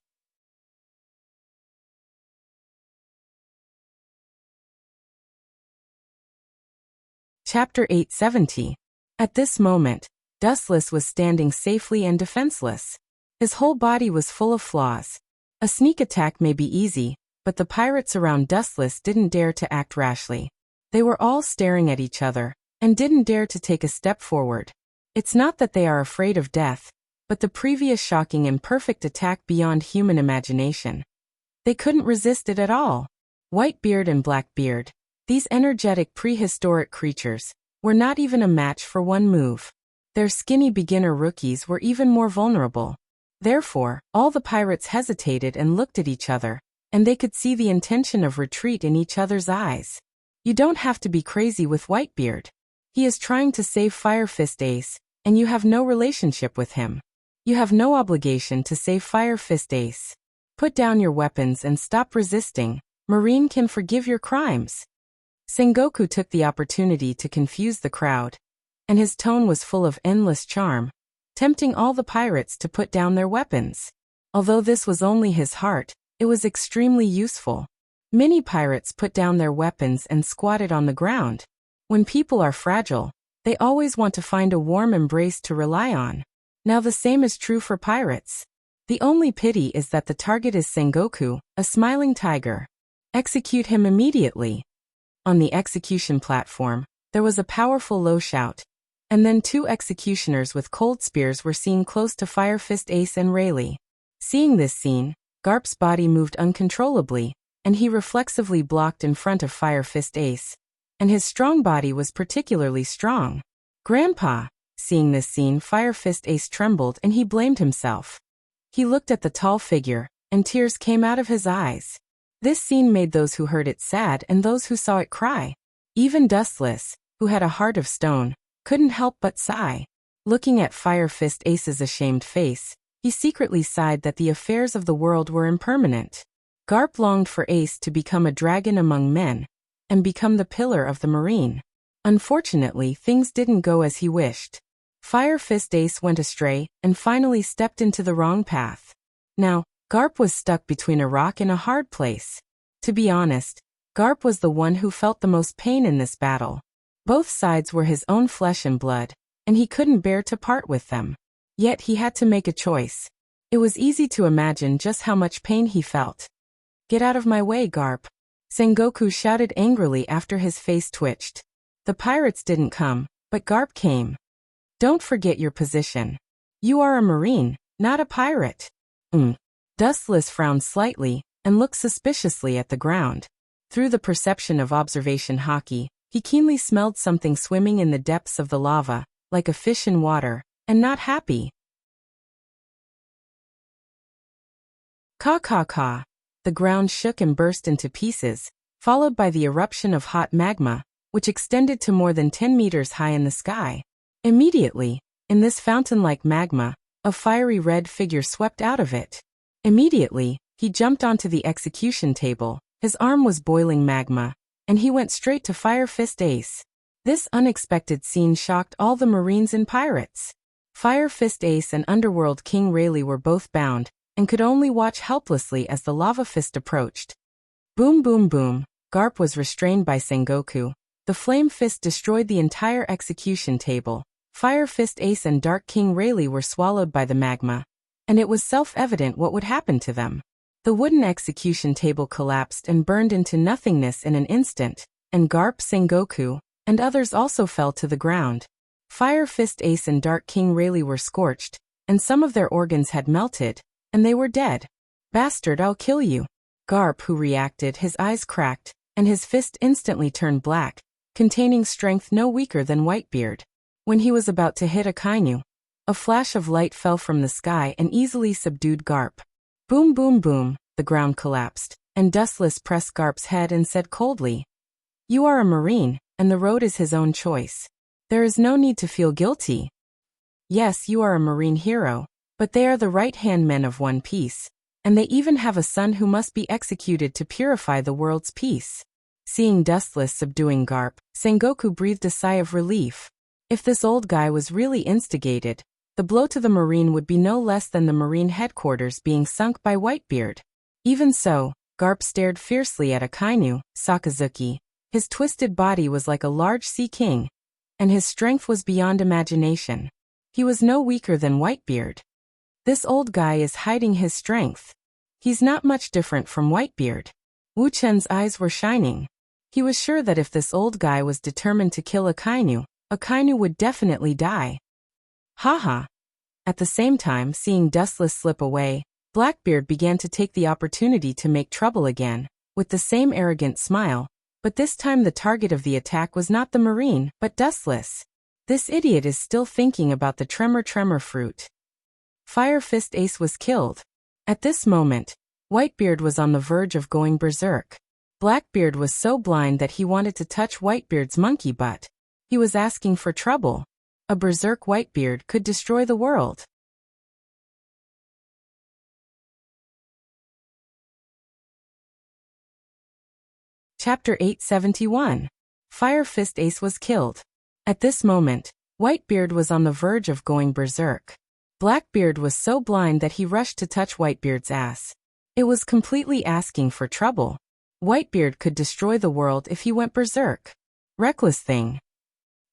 Chapter 870. At this moment, Dustless was standing safely and defenseless. His whole body was full of flaws. A sneak attack may be easy, but the pirates around Dustless didn't dare to act rashly. They were all staring at each other, and didn't dare to take a step forward. It's not that they are afraid of death, but the previous shocking and perfect attack beyond human imagination. They couldn't resist it at all. Whitebeard and Blackbeard, these energetic prehistoric creatures, were not even a match for one move. Their skinny beginner rookies were even more vulnerable. Therefore, all the pirates hesitated and looked at each other, and they could see the intention of retreat in each other's eyes. You don't have to be crazy with Whitebeard. He is trying to save Firefist Ace, and you have no relationship with him. You have no obligation to save Firefist Ace. Put down your weapons and stop resisting. Marine can forgive your crimes. Sengoku took the opportunity to confuse the crowd, and his tone was full of endless charm, tempting all the pirates to put down their weapons. Although this was only his heart, it was extremely useful. Many pirates put down their weapons and squatted on the ground. When people are fragile, they always want to find a warm embrace to rely on. Now the same is true for pirates. The only pity is that the target is Sengoku, a smiling tiger. Execute him immediately. On the execution platform, there was a powerful low shout, and then two executioners with cold spears were seen close to Firefist Ace and Rayleigh. Seeing this scene, Garp's body moved uncontrollably, and he reflexively blocked in front of Firefist Ace, and his strong body was particularly strong. Grandpa! Seeing this scene, Firefist Ace trembled and he blamed himself. He looked at the tall figure, and tears came out of his eyes. This scene made those who heard it sad and those who saw it cry. Even Dustless, who had a heart of stone, couldn't help but sigh. Looking at Firefist Ace's ashamed face, he secretly sighed that the affairs of the world were impermanent. Garp longed for Ace to become a dragon among men, and become the pillar of the marine. Unfortunately, things didn't go as he wished. Firefist Ace went astray, and finally stepped into the wrong path. Now, Garp was stuck between a rock and a hard place. To be honest, Garp was the one who felt the most pain in this battle. Both sides were his own flesh and blood, and he couldn't bear to part with them. Yet he had to make a choice. It was easy to imagine just how much pain he felt. "Get out of my way, Garp!" Sengoku shouted angrily after his face twitched. The pirates didn't come, but Garp came. "Don't forget your position. You are a marine, not a pirate." Dustless frowned slightly, and looked suspiciously at the ground. Through the perception of observation hockey, he keenly smelled something swimming in the depths of the lava, like a fish in water, and not happy. Caw caw caw. The ground shook and burst into pieces, followed by the eruption of hot magma, which extended to more than 10 meters high in the sky. Immediately, in this fountain-like magma, a fiery red figure swept out of it. Immediately, he jumped onto the execution table, his arm was boiling magma, and he went straight to Firefist Ace. This unexpected scene shocked all the marines and pirates. Firefist Ace and Underworld King Rayleigh were both bound, and could only watch helplessly as the lava fist approached. Boom boom boom, Garp was restrained by Sengoku. The flame fist destroyed the entire execution table. Firefist Ace and Dark King Rayleigh were swallowed by the magma, and it was self-evident what would happen to them. The wooden execution table collapsed and burned into nothingness in an instant, and Garp, Sengoku, and others also fell to the ground. Firefist Ace and Dark King Rayleigh were scorched, and some of their organs had melted, and they were dead. "Bastard, I'll kill you." Garp, who reacted, his eyes cracked, and his fist instantly turned black, containing strength no weaker than Whitebeard. When he was about to hit Akainu, a flash of light fell from the sky and easily subdued Garp. Boom boom boom, the ground collapsed, and Dustless pressed Garp's head and said coldly, "You are a marine, and the road is his own choice. There is no need to feel guilty. Yes, you are a marine hero, but they are the right-hand men of One Piece, and they even have a son who must be executed to purify the world's peace." Seeing Dustless subduing Garp, Sengoku breathed a sigh of relief. If this old guy was really instigated, the blow to the marine would be no less than the marine headquarters being sunk by Whitebeard. Even so, Garp stared fiercely at Akainu, Sakazuki. His twisted body was like a large sea king, and his strength was beyond imagination. He was no weaker than Whitebeard. This old guy is hiding his strength. He's not much different from Whitebeard. Wu Chen's eyes were shining. He was sure that if this old guy was determined to kill Akainu would definitely die. Haha. At the same time, seeing Dustless slip away, Blackbeard began to take the opportunity to make trouble again, with the same arrogant smile, but this time the target of the attack was not the Marine, but Dustless. This idiot is still thinking about the tremor fruit. Fire Fist Ace was killed. At this moment, Whitebeard was on the verge of going berserk. Blackbeard was so blind that he wanted to touch Whitebeard's monkey butt. He was asking for trouble. A berserk Whitebeard could destroy the world. Chapter 871. Fire Fist Ace was killed. At this moment, Whitebeard was on the verge of going berserk. Blackbeard was so blind that he rushed to touch Whitebeard's ass. It was completely asking for trouble. Whitebeard could destroy the world if he went berserk. Reckless thing.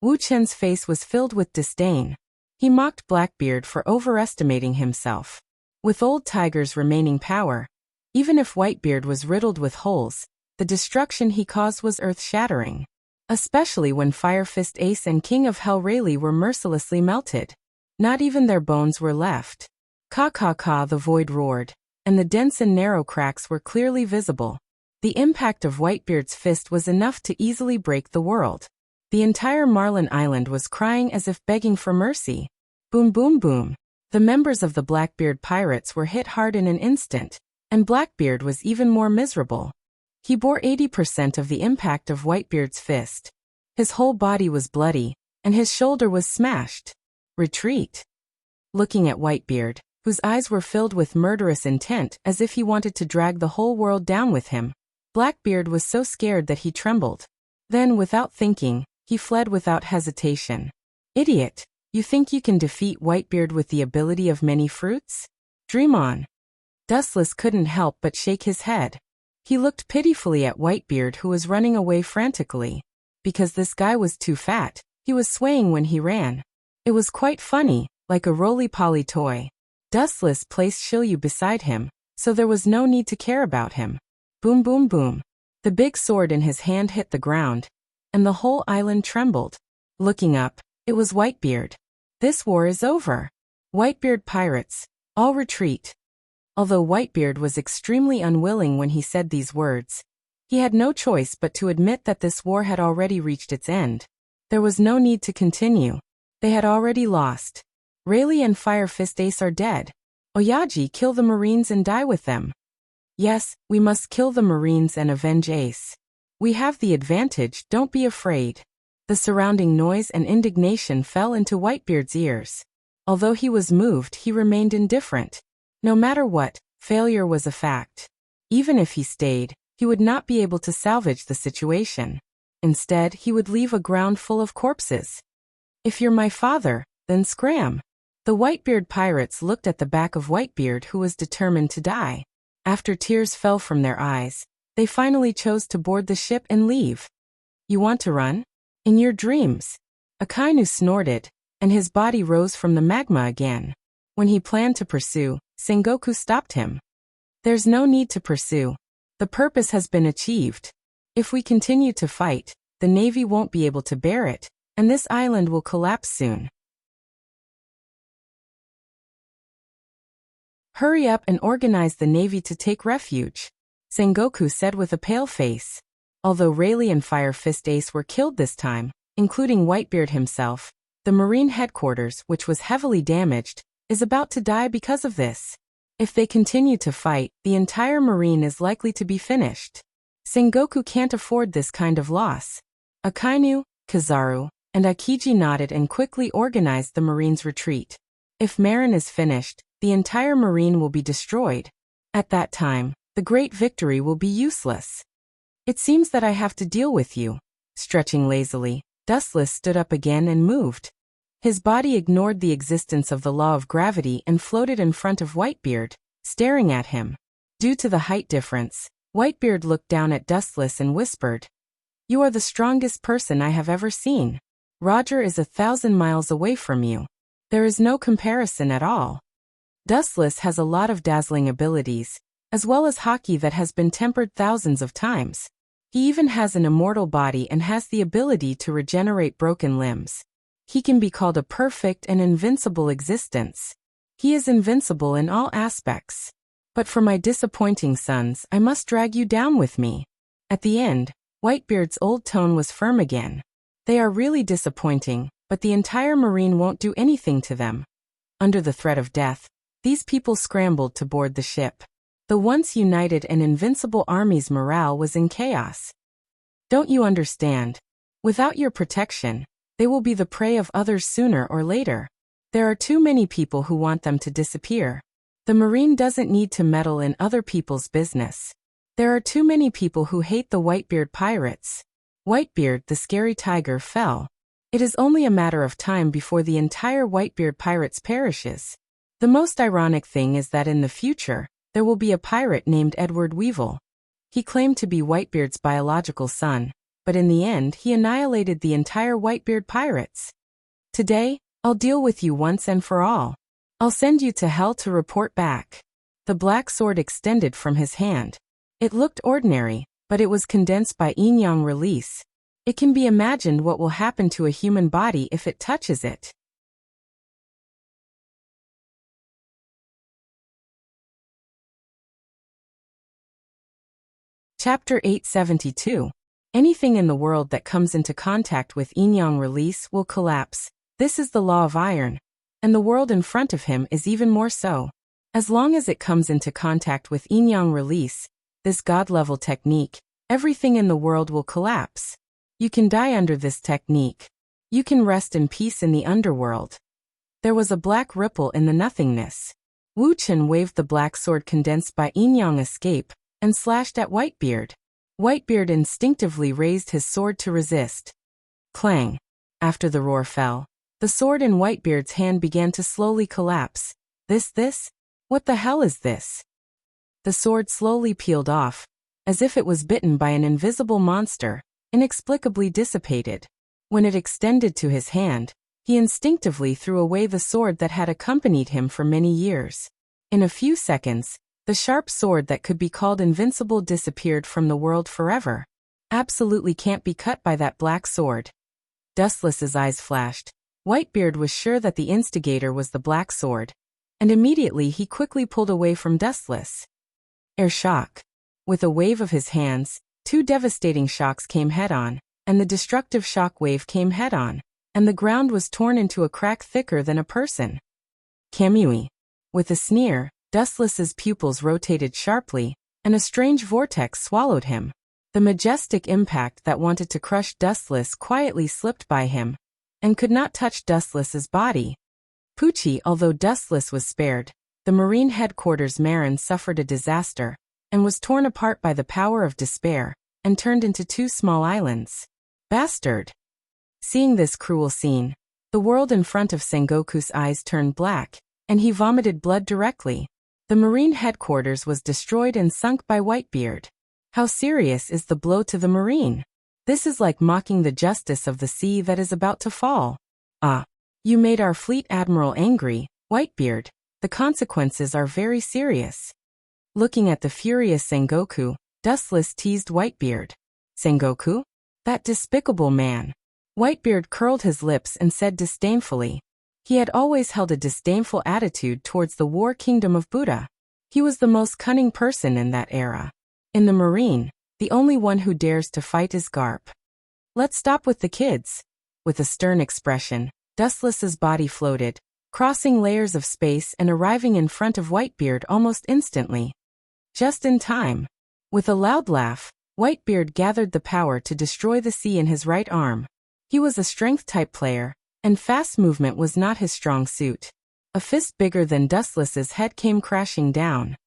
Wu Chen's face was filled with disdain. He mocked Blackbeard for overestimating himself. With Old Tiger's remaining power, even if Whitebeard was riddled with holes, the destruction he caused was earth-shattering. Especially when Fire Fist Ace and King of Hell Rayleigh were mercilessly melted. Not even their bones were left. Ka, the void roared, and the dense and narrow cracks were clearly visible. The impact of Whitebeard's fist was enough to easily break the world. The entire Marlin Island was crying as if begging for mercy. Boom boom boom. The members of the Blackbeard pirates were hit hard in an instant, and Blackbeard was even more miserable. He bore 80% of the impact of Whitebeard's fist. His whole body was bloody, and his shoulder was smashed. Retreat. Looking at Whitebeard, whose eyes were filled with murderous intent as if he wanted to drag the whole world down with him, Blackbeard was so scared that he trembled. Then, without thinking, he fled without hesitation. Idiot! You think you can defeat Whitebeard with the ability of many fruits? Dream on. Dustless couldn't help but shake his head. He looked pitifully at Whitebeard, who was running away frantically. Because this guy was too fat, he was swaying when he ran. It was quite funny, like a roly-poly toy. Dustless placed Shiryu beside him, so there was no need to care about him. Boom boom boom. The big sword in his hand hit the ground, and the whole island trembled. Looking up, it was Whitebeard. This war is over. Whitebeard pirates, all retreat. Although Whitebeard was extremely unwilling when he said these words, he had no choice but to admit that this war had already reached its end. There was no need to continue. They had already lost. Rayleigh and Fire Fist Ace are dead. Oyaji, kill the Marines and die with them. Yes, we must kill the Marines and avenge Ace. We have the advantage, don't be afraid. The surrounding noise and indignation fell into Whitebeard's ears. Although he was moved, he remained indifferent. No matter what, failure was a fact. Even if he stayed, he would not be able to salvage the situation. Instead, he would leave a ground full of corpses. If you're my father, then scram. The Whitebeard pirates looked at the back of Whitebeard, who was determined to die. After tears fell from their eyes, they finally chose to board the ship and leave. You want to run? In your dreams. Akainu snorted, and his body rose from the magma again. When he planned to pursue, Sengoku stopped him. There's no need to pursue. The purpose has been achieved. If we continue to fight, the Navy won't be able to bear it, and this island will collapse soon. Hurry up and organize the Navy to take refuge, Sengoku said with a pale face. Although Rayleigh and Fire Fist Ace were killed this time, including Whitebeard himself, the Marine headquarters, which was heavily damaged, is about to die because of this. If they continue to fight, the entire Marine is likely to be finished. Sengoku can't afford this kind of loss. Akainu, Kizaru, and Akiji nodded and quickly organized the Marine's retreat. If Marin is finished, the entire Marine will be destroyed. At that time, the great victory will be useless. It seems that I have to deal with you. Stretching lazily, Dustless stood up again and moved. His body ignored the existence of the law of gravity and floated in front of Whitebeard, staring at him. Due to the height difference, Whitebeard looked down at Dustless and whispered, "You are the strongest person I have ever seen. Roger is 1,000 miles away from you. There is no comparison at all." Dustless has a lot of dazzling abilities, as well as hockey that has been tempered thousands of times. He even has an immortal body and has the ability to regenerate broken limbs. He can be called a perfect and invincible existence. He is invincible in all aspects. But for my disappointing sons, I must drag you down with me. At the end, Whitebeard's old tone was firm again. They are really disappointing, but the entire marine won't do anything to them. Under the threat of death, these people scrambled to board the ship. The once united and invincible army's morale was in chaos. Don't you understand? Without your protection, they will be the prey of others sooner or later. There are too many people who want them to disappear. The marine doesn't need to meddle in other people's business. There are too many people who hate the Whitebeard pirates. Whitebeard, the scary tiger, fell. It is only a matter of time before the entire Whitebeard pirates perishes. The most ironic thing is that in the future, there will be a pirate named Edward Weevil. He claimed to be Whitebeard's biological son, but in the end he annihilated the entire Whitebeard pirates. Today, I'll deal with you once and for all. I'll send you to hell to report back. The black sword extended from his hand. It looked ordinary, but it was condensed by yin-yang release. It can be imagined what will happen to a human body if it touches it. Chapter 872. Anything in the world that comes into contact with yin-yang release will collapse. This is the law of iron. And the world in front of him is even more so. As long as it comes into contact with yin-yang release, this God-level technique, everything in the world will collapse. You can die under this technique. You can rest in peace in the underworld. There was a black ripple in the nothingness. Wu Chen waved the black sword condensed by yin-yang escape, and slashed at Whitebeard. Whitebeard instinctively raised his sword to resist. Clang! After the roar fell, the sword in Whitebeard's hand began to slowly collapse. This? What the hell is this? The sword slowly peeled off, as if it was bitten by an invisible monster, inexplicably dissipated. When it extended to his hand, he instinctively threw away the sword that had accompanied him for many years. In a few seconds, the sharp sword that could be called invincible disappeared from the world forever. Absolutely can't be cut by that black sword. Dustless's eyes flashed. Whitebeard was sure that the instigator was the black sword, and immediately he quickly pulled away from Dustless. Air shock. With a wave of his hands, two devastating shocks came head-on, and the destructive shock wave came head-on, and the ground was torn into a crack thicker than a person. Kamui. With a sneer, Dustless's pupils rotated sharply, and a strange vortex swallowed him. The majestic impact that wanted to crush Dustless quietly slipped by him, and could not touch Dustless's body. Poochie, although Dustless was spared, the Marine Headquarters Marin suffered a disaster, and was torn apart by the power of despair, and turned into two small islands. Bastard! Seeing this cruel scene, the world in front of Sengoku's eyes turned black, and he vomited blood directly. The Marine Headquarters was destroyed and sunk by Whitebeard. How serious is the blow to the Marine? This is like mocking the justice of the sea that is about to fall. Ah! You made our fleet admiral angry, Whitebeard. The consequences are very serious. Looking at the furious Sengoku, Dustless teased Whitebeard. Sengoku? That despicable man. Whitebeard curled his lips and said disdainfully. He had always held a disdainful attitude towards the war kingdom of Buddha. He was the most cunning person in that era. In the Marine, the only one who dares to fight is Garp. Let's stop with the kids. With a stern expression, Dustless's body floated, crossing layers of space and arriving in front of Whitebeard almost instantly. Just in time. With a loud laugh, Whitebeard gathered the power to destroy the sea in his right arm. He was a strength-type player, and fast movement was not his strong suit. A fist bigger than Dustless's head came crashing down.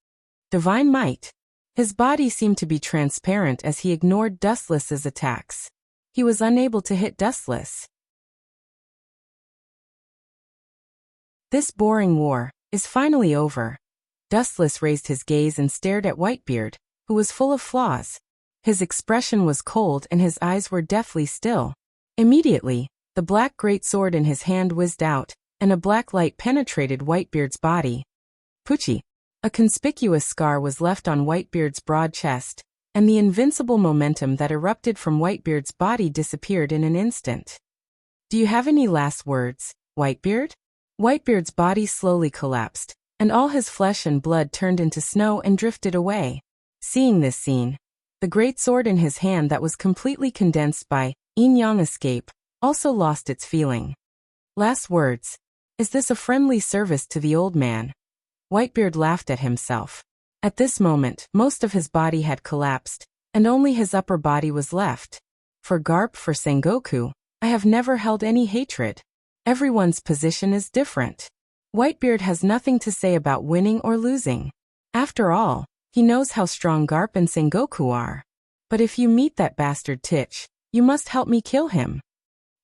Divine might. His body seemed to be transparent as he ignored Dustless's attacks. He was unable to hit Dustless. This boring war is finally over. Dustless raised his gaze and stared at Whitebeard, who was full of flaws. His expression was cold and his eyes were deathly still. Immediately, the black greatsword in his hand whizzed out, and a black light penetrated Whitebeard's body. Poochie. A conspicuous scar was left on Whitebeard's broad chest, and the invincible momentum that erupted from Whitebeard's body disappeared in an instant. Do you have any last words, Whitebeard? Whitebeard's body slowly collapsed, and all his flesh and blood turned into snow and drifted away. Seeing this scene, the great sword in his hand that was completely condensed by yin-yang escape also lost its feeling. Last words. Is this a friendly service to the old man? Whitebeard laughed at himself. At this moment, most of his body had collapsed, and only his upper body was left. For Sengoku, I have never held any hatred. Everyone's position is different. Whitebeard has nothing to say about winning or losing. After all, he knows how strong Garp and Sengoku are. But if you meet that bastard Titch, you must help me kill him.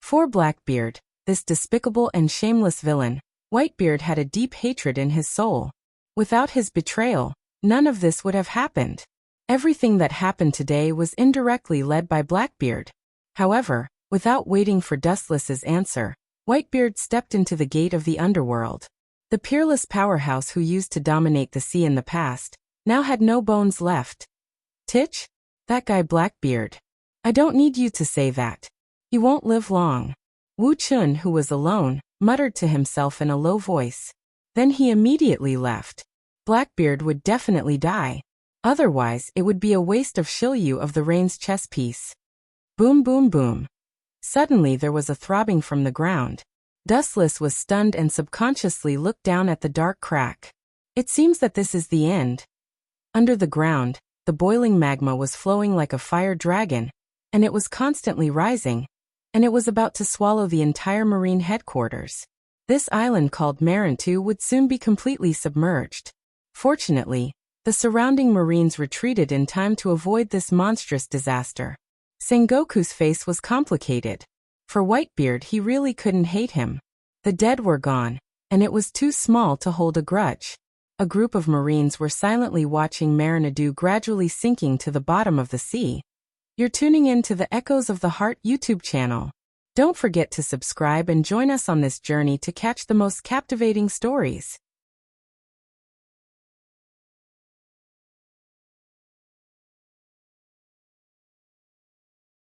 For Blackbeard, this despicable and shameless villain, Whitebeard had a deep hatred in his soul. Without his betrayal, none of this would have happened. Everything that happened today was indirectly led by Blackbeard. However, without waiting for Dustless's answer, Whitebeard stepped into the gate of the underworld. The peerless powerhouse who used to dominate the sea in the past, now had no bones left. Titch? That guy Blackbeard. I don't need you to say that. He won't live long. Wu Chun, who was alone, muttered to himself in a low voice. Then he immediately left. Blackbeard would definitely die. Otherwise, it would be a waste of Shiryu of the Rain's chess piece. Boom boom boom. Suddenly there was a throbbing from the ground. Dustless was stunned and subconsciously looked down at the dark crack. It seems that this is the end. Under the ground, the boiling magma was flowing like a fire dragon, and it was constantly rising, and it was about to swallow the entire marine headquarters. This island called Marintu would soon be completely submerged. Fortunately, the surrounding marines retreated in time to avoid this monstrous disaster. Sengoku's face was complicated. For Whitebeard, he really couldn't hate him. The dead were gone, and it was too small to hold a grudge. A group of marines were silently watching Marinadu gradually sinking to the bottom of the sea. You're tuning in to the Echoes of the Heart YouTube channel. Don't forget to subscribe and join us on this journey to catch the most captivating stories.